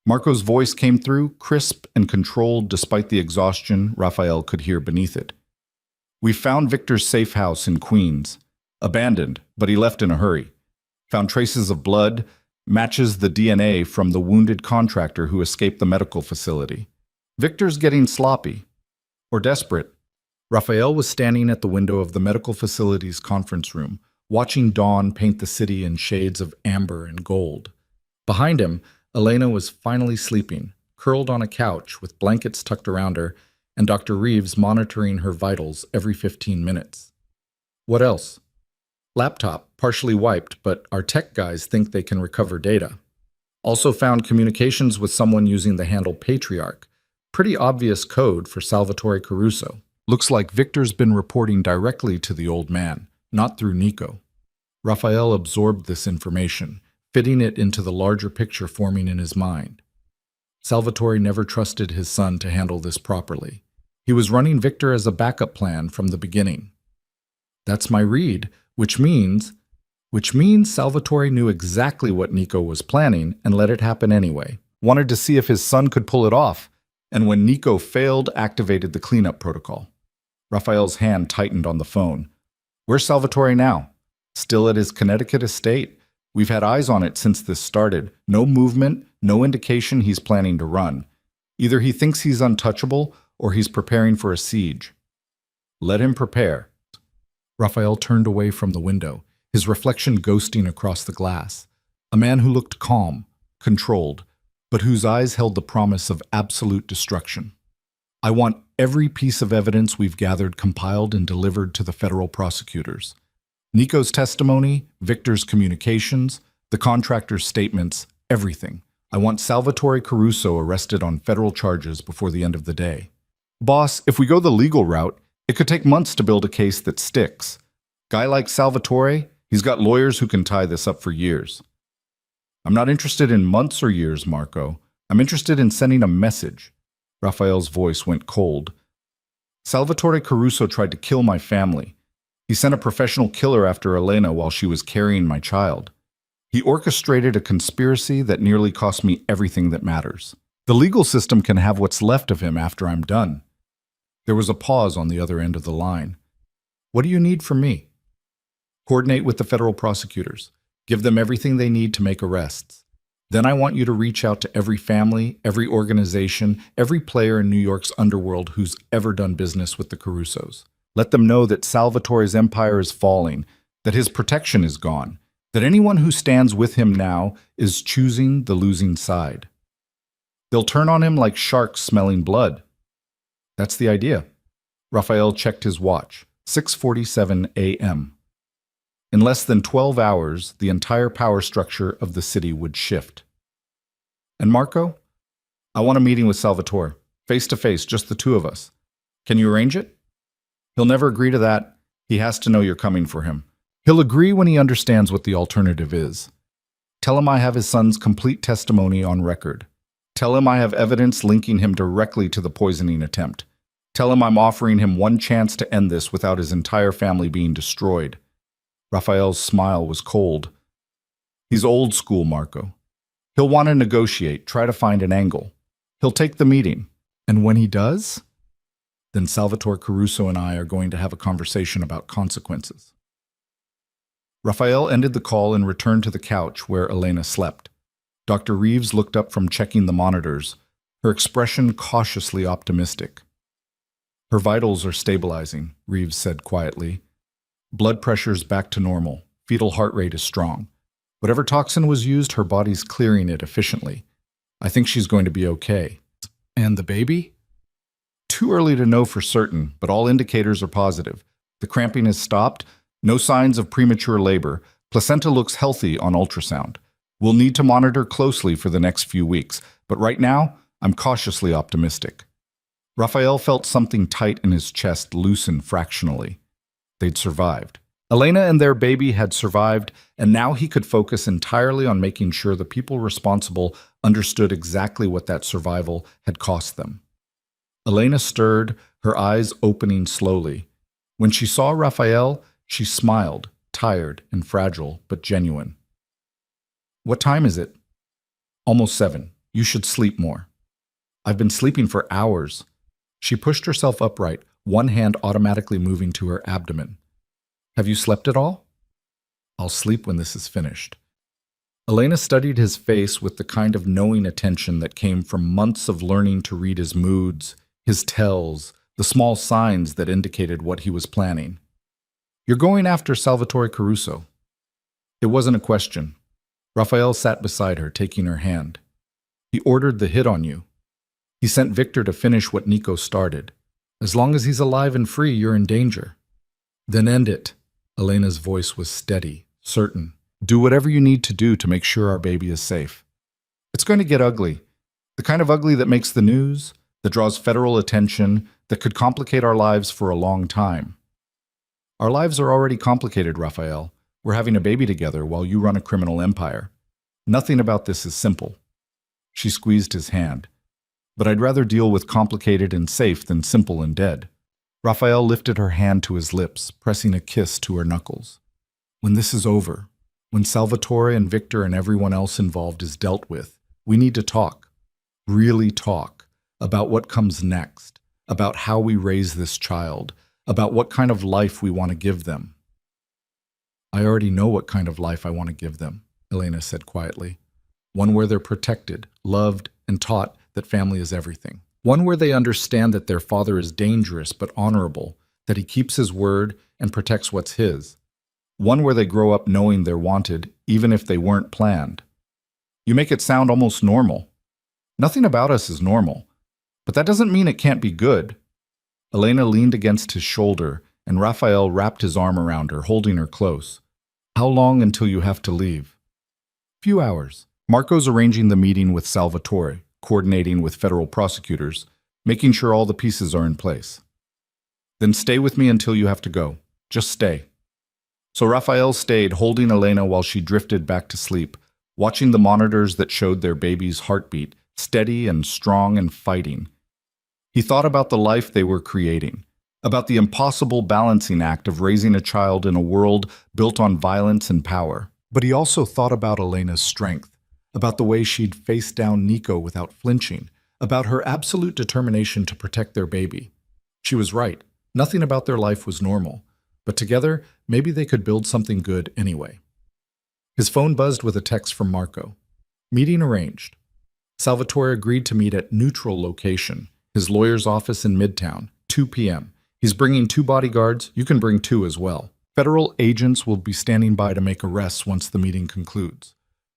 Marco's voice came through, crisp and controlled despite the exhaustion Rafael could hear beneath it. We found Victor's safe house in Queens. Abandoned, but he left in a hurry. Found traces of blood, matches the DNA from the wounded contractor who escaped the medical facility. Victor's getting sloppy. Or desperate. Rafael was standing at the window of the medical facility's conference room, watching dawn paint the city in shades of amber and gold. Behind him, Elena was finally sleeping, curled on a couch with blankets tucked around her, and Dr. Reeves monitoring her vitals every 15 minutes. What else? Laptop, partially wiped, but our tech guys think they can recover data. Also found communications with someone using the handle Patriarch. Pretty obvious code for Salvatore Caruso. Looks like Victor's been reporting directly to the old man, not through Nico. Rafael absorbed this information, fitting it into the larger picture forming in his mind. Salvatore never trusted his son to handle this properly. He was running Victor as a backup plan from the beginning. That's my read, which means Salvatore knew exactly what Nico was planning and let it happen anyway. Wanted to see if his son could pull it off, and when Nico failed, activated the cleanup protocol. Rafael's hand tightened on the phone. Where's Salvatore now? Still at his Connecticut estate. We've had eyes on it since this started. No movement, no indication he's planning to run. Either he thinks he's untouchable, or he's preparing for a siege. Let him prepare. Rafael turned away from the window, his reflection ghosting across the glass. A man who looked calm, controlled, but whose eyes held the promise of absolute destruction. I want every piece of evidence we've gathered compiled and delivered to the federal prosecutors. Nico's testimony, Victor's communications, the contractor's statements, everything. I want Salvatore Caruso arrested on federal charges before the end of the day. Boss, if we go the legal route, it could take months to build a case that sticks. Guy like Salvatore, he's got lawyers who can tie this up for years. I'm not interested in months or years, Marco. I'm interested in sending a message. Rafael's voice went cold. Salvatore Caruso tried to kill my family. He sent a professional killer after Elena while she was carrying my child. He orchestrated a conspiracy that nearly cost me everything that matters. The legal system can have what's left of him after I'm done. There was a pause on the other end of the line. What do you need from me? Coordinate with the federal prosecutors. Give them everything they need to make arrests. Then I want you to reach out to every family, every organization, every player in New York's underworld who's ever done business with the Carusos. Let them know that Salvatore's empire is falling, that his protection is gone, that anyone who stands with him now is choosing the losing side. They'll turn on him like sharks smelling blood. That's the idea. Rafael checked his watch. 6:47 a.m. In less than 12 hours, the entire power structure of the city would shift. And Marco? I want a meeting with Salvatore. Face to face, just the two of us. Can you arrange it? He'll never agree to that. He has to know you're coming for him. He'll agree when he understands what the alternative is. Tell him I have his son's complete testimony on record. Tell him I have evidence linking him directly to the poisoning attempt. Tell him I'm offering him one chance to end this without his entire family being destroyed." Raphael's smile was cold. "He's old school, Marco. He'll want to negotiate, try to find an angle. He'll take the meeting. And when he does, then Salvatore Caruso and I are going to have a conversation about consequences." Raphael ended the call and returned to the couch where Elena slept. Dr. Reeves looked up from checking the monitors, her expression cautiously optimistic. "Her vitals are stabilizing," Reeves said quietly. "Blood pressure's back to normal. Fetal heart rate is strong. Whatever toxin was used, her body's clearing it efficiently. I think she's going to be okay." "And the baby?" "Too early to know for certain, but all indicators are positive. The cramping has stopped, no signs of premature labor. Placenta looks healthy on ultrasound. We'll need to monitor closely for the next few weeks, but right now, I'm cautiously optimistic." Raphael felt something tight in his chest loosen fractionally. They'd survived. Elena and their baby had survived, and now he could focus entirely on making sure the people responsible understood exactly what that survival had cost them. Elena stirred, her eyes opening slowly. When she saw Raphael, she smiled, tired and fragile, but genuine. "What time is it?" "Almost 7. You should sleep more." "I've been sleeping for hours." She pushed herself upright, one hand automatically moving to her abdomen. "Have you slept at all?" "I'll sleep when this is finished." Elena studied his face with the kind of knowing attention that came from months of learning to read his moods, his tells, the small signs that indicated what he was planning. "You're going after Salvatore Caruso." It wasn't a question. Raphael sat beside her, taking her hand. "He ordered the hit on you. He sent Victor to finish what Nico started. As long as he's alive and free, you're in danger." "Then end it." Elena's voice was steady, certain. "Do whatever you need to do to make sure our baby is safe. It's going to get ugly. The kind of ugly that makes the news, that draws federal attention, that could complicate our lives for a long time." "Our lives are already complicated, Raphael. We're having a baby together while you run a criminal empire. Nothing about this is simple." She squeezed his hand. "But I'd rather deal with complicated and safe than simple and dead." Raphael lifted her hand to his lips, pressing a kiss to her knuckles. "When this is over, when Salvatore and Victor and everyone else involved is dealt with, we need to talk. Really talk. About what comes next. About how we raise this child. About what kind of life we want to give them." "I already know what kind of life I want to give them," Elena said quietly. "One where they're protected, loved, and taught that family is everything. One where they understand that their father is dangerous but honorable, that he keeps his word and protects what's his. One where they grow up knowing they're wanted, even if they weren't planned." "You make it sound almost normal." "Nothing about us is normal. But that doesn't mean it can't be good." Elena leaned against his shoulder, and Raphael wrapped his arm around her, holding her close. "How long until you have to leave?" "Few hours." Marco's arranging the meeting with Salvatore, coordinating with federal prosecutors, making sure all the pieces are in place. "Then stay with me until you have to go. Just stay." So Raphael stayed, holding Elena while she drifted back to sleep, watching the monitors that showed their baby's heartbeat, steady and strong and fighting. He thought about the life they were creating, about the impossible balancing act of raising a child in a world built on violence and power. But he also thought about Elena's strength, about the way she'd faced down Nico without flinching, about her absolute determination to protect their baby. She was right. Nothing about their life was normal, but together, maybe they could build something good anyway. His phone buzzed with a text from Marco. Meeting arranged. Salvatore agreed to meet at neutral location, his lawyer's office in Midtown, 2 p.m. He's bringing 2 bodyguards. You can bring 2 as well. Federal agents will be standing by to make arrests once the meeting concludes.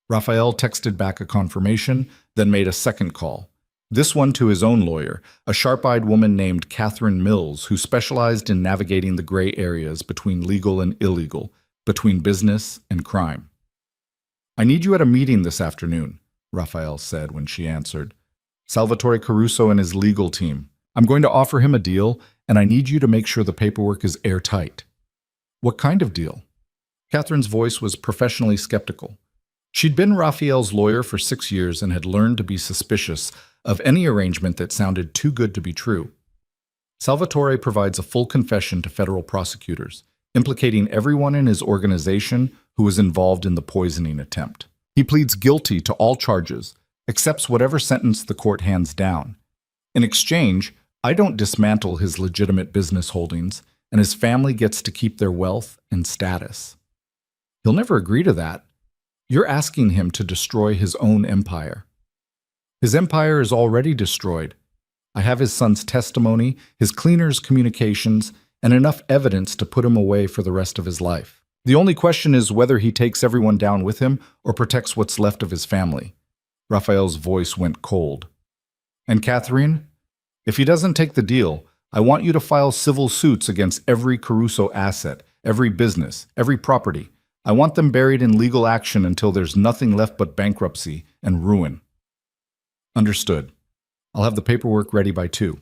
Raphael texted back a confirmation, then made a second call. This one to his own lawyer, a sharp-eyed woman named Catherine Mills, who specialized in navigating the gray areas between legal and illegal, between business and crime. "I need you at a meeting this afternoon," Raphael said when she answered. "Salvatore Caruso and his legal team. I'm going to offer him a deal, and I need you to make sure the paperwork is airtight." "What kind of deal?" Catherine's voice was professionally skeptical. She'd been Raphael's lawyer for 6 years and had learned to be suspicious of any arrangement that sounded too good to be true. Salvatore provides a full confession to federal prosecutors, implicating everyone in his organization who was involved in the poisoning attempt. He pleads guilty to all charges, accepts whatever sentence the court hands down. In exchange, I don't dismantle his legitimate business holdings, and his family gets to keep their wealth and status. He'll never agree to that. You're asking him to destroy his own empire. His empire is already destroyed. I have his son's testimony, his cleaner's communications, and enough evidence to put him away for the rest of his life. The only question is whether he takes everyone down with him or protects what's left of his family. Raphael's voice went cold. And Catherine, if he doesn't take the deal, I want you to file civil suits against every Caruso asset, every business, every property. I want them buried in legal action until there's nothing left but bankruptcy and ruin. Understood. I'll have the paperwork ready by 2.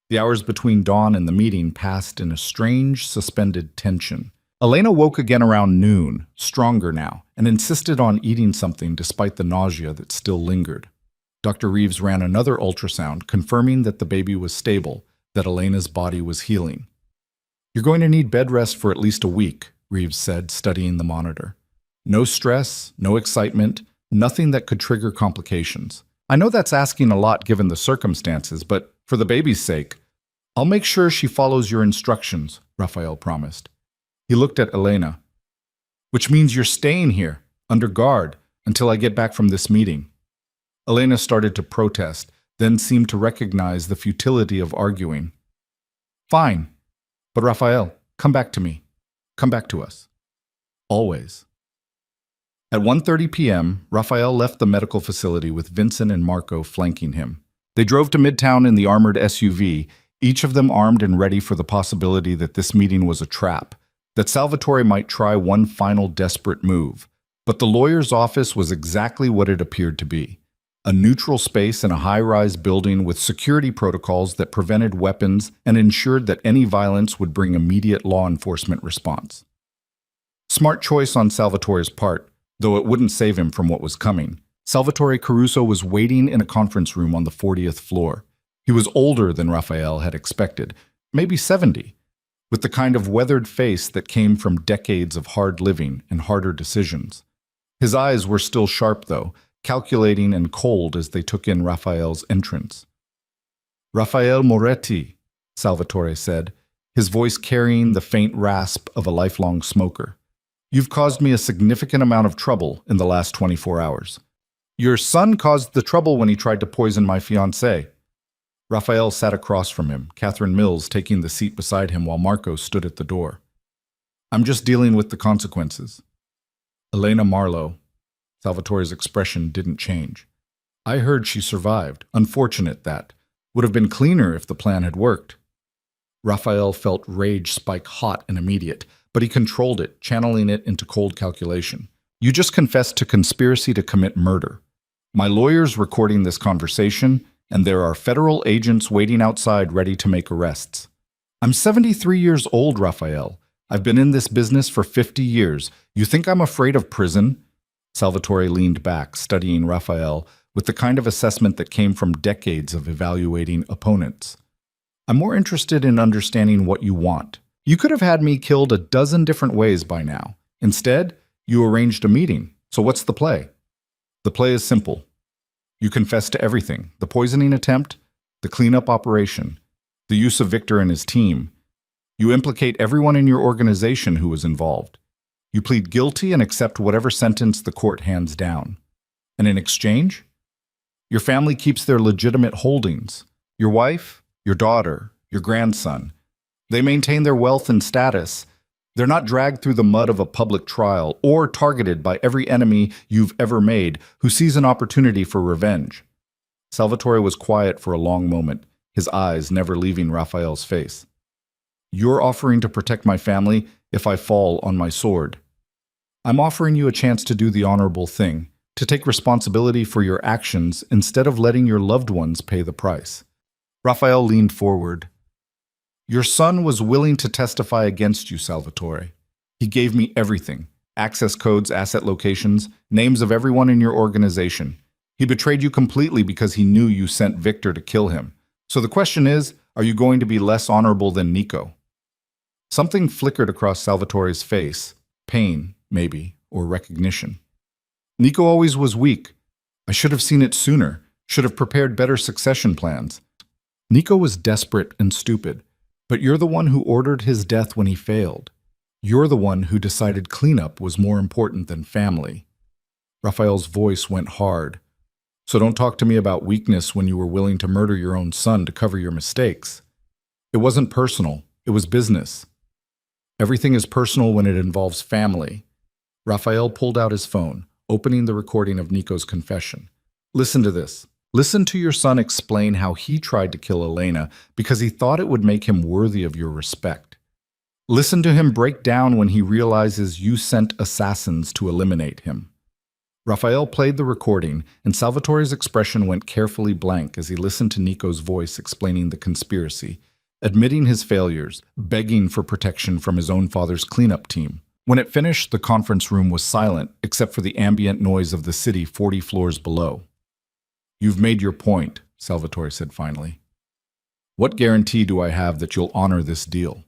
The hours between dawn and the meeting passed in a strange, suspended tension. Elena woke again around noon, stronger now, and insisted on eating something despite the nausea that still lingered. Dr. Reeves ran another ultrasound, confirming that the baby was stable, that Elena's body was healing. You're going to need bed rest for at least a week, Reeves said, studying the monitor. No stress, no excitement, nothing that could trigger complications. I know that's asking a lot given the circumstances, but for the baby's sake, I'll make sure she follows your instructions, Raphael promised. He looked at Elena. Which means you're staying here, under guard, until I get back from this meeting. Elena started to protest, then seemed to recognize the futility of arguing. Fine, but Raphael, come back to me. Come back to us. Always. At 1:30 p.m., Raphael left the medical facility with Vincent and Marco flanking him. They drove to Midtown in the armored SUV, each of them armed and ready for the possibility that this meeting was a trap, that Salvatore might try one final desperate move. But the lawyer's office was exactly what it appeared to be. A neutral space in a high-rise building with security protocols that prevented weapons and ensured that any violence would bring immediate law enforcement response. Smart choice on Salvatore's part, though it wouldn't save him from what was coming. Salvatore Caruso was waiting in a conference room on the 40th floor. He was older than Raphael had expected, maybe 70, with the kind of weathered face that came from decades of hard living and harder decisions. His eyes were still sharp, though, calculating and cold as they took in Raphael's entrance. Raphael Moretti, Salvatore said, his voice carrying the faint rasp of a lifelong smoker. You've caused me a significant amount of trouble in the last 24 hours. Your son caused the trouble when he tried to poison my fiancée. Raphael sat across from him, Catherine Mills taking the seat beside him while Marco stood at the door. I'm just dealing with the consequences. Elena Marlowe. Salvatore's expression didn't change. I heard she survived. Unfortunate that. Would have been cleaner if the plan had worked. Raphael felt rage spike hot and immediate, but he controlled it, channeling it into cold calculation. You just confessed to conspiracy to commit murder. My lawyer's recording this conversation, and there are federal agents waiting outside ready to make arrests. I'm 73 years old, Raphael. I've been in this business for 50 years. You think I'm afraid of prison? Salvatore leaned back, studying Raphael with the kind of assessment that came from decades of evaluating opponents. I'm more interested in understanding what you want. You could have had me killed a dozen different ways by now. Instead, you arranged a meeting. So what's the play? The play is simple. You confess to everything: the poisoning attempt, the cleanup operation, the use of Victor and his team. You implicate everyone in your organization who was involved. You plead guilty and accept whatever sentence the court hands down. And in exchange, your family keeps their legitimate holdings. Your wife, your daughter, your grandson. They maintain their wealth and status. They're not dragged through the mud of a public trial or targeted by every enemy you've ever made who sees an opportunity for revenge. Salvatore was quiet for a long moment, his eyes never leaving Raphael's face. You're offering to protect my family if I fall on my sword. I'm offering you a chance to do the honorable thing, to take responsibility for your actions instead of letting your loved ones pay the price. Raphael leaned forward. Your son was willing to testify against you, Salvatore. He gave me everything. Access codes, asset locations, names of everyone in your organization. He betrayed you completely because he knew you sent Victor to kill him. So the question is, are you going to be less honorable than Nico? Something flickered across Salvatore's face. Pain, maybe, or recognition. Nico always was weak. I should have seen it sooner, should have prepared better succession plans. Nico was desperate and stupid, but you're the one who ordered his death when he failed. You're the one who decided cleanup was more important than family. Raphael's voice went hard. So don't talk to me about weakness when you were willing to murder your own son to cover your mistakes. It wasn't personal, it was business. Everything is personal when it involves family. Raphael pulled out his phone, opening the recording of Nico's confession. Listen to this. Listen to your son explain how he tried to kill Elena because he thought it would make him worthy of your respect. Listen to him break down when he realizes you sent assassins to eliminate him. Raphael played the recording, and Salvatore's expression went carefully blank as he listened to Nico's voice explaining the conspiracy, admitting his failures, begging for protection from his own father's cleanup team. When it finished, the conference room was silent, except for the ambient noise of the city 40 floors below. You've made your point, Salvatore said finally. What guarantee do I have that you'll honor this deal?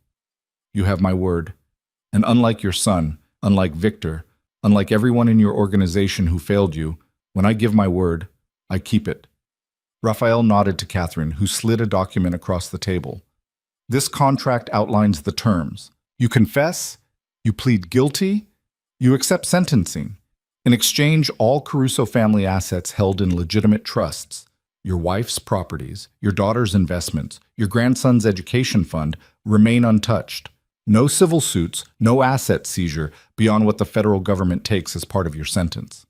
You have my word, and unlike your son, unlike Victor, unlike everyone in your organization who failed you, when I give my word, I keep it. Raphael nodded to Catherine, who slid a document across the table. This contract outlines the terms. You confess, you plead guilty, you accept sentencing. In exchange, all Caruso family assets held in legitimate trusts, your wife's properties, your daughter's investments, your grandson's education fund, remain untouched. No civil suits, no asset seizure beyond what the federal government takes as part of your sentence.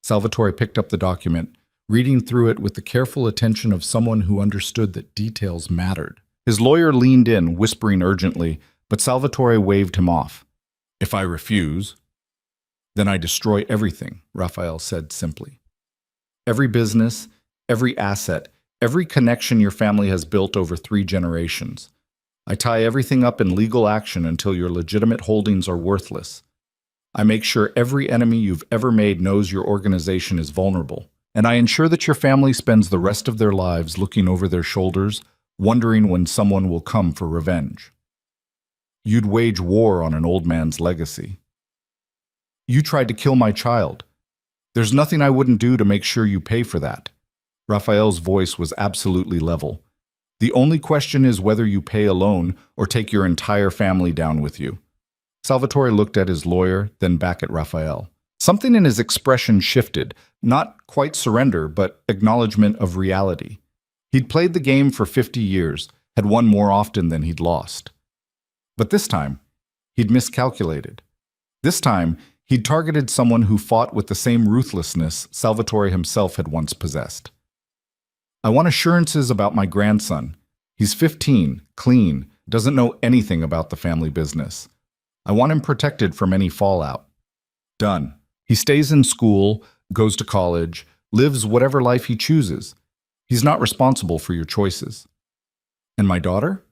Salvatore picked up the document, reading through it with the careful attention of someone who understood that details mattered. His lawyer leaned in, whispering urgently, but Salvatore waved him off. If I refuse, then I destroy everything, Raphael said simply. Every business, every asset, every connection your family has built over 3 generations. I tie everything up in legal action until your legitimate holdings are worthless. I make sure every enemy you've ever made knows your organization is vulnerable, and I ensure that your family spends the rest of their lives looking over their shoulders, wondering when someone will come for revenge. You'd wage war on an old man's legacy. You tried to kill my child. There's nothing I wouldn't do to make sure you pay for that. Raphael's voice was absolutely level. The only question is whether you pay alone or take your entire family down with you. Salvatore looked at his lawyer, then back at Raphael. Something in his expression shifted, not quite surrender, but acknowledgement of reality. He'd played the game for 50 years, had won more often than he'd lost. But this time, he'd miscalculated. This time, he'd targeted someone who fought with the same ruthlessness Salvatore himself had once possessed. I want assurances about my grandson. He's 15, clean, doesn't know anything about the family business. I want him protected from any fallout. Done. He stays in school, goes to college, lives whatever life he chooses. He's not responsible for your choices. And my daughter?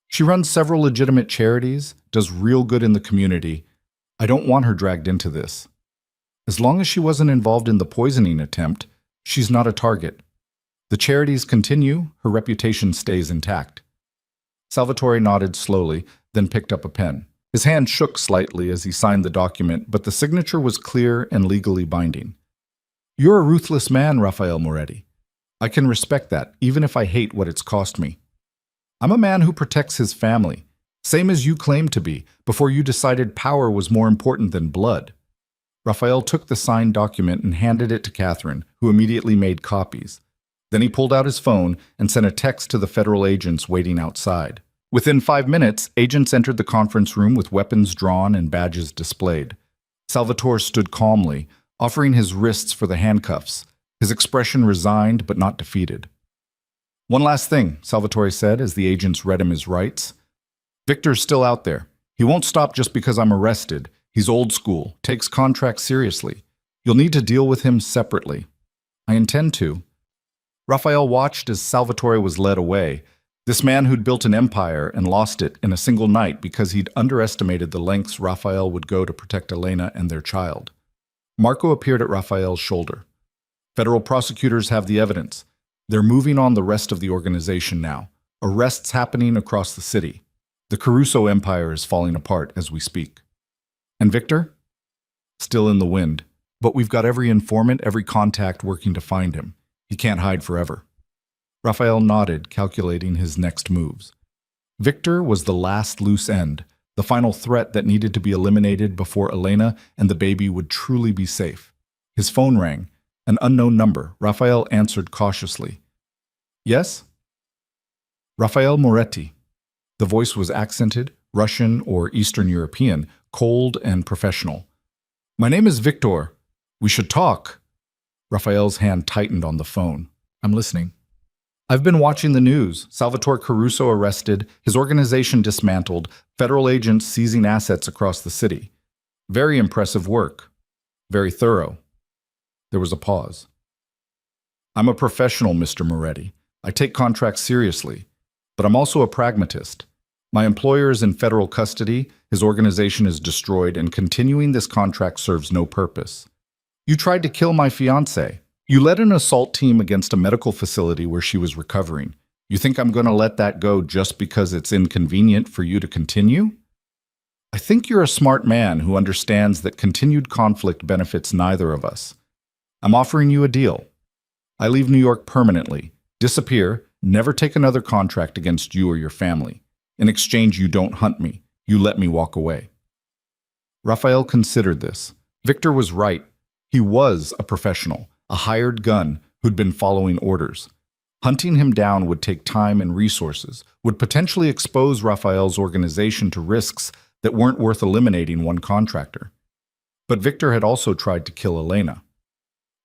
She runs several legitimate charities, does real good in the community. I don't want her dragged into this. As long as she wasn't involved in the poisoning attempt, she's not a target. The charities continue, her reputation stays intact. Salvatore nodded slowly, then picked up a pen. His hand shook slightly as he signed the document, but the signature was clear and legally binding. You're a ruthless man, Raphael Moretti. I can respect that, even if I hate what it's cost me. I'm a man who protects his family, same as you claimed to be, before you decided power was more important than blood. Raphael took the signed document and handed it to Catherine, who immediately made copies. Then he pulled out his phone and sent a text to the federal agents waiting outside. Within 5 minutes, agents entered the conference room with weapons drawn and badges displayed. Salvatore stood calmly, offering his wrists for the handcuffs, his expression resigned but not defeated. One last thing, Salvatore said as the agents read him his rights. Victor's still out there. He won't stop just because I'm arrested. He's old school, takes contracts seriously. You'll need to deal with him separately. I intend to. Raphael watched as Salvatore was led away, This man who'd built an empire and lost it in a single night because he'd underestimated the lengths Raphael would go to protect Elena and their child. Marco appeared at Raphael's shoulder. Federal prosecutors have the evidence. They're moving on the rest of the organization now. Arrests happening across the city. The Caruso empire is falling apart as we speak. And Victor? Still in the wind. But we've got every informant, every contact working to find him. He can't hide forever. Raphael nodded, calculating his next moves. Victor was the last loose end, the final threat that needed to be eliminated before Elena and the baby would truly be safe. His phone rang. An unknown number. Raphael answered cautiously. Yes? Raphael Moretti. The voice was accented, Russian or Eastern European, cold and professional. My name is Victor. We should talk. Raphael's hand tightened on the phone. I'm listening. I've been watching the news. Salvatore Caruso arrested, his organization dismantled, federal agents seizing assets across the city. Very impressive work. Very thorough. There was a pause. I'm a professional, Mr. Moretti. I take contracts seriously, but I'm also a pragmatist. My employer is in federal custody, his organization is destroyed, and continuing this contract serves no purpose. You tried to kill my fiancée. You led an assault team against a medical facility where she was recovering. You think I'm going to let that go just because it's inconvenient for you to continue? I think you're a smart man who understands that continued conflict benefits neither of us. I'm offering you a deal. I leave New York permanently, disappear, never take another contract against you or your family. In exchange, you don't hunt me. You let me walk away. Raphael considered this. Victor was right. He was a professional, a hired gun who'd been following orders. Hunting him down would take time and resources, would potentially expose Raphael's organization to risks that weren't worth eliminating one contractor. But Victor had also tried to kill Elena,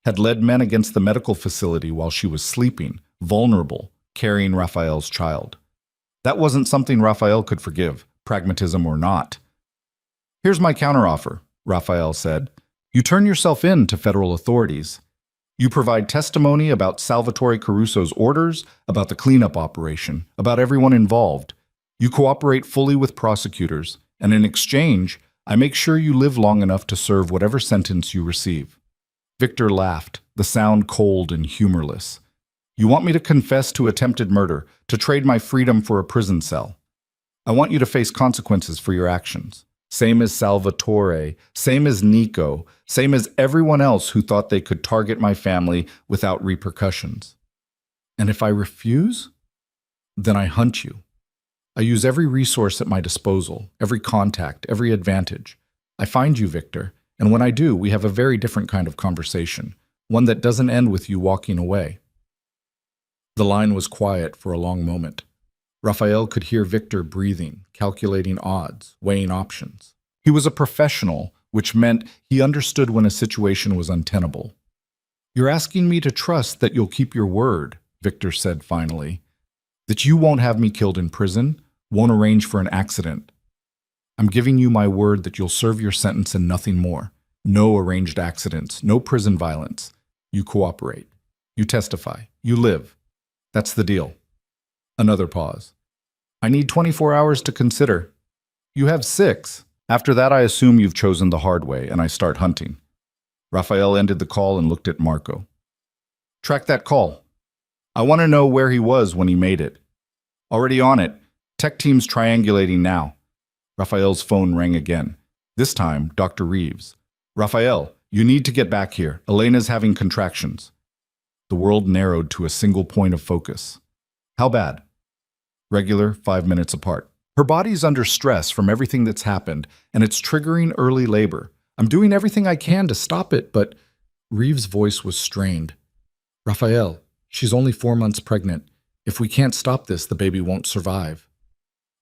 had led men against the medical facility while she was sleeping, vulnerable, carrying Raphael's child. That wasn't something Raphael could forgive, pragmatism or not. Here's my counteroffer, Raphael said. You turn yourself in to federal authorities. You provide testimony about Salvatore Caruso's orders, about the cleanup operation, about everyone involved. You cooperate fully with prosecutors, and in exchange, I make sure you live long enough to serve whatever sentence you receive. Victor laughed, the sound cold and humorless. You want me to confess to attempted murder, to trade my freedom for a prison cell. I want you to face consequences for your actions. Same as Salvatore, same as Nico, same as everyone else who thought they could target my family without repercussions. And if I refuse, then I hunt you. I use every resource at my disposal, every contact, every advantage. I find you, Victor, and when I do, we have a very different kind of conversation, one that doesn't end with you walking away. The line was quiet for a long moment. Raphael could hear Victor breathing, calculating odds, weighing options. He was a professional, which meant he understood when a situation was untenable. You're asking me to trust that you'll keep your word, Victor said finally. That you won't have me killed in prison, won't arrange for an accident. I'm giving you my word that you'll serve your sentence and nothing more. No arranged accidents, no prison violence. You cooperate. You testify. You live. That's the deal. Another pause. I need 24 hours to consider. You have 6. After that, I assume you've chosen the hard way, and I start hunting. Raphael ended the call and looked at Marco. Track that call. I want to know where he was when he made it. Already on it. Tech team's triangulating now. Raphael's phone rang again. This time, Dr. Reeves. Raphael, you need to get back here. Elena's having contractions. The world narrowed to a single point of focus. How bad? Regular, 5 minutes apart. Her body's under stress from everything that's happened, and it's triggering early labor. I'm doing everything I can to stop it, but Reeves' voice was strained. Raphael, she's only 4 months pregnant. If we can't stop this, the baby won't survive.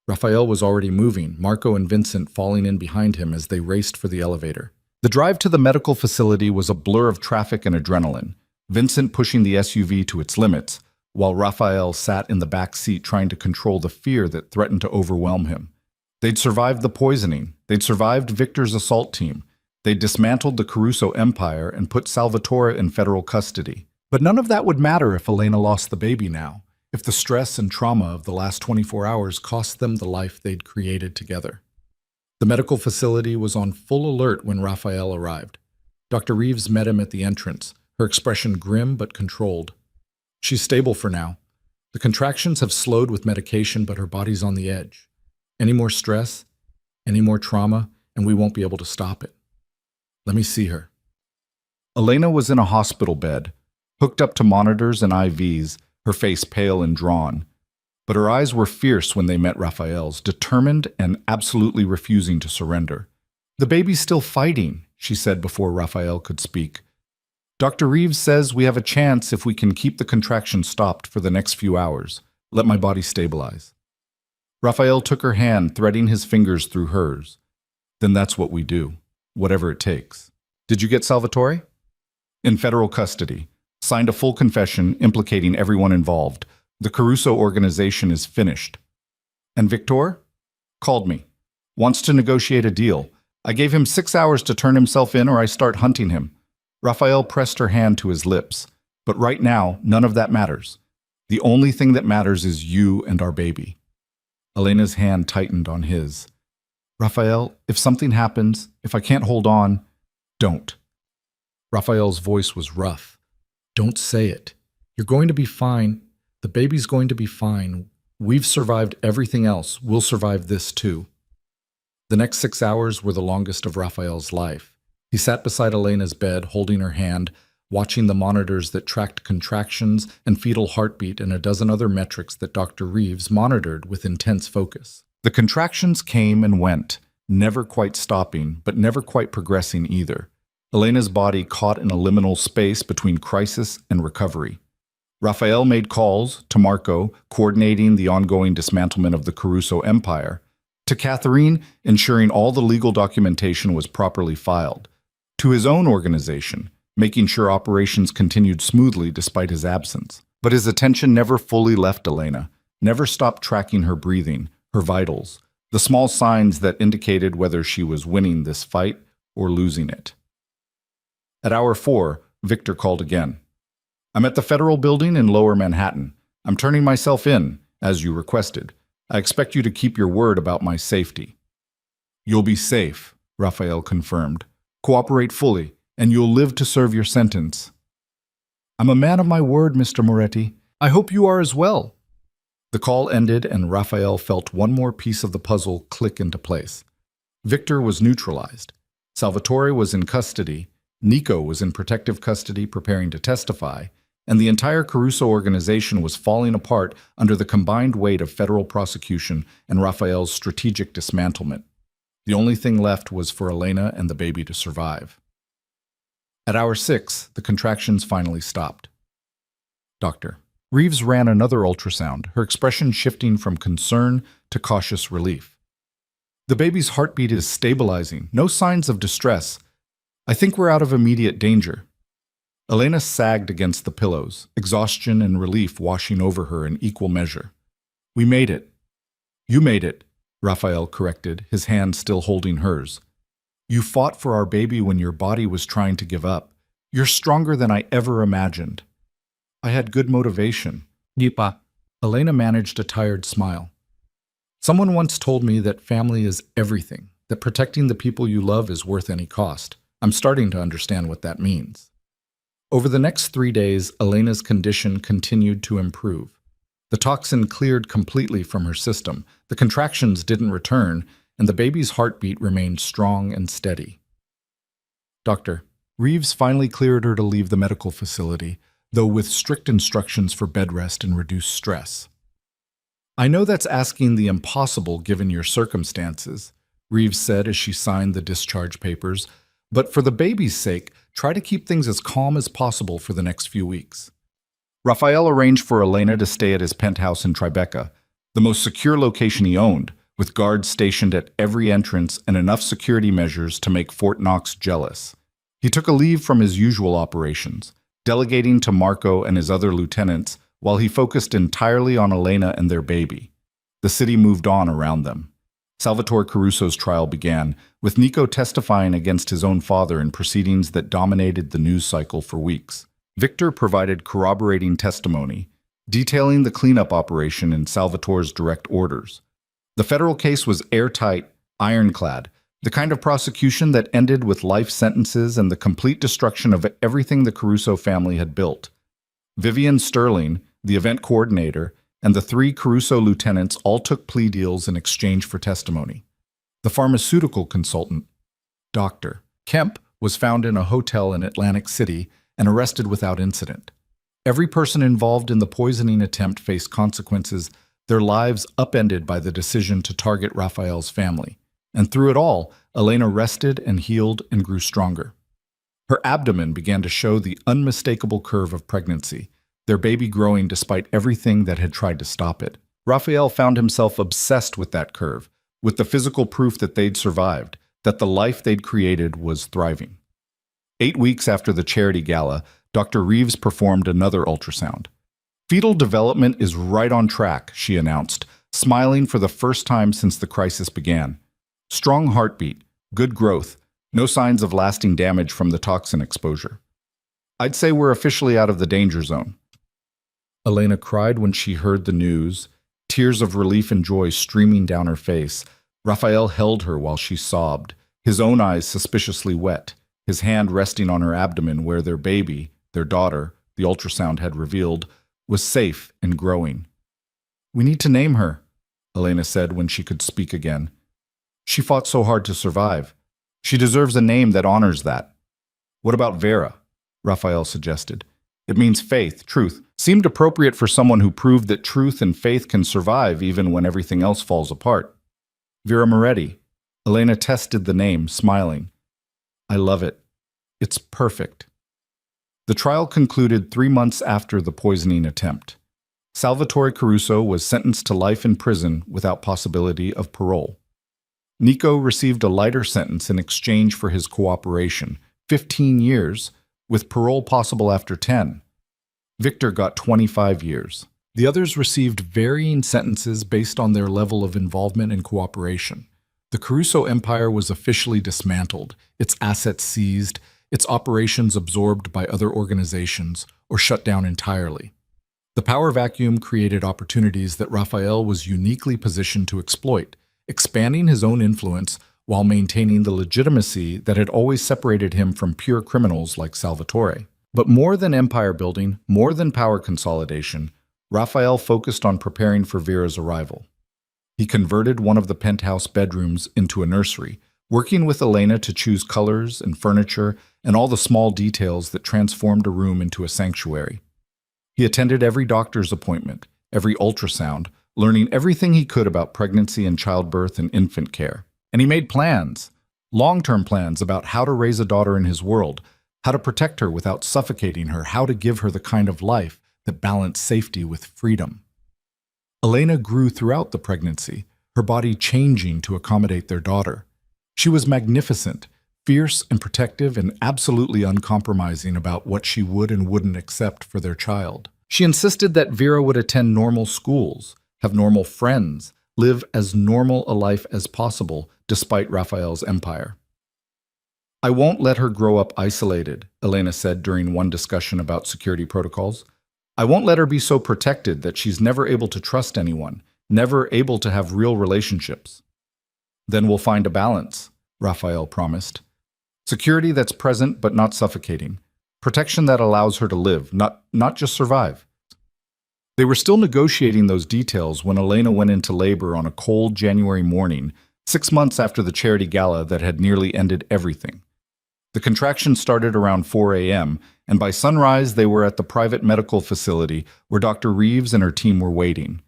Raphael was already moving, Marco and Vincent falling in behind him as they raced for the elevator. The drive to the medical facility was a blur of traffic and adrenaline, Vincent pushing the SUV to its limits, while Raphael sat in the back seat trying to control the fear that threatened to overwhelm him. They'd survived the poisoning. They'd survived Victor's assault team. They'd dismantled the Caruso empire and put Salvatore in federal custody. But none of that would matter if Elena lost the baby now. if the stress and trauma of the last 24 hours cost them the life they'd created together. The medical facility was on full alert when Raphael arrived. Dr. Reeves met him at the entrance, her expression grim but controlled. She's stable for now. The contractions have slowed with medication, but her body's on the edge. Any more stress, any more trauma, and we won't be able to stop it. Let me see her. Elena was in a hospital bed, hooked up to monitors and IVs, her face pale and drawn. But her eyes were fierce when they met Raphael's, determined and absolutely refusing to surrender. "The baby's still fighting," she said before Raphael could speak. "Dr. Reeves says we have a chance if we can keep the contraction stopped for the next few hours. Let my body stabilize." Raphael took her hand, threading his fingers through hers. "Then that's what we do, whatever it takes." "Did you get Salvatore?" "In federal custody. Signed a full confession implicating everyone involved. The Caruso organization is finished." "And Victor?" "Called me. Wants to negotiate a deal. I gave him 6 hours to turn himself in or I start hunting him." Raphael pressed her hand to his lips. "But right now, none of that matters. The only thing that matters is you and our baby." Elena's hand tightened on his. "Raphael, if something happens, if I can't hold on, don't." Raphael's voice was rough. "Don't say it. You're going to be fine. The baby's going to be fine. We've survived everything else. We'll survive this too." The next 6 hours were the longest of Raphael's life. He sat beside Elena's bed, holding her hand, watching the monitors that tracked contractions and fetal heartbeat and a dozen other metrics that Dr. Reeves monitored with intense focus. The contractions came and went, never quite stopping, but never quite progressing either. Elena's body caught in a liminal space between crisis and recovery. Raphael made calls to Marco, coordinating the ongoing dismantlement of the Caruso empire, to Catherine, ensuring all the legal documentation was properly filed, to his own organization, making sure operations continued smoothly despite his absence. But his attention never fully left Elena, never stopped tracking her breathing, her vitals, the small signs that indicated whether she was winning this fight or losing it. At hour 4, Victor called again. "I'm at the Federal Building in Lower Manhattan. I'm turning myself in, as you requested. I expect you to keep your word about my safety." "You'll be safe," Raphael confirmed. "Cooperate fully, and you'll live to serve your sentence." "I'm a man of my word, Mr. Moretti. I hope you are as well." The call ended, and Raphael felt one more piece of the puzzle click into place. Victor was neutralized. Salvatore was in custody. Nico was in protective custody preparing to testify, and the entire Caruso organization was falling apart under the combined weight of federal prosecution and Raphael's strategic dismantlement. The only thing left was for Elena and the baby to survive. At hour 6, the contractions finally stopped. Dr. Reeves ran another ultrasound, her expression shifting from concern to cautious relief. "The baby's heartbeat is stabilizing, no signs of distress. I think we're out of immediate danger." Elena sagged against the pillows, exhaustion and relief washing over her in equal measure. "We made it." "You made it," Raphael corrected, his hand still holding hers. "You fought for our baby when your body was trying to give up. You're stronger than I ever imagined." "I had good motivation." "Nipa." Elena managed a tired smile. "Someone once told me that family is everything, that protecting the people you love is worth any cost. I'm starting to understand what that means." Over the next 3 days, Elena's condition continued to improve. The toxin cleared completely from her system, the contractions didn't return, and the baby's heartbeat remained strong and steady. Dr. Reeves finally cleared her to leave the medical facility, though with strict instructions for bed rest and reduced stress. "I know that's asking the impossible given your circumstances," Reeves said as she signed the discharge papers, "but for the baby's sake, try to keep things as calm as possible for the next few weeks." Raphael arranged for Elena to stay at his penthouse in Tribeca, the most secure location he owned, with guards stationed at every entrance and enough security measures to make Fort Knox jealous. He took a leave from his usual operations, delegating to Marco and his other lieutenants while he focused entirely on Elena and their baby. The city moved on around them. Salvatore Caruso's trial began, with Nico testifying against his own father in proceedings that dominated the news cycle for weeks. Victor provided corroborating testimony. detailing the cleanup operation in Salvatore's direct orders. The federal case was airtight, ironclad, the kind of prosecution that ended with life sentences and the complete destruction of everything the Caruso family had built. Vivian Sterling, the event coordinator, and the 3 Caruso lieutenants all took plea deals in exchange for testimony. The pharmaceutical consultant, Dr. Kemp, was found in a hotel in Atlantic City and arrested without incident. Every person involved in the poisoning attempt faced consequences, their lives upended by the decision to target Raphael's family. And through it all, Elena rested and healed and grew stronger. Her abdomen began to show the unmistakable curve of pregnancy, their baby growing despite everything that had tried to stop it. Raphael found himself obsessed with that curve, with the physical proof that they'd survived, that the life they'd created was thriving. 8 weeks after the charity gala, Dr. Reeves performed another ultrasound. "Fetal development is right on track," she announced, smiling for the first time since the crisis began. "Strong heartbeat, good growth, no signs of lasting damage from the toxin exposure. I'd say we're officially out of the danger zone." Elena cried when she heard the news, tears of relief and joy streaming down her face. Raphael held her while she sobbed, his own eyes suspiciously wet, his hand resting on her abdomen where their baby, their daughter, the ultrasound had revealed, was safe and growing. "We need to name her," Elena said when she could speak again. "She fought so hard to survive. She deserves a name that honors that." "What about Vera?" Raphael suggested. "It means faith, truth. Seemed appropriate for someone who proved that truth and faith can survive even when everything else falls apart." "Vera Moretti." Elena tested the name, smiling. "I love it. It's perfect." The trial concluded 3 months after the poisoning attempt. Salvatore Caruso was sentenced to life in prison without possibility of parole. Nico received a lighter sentence in exchange for his cooperation, 15 years, with parole possible after 10. Victor got 25 years. The others received varying sentences based on their level of involvement and cooperation. The Caruso empire was officially dismantled, its assets seized, its operations absorbed by other organizations, or shut down entirely. The power vacuum created opportunities that Raphael was uniquely positioned to exploit, expanding his own influence while maintaining the legitimacy that had always separated him from pure criminals like Salvatore. But more than empire building, more than power consolidation, Raphael focused on preparing for Vera's arrival. He converted one of the penthouse bedrooms into a nursery, working with Elena to choose colors and furniture and all the small details that transformed a room into a sanctuary. He attended every doctor's appointment, every ultrasound, learning everything he could about pregnancy and childbirth and infant care. And he made plans, long-term plans about how to raise a daughter in his world, how to protect her without suffocating her, how to give her the kind of life that balanced safety with freedom. Elena grew throughout the pregnancy, her body changing to accommodate their daughter. She was magnificent, fierce and protective, and absolutely uncompromising about what she would and wouldn't accept for their child. She insisted that Vera would attend normal schools, have normal friends, live as normal a life as possible, despite Raphael's empire. "I won't let her grow up isolated," Elena said during one discussion about security protocols. "I won't let her be so protected that she's never able to trust anyone, never able to have real relationships." "Then we'll find a balance," Raphael promised. "Security that's present but not suffocating. Protection that allows her to live, not just survive." They were still negotiating those details when Elena went into labor on a cold January morning, 6 months after the charity gala that had nearly ended everything. The contraction started around 4 a.m., and by sunrise they were at the private medical facility where Dr. Reeves and her team were waiting.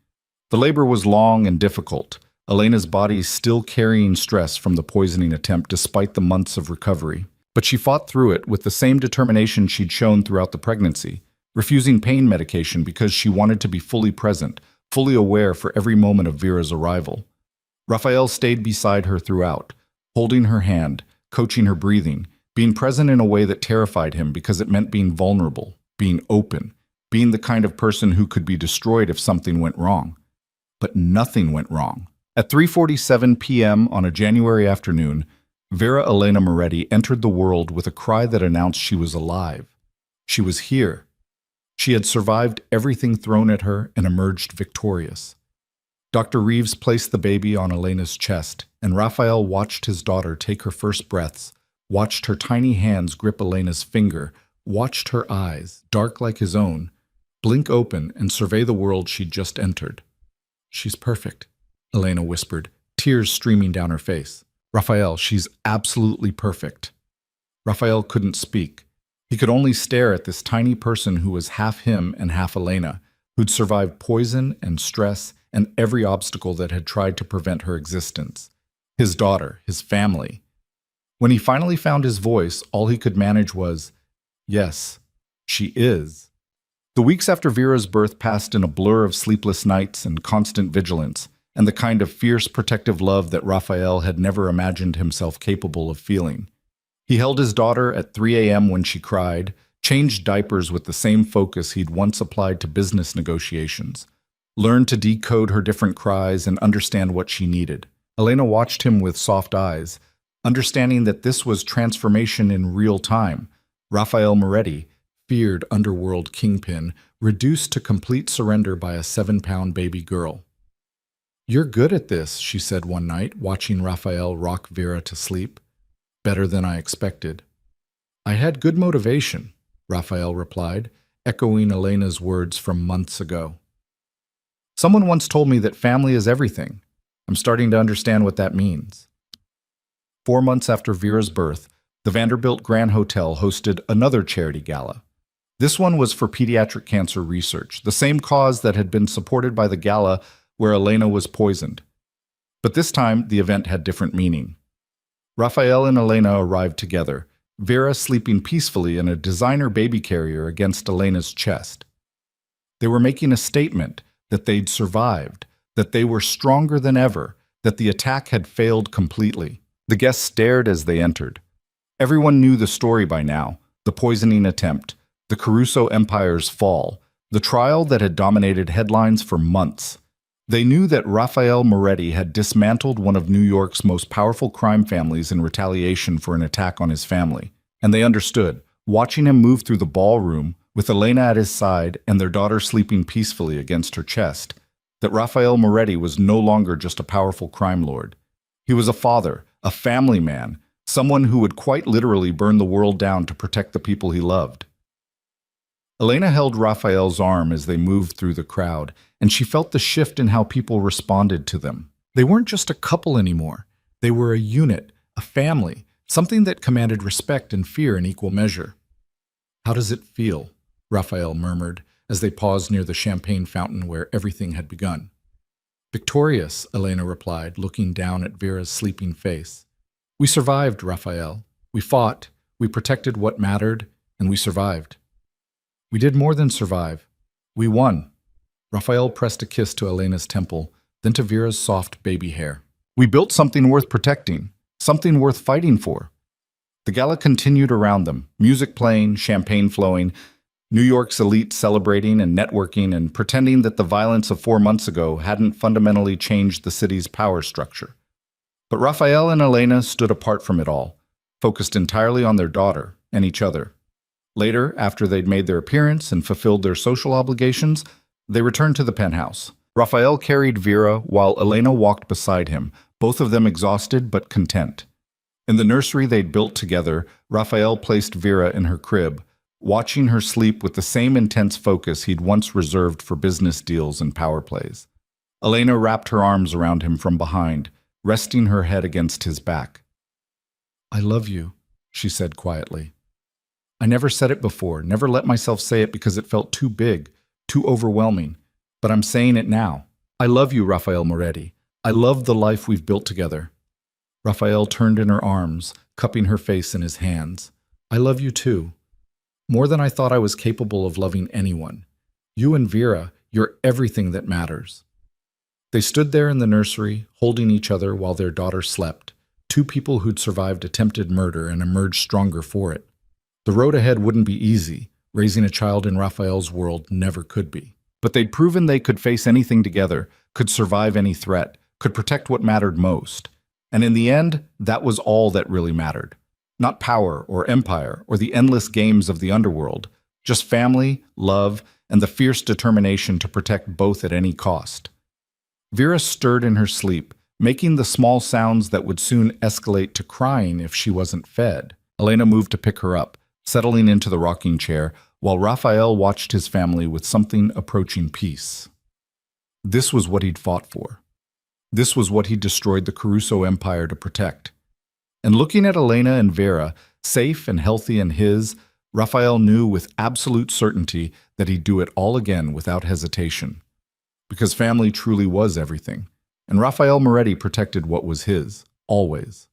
The labor was long and difficult, Elena's body still carrying stress from the poisoning attempt despite the months of recovery. But she fought through it with the same determination she'd shown throughout the pregnancy, refusing pain medication because she wanted to be fully present, fully aware for every moment of Vera's arrival. Raphael stayed beside her throughout, holding her hand, coaching her breathing, being present in a way that terrified him because it meant being vulnerable, being open, being the kind of person who could be destroyed if something went wrong. But nothing went wrong. At 3:47 p.m. on a January afternoon, Vera Elena Moretti entered the world with a cry that announced she was alive. She was here. She had survived everything thrown at her and emerged victorious. Dr. Reeves placed the baby on Elena's chest, and Raphael watched his daughter take her first breaths, watched her tiny hands grip Elena's finger, watched her eyes, dark like his own, blink open and survey the world she'd just entered. "She's perfect," Elena whispered, tears streaming down her face. "Raphael, she's absolutely perfect." Raphael couldn't speak. He could only stare at this tiny person who was half him and half Elena, who'd survived poison and stress and every obstacle that had tried to prevent her existence. His daughter, his family. When he finally found his voice, all he could manage was, "Yes, she is." The weeks after Vera's birth passed in a blur of sleepless nights and constant vigilance, and the kind of fierce protective love that Raphael had never imagined himself capable of feeling. He held his daughter at 3 a.m. when she cried, changed diapers with the same focus he'd once applied to business negotiations, learned to decode her different cries and understand what she needed. Elena watched him with soft eyes, understanding that this was transformation in real time. Raphael Moretti, feared underworld kingpin, reduced to complete surrender by a 7-pound baby girl. "You're good at this," she said one night, watching Raphael rock Vera to sleep. "Better than I expected." "I had good motivation," Raphael replied, echoing Elena's words from months ago. "Someone once told me that family is everything. I'm starting to understand what that means." 4 months after Vera's birth, the Vanderbilt Grand Hotel hosted another charity gala. This one was for pediatric cancer research, the same cause that had been supported by the gala where Elena was poisoned. But this time, the event had different meaning. Raphael and Elena arrived together, Vera sleeping peacefully in a designer baby carrier against Elena's chest. They were making a statement that they'd survived, that they were stronger than ever, that the attack had failed completely. The guests stared as they entered. Everyone knew the story by now, the poisoning attempt, the Caruso Empire's fall, the trial that had dominated headlines for months. They knew that Raphael Moretti had dismantled one of New York's most powerful crime families in retaliation for an attack on his family. And they understood, watching him move through the ballroom, with Elena at his side and their daughter sleeping peacefully against her chest, that Raphael Moretti was no longer just a powerful crime lord. He was a father, a family man, someone who would quite literally burn the world down to protect the people he loved. Elena held Raphael's arm as they moved through the crowd, and she felt the shift in how people responded to them. They weren't just a couple anymore. They were a unit, a family, something that commanded respect and fear in equal measure. "How does it feel?" Raphael murmured as they paused near the champagne fountain where everything had begun. "Victorious," Elena replied, looking down at Vera's sleeping face. "We survived, Raphael. We fought, we protected what mattered, and we survived." "We did more than survive. We won." Raphael pressed a kiss to Elena's temple, then to Vera's soft baby hair. "We built something worth protecting, something worth fighting for." The gala continued around them, music playing, champagne flowing, New York's elite celebrating and networking and pretending that the violence of 4 months ago hadn't fundamentally changed the city's power structure. But Raphael and Elena stood apart from it all, focused entirely on their daughter and each other. Later, after they'd made their appearance and fulfilled their social obligations, they returned to the penthouse. Raphael carried Vera while Elena walked beside him, both of them exhausted but content. In the nursery they'd built together, Raphael placed Vera in her crib, watching her sleep with the same intense focus he'd once reserved for business deals and power plays. Elena wrapped her arms around him from behind, resting her head against his back. "I love you," she said quietly. "I never said it before, never let myself say it because it felt too big, too overwhelming. But I'm saying it now. I love you, Raphael Moretti. I love the life we've built together." Raphael turned in her arms, cupping her face in his hands. "I love you too. More than I thought I was capable of loving anyone. You and Vera, you're everything that matters." They stood there in the nursery, holding each other while their daughter slept, two people who'd survived attempted murder and emerged stronger for it. The road ahead wouldn't be easy. Raising a child in Raphael's world never could be. But they'd proven they could face anything together, could survive any threat, could protect what mattered most. And in the end, that was all that really mattered. Not power or empire or the endless games of the underworld, Just family, love, and the fierce determination to protect both at any cost. Vera stirred in her sleep, making the small sounds that would soon escalate to crying if she wasn't fed. Elena moved to pick her up, settling into the rocking chair, while Raphael watched his family with something approaching peace. This was what he'd fought for. This was what he destroyed the Caruso Empire to protect. And looking at Elena and Vera, safe and healthy in his, Raphael knew with absolute certainty that he'd do it all again without hesitation. Because family truly was everything, and Raphael Moretti protected what was his, always.